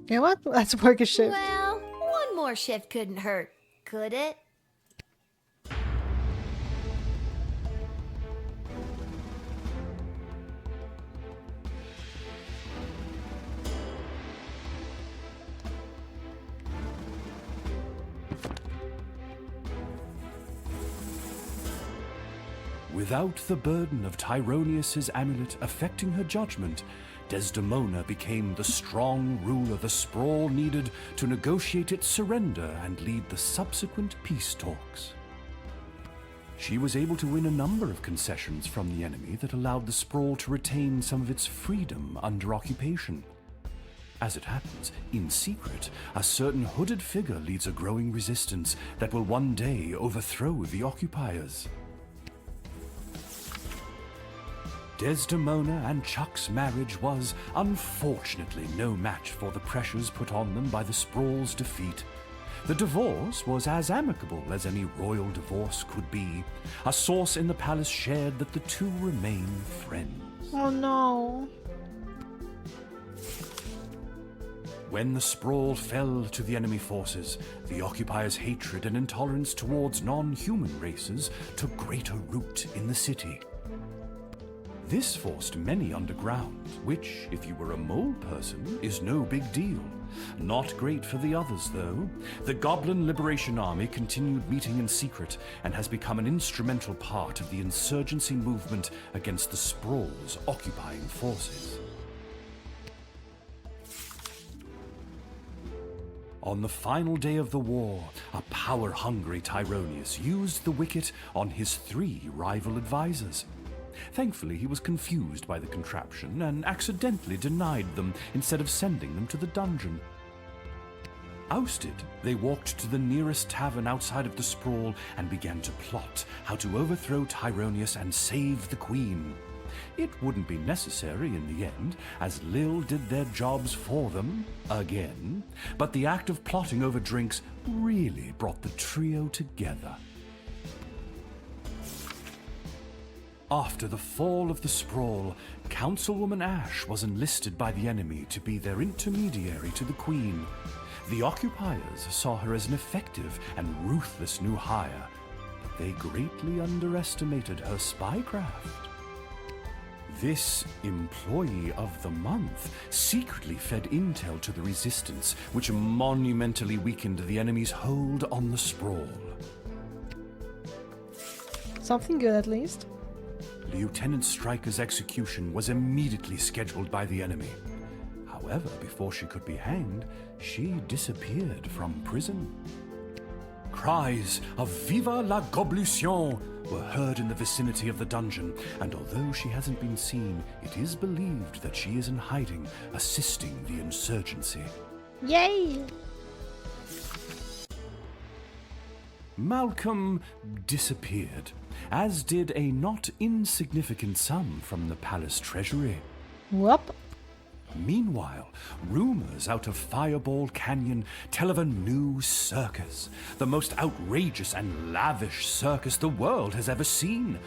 You know what? Let's work a shift. Well, one more shift couldn't hurt, could it? Without the burden of Tyronius's amulet affecting her judgment, Desdemona became the strong ruler the Sprawl needed to negotiate its surrender and lead the subsequent peace talks. She was able to win a number of concessions from the enemy that allowed the Sprawl to retain some of its freedom under occupation. As it happens, in secret, a certain hooded figure leads a growing resistance that will one day overthrow the occupiers. Desdemona and Chuck's marriage was, unfortunately, no match for the pressures put on them by the Sprawl's defeat. The divorce was as amicable as any royal divorce could be. A source in the palace shared that the two remain friends. Oh no. When the Sprawl fell to the enemy forces, the occupiers' hatred and intolerance towards non-human races took greater root in the city. This forced many underground, which, if you were a mole person, is no big deal. Not great for the others, though. The Goblin Liberation Army continued meeting in secret and has become an instrumental part of the insurgency movement against the Sprawl's occupying forces. On the final day of the war, a power-hungry Tyronius used the wicket on his 3 rival advisors. Thankfully, he was confused by the contraption and accidentally denied them instead of sending them to the dungeon. Ousted, they walked to the nearest tavern outside of the sprawl and began to plot how to overthrow Tyronius and save the queen. It wouldn't be necessary in the end, as Lil did their jobs for them, again, but the act of plotting over drinks really brought the trio together. After the fall of the sprawl, Councilwoman Ash was enlisted by the enemy to be their intermediary to the queen. The occupiers saw her as an effective and ruthless new hire, but they greatly underestimated her spycraft. This Employee of the Month secretly fed intel to the Resistance, which monumentally weakened the enemy's hold on the sprawl. Something good at least. Lieutenant Stryker's execution was immediately scheduled by the enemy. However, before she could be hanged, she disappeared from prison. Cries of "Viva la Goblution" were heard in the vicinity of the dungeon, and although she hasn't been seen, it is believed that she is in hiding, assisting the insurgency. Yay! Malcolm disappeared, as did a not insignificant sum from the palace treasury. Whoop. Meanwhile, rumors out of Fireball Canyon tell of a new circus, the most outrageous and lavish circus the world has ever seen.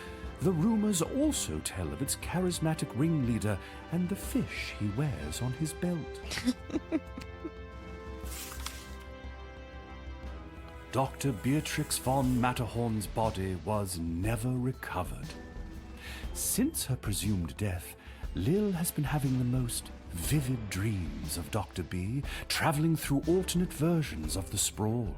The rumors also tell of its charismatic ringleader and the fish he wears on his belt. Dr. Beatrix von Matterhorn's body was never recovered. Since her presumed death, Lil has been having the most vivid dreams of Dr. B, traveling through alternate versions of the sprawl.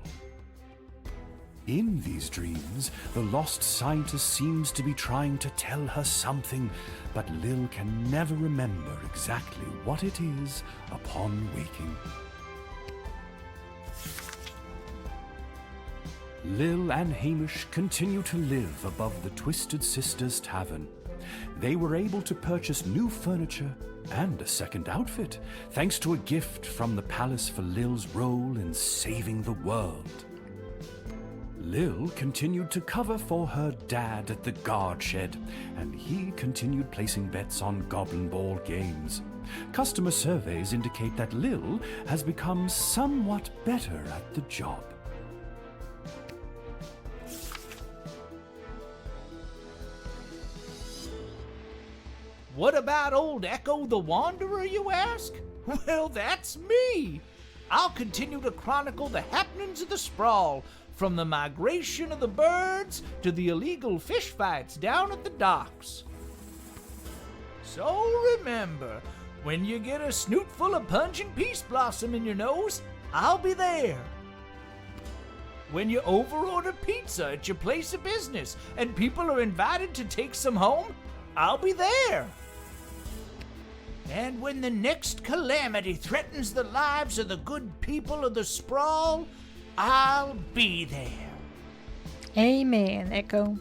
In these dreams, the lost scientist seems to be trying to tell her something, but Lil can never remember exactly what it is upon waking. Lil and Hamish continue to live above the Twisted Sisters Tavern. They were able to purchase new furniture and a second outfit, thanks to a gift from the palace for Lil's role in saving the world. Lil continued to cover for her dad at the guard shed, and he continued placing bets on Goblin Ball games. Customer surveys indicate that Lil has become somewhat better at the job. What about old Echo the Wanderer, you ask? Well, that's me! I'll continue to chronicle the happenings of the sprawl, from the migration of the birds to the illegal fish fights down at the docks. So remember, when you get a snoot full of pungent peace blossom in your nose, I'll be there. When you overorder pizza at your place of business and people are invited to take some home, I'll be there. And when the next calamity threatens the lives of the good people of the sprawl, I'll be there. Amen, Echo.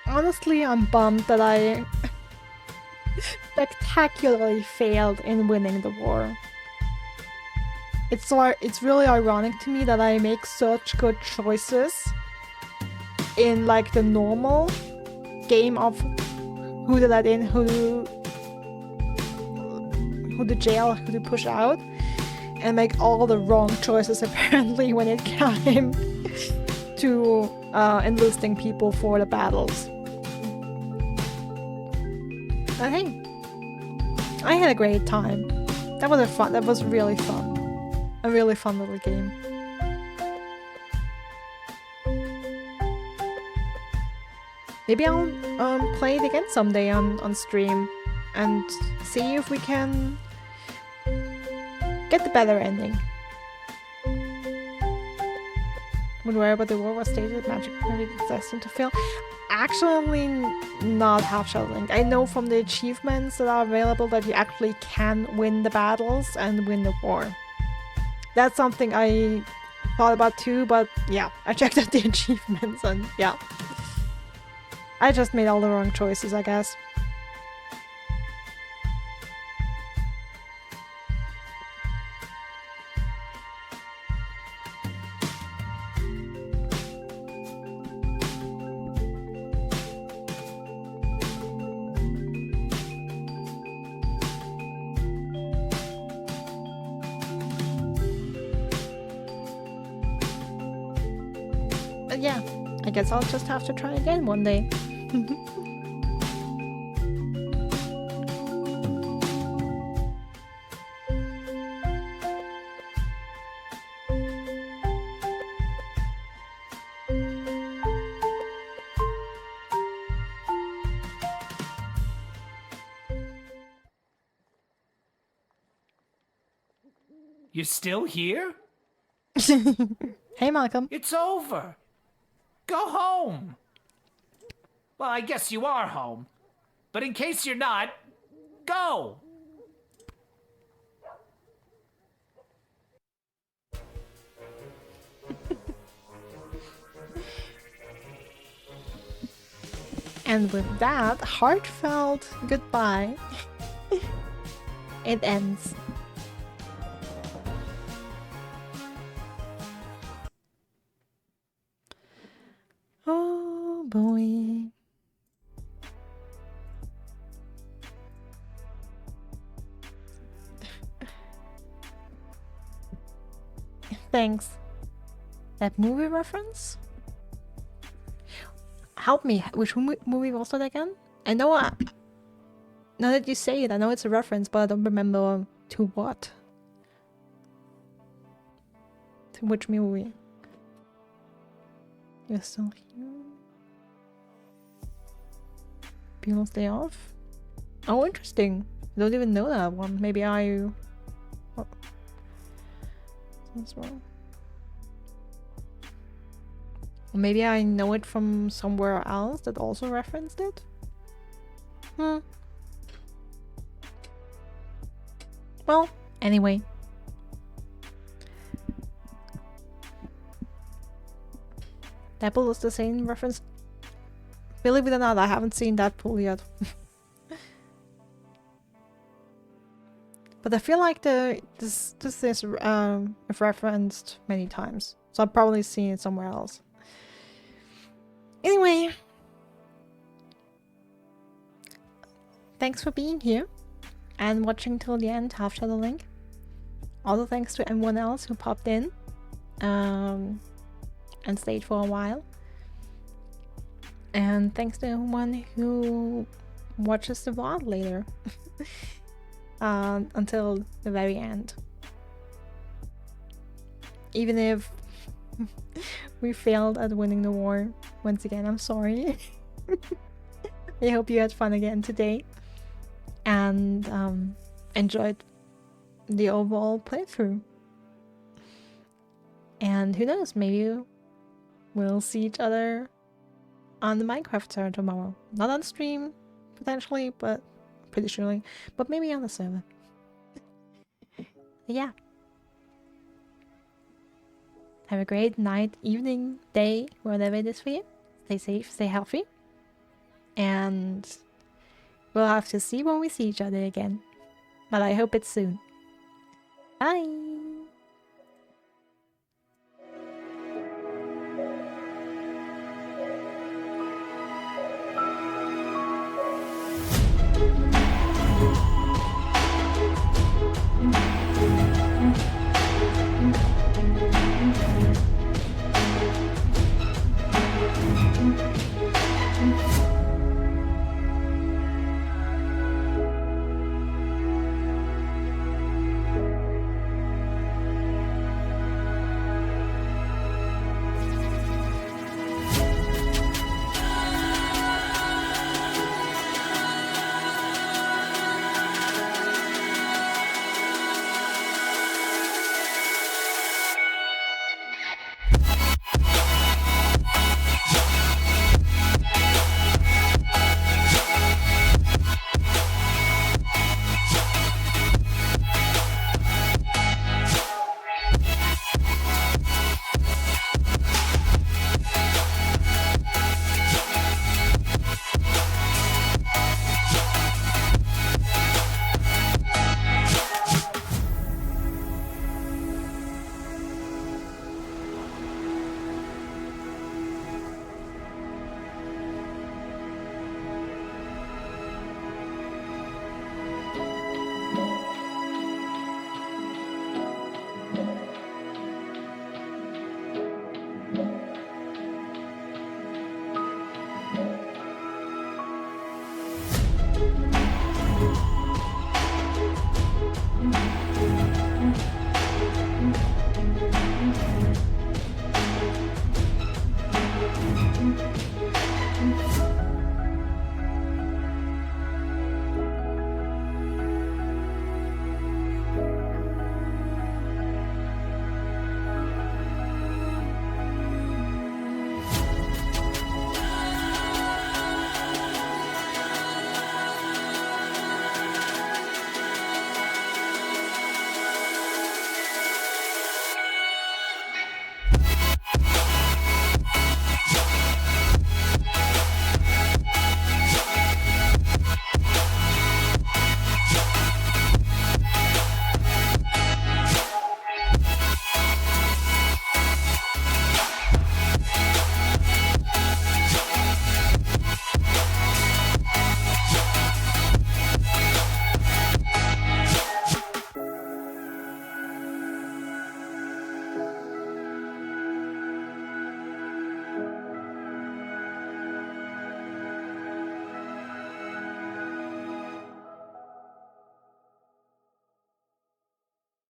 Honestly, I'm bummed that I spectacularly failed in winning the war. It's really ironic to me that I make such good choices in like the normal game of who to let in, who to jail, who to push out, and make all the wrong choices apparently when it came to enlisting people for the battles. But hey, I had a great time. That was really fun. A really fun little game. Maybe I'll play it again someday on stream and see if we can get the better ending. When wherever the war was stated, magic permitted destined to fail. actually not half shadowing. I know from the achievements that are available that you actually can win the battles and win the war. That's something I thought about too, but yeah, I checked out the achievements and yeah. I just made all the wrong choices, I guess. But yeah, I guess I'll just have to try again one day. You're still here? Hey, Malcolm. It's over. Go home. Well, I guess you are home. But in case you're not, go. And with that heartfelt goodbye, it ends. Oh boy. Thanks. That movie reference? Help me, which movie was that again? I know now that you say it, I know it's a reference, but I don't remember to what. To which movie? You're still here? Bueller's Day Off? Oh, interesting. I don't even know that one. Maybe I... Oh. That's wrong. Maybe I know it from somewhere else that also referenced it? Well, anyway. Deadpool is the same reference. Believe it or not, I haven't seen Deadpool yet. But I feel like this is referenced many times. So I've probably seen it somewhere else. Anyway. Thanks for being here and watching till the end, Half Shadow Link. Also thanks to everyone else who popped in and stayed for a while. And thanks to everyone who watches the VOD later. Until the very end. Even if we failed at winning the war, once again, I'm sorry. I hope you had fun again today and enjoyed the overall playthrough. And who knows, maybe we'll see each other on the Minecraft server tomorrow. Not on stream, potentially, but pretty surely. But maybe on the server. Yeah. Have a great night, evening, day, whatever it is for you. Stay safe, stay healthy. And we'll have to see when we see each other again. But I hope it's soon. Bye!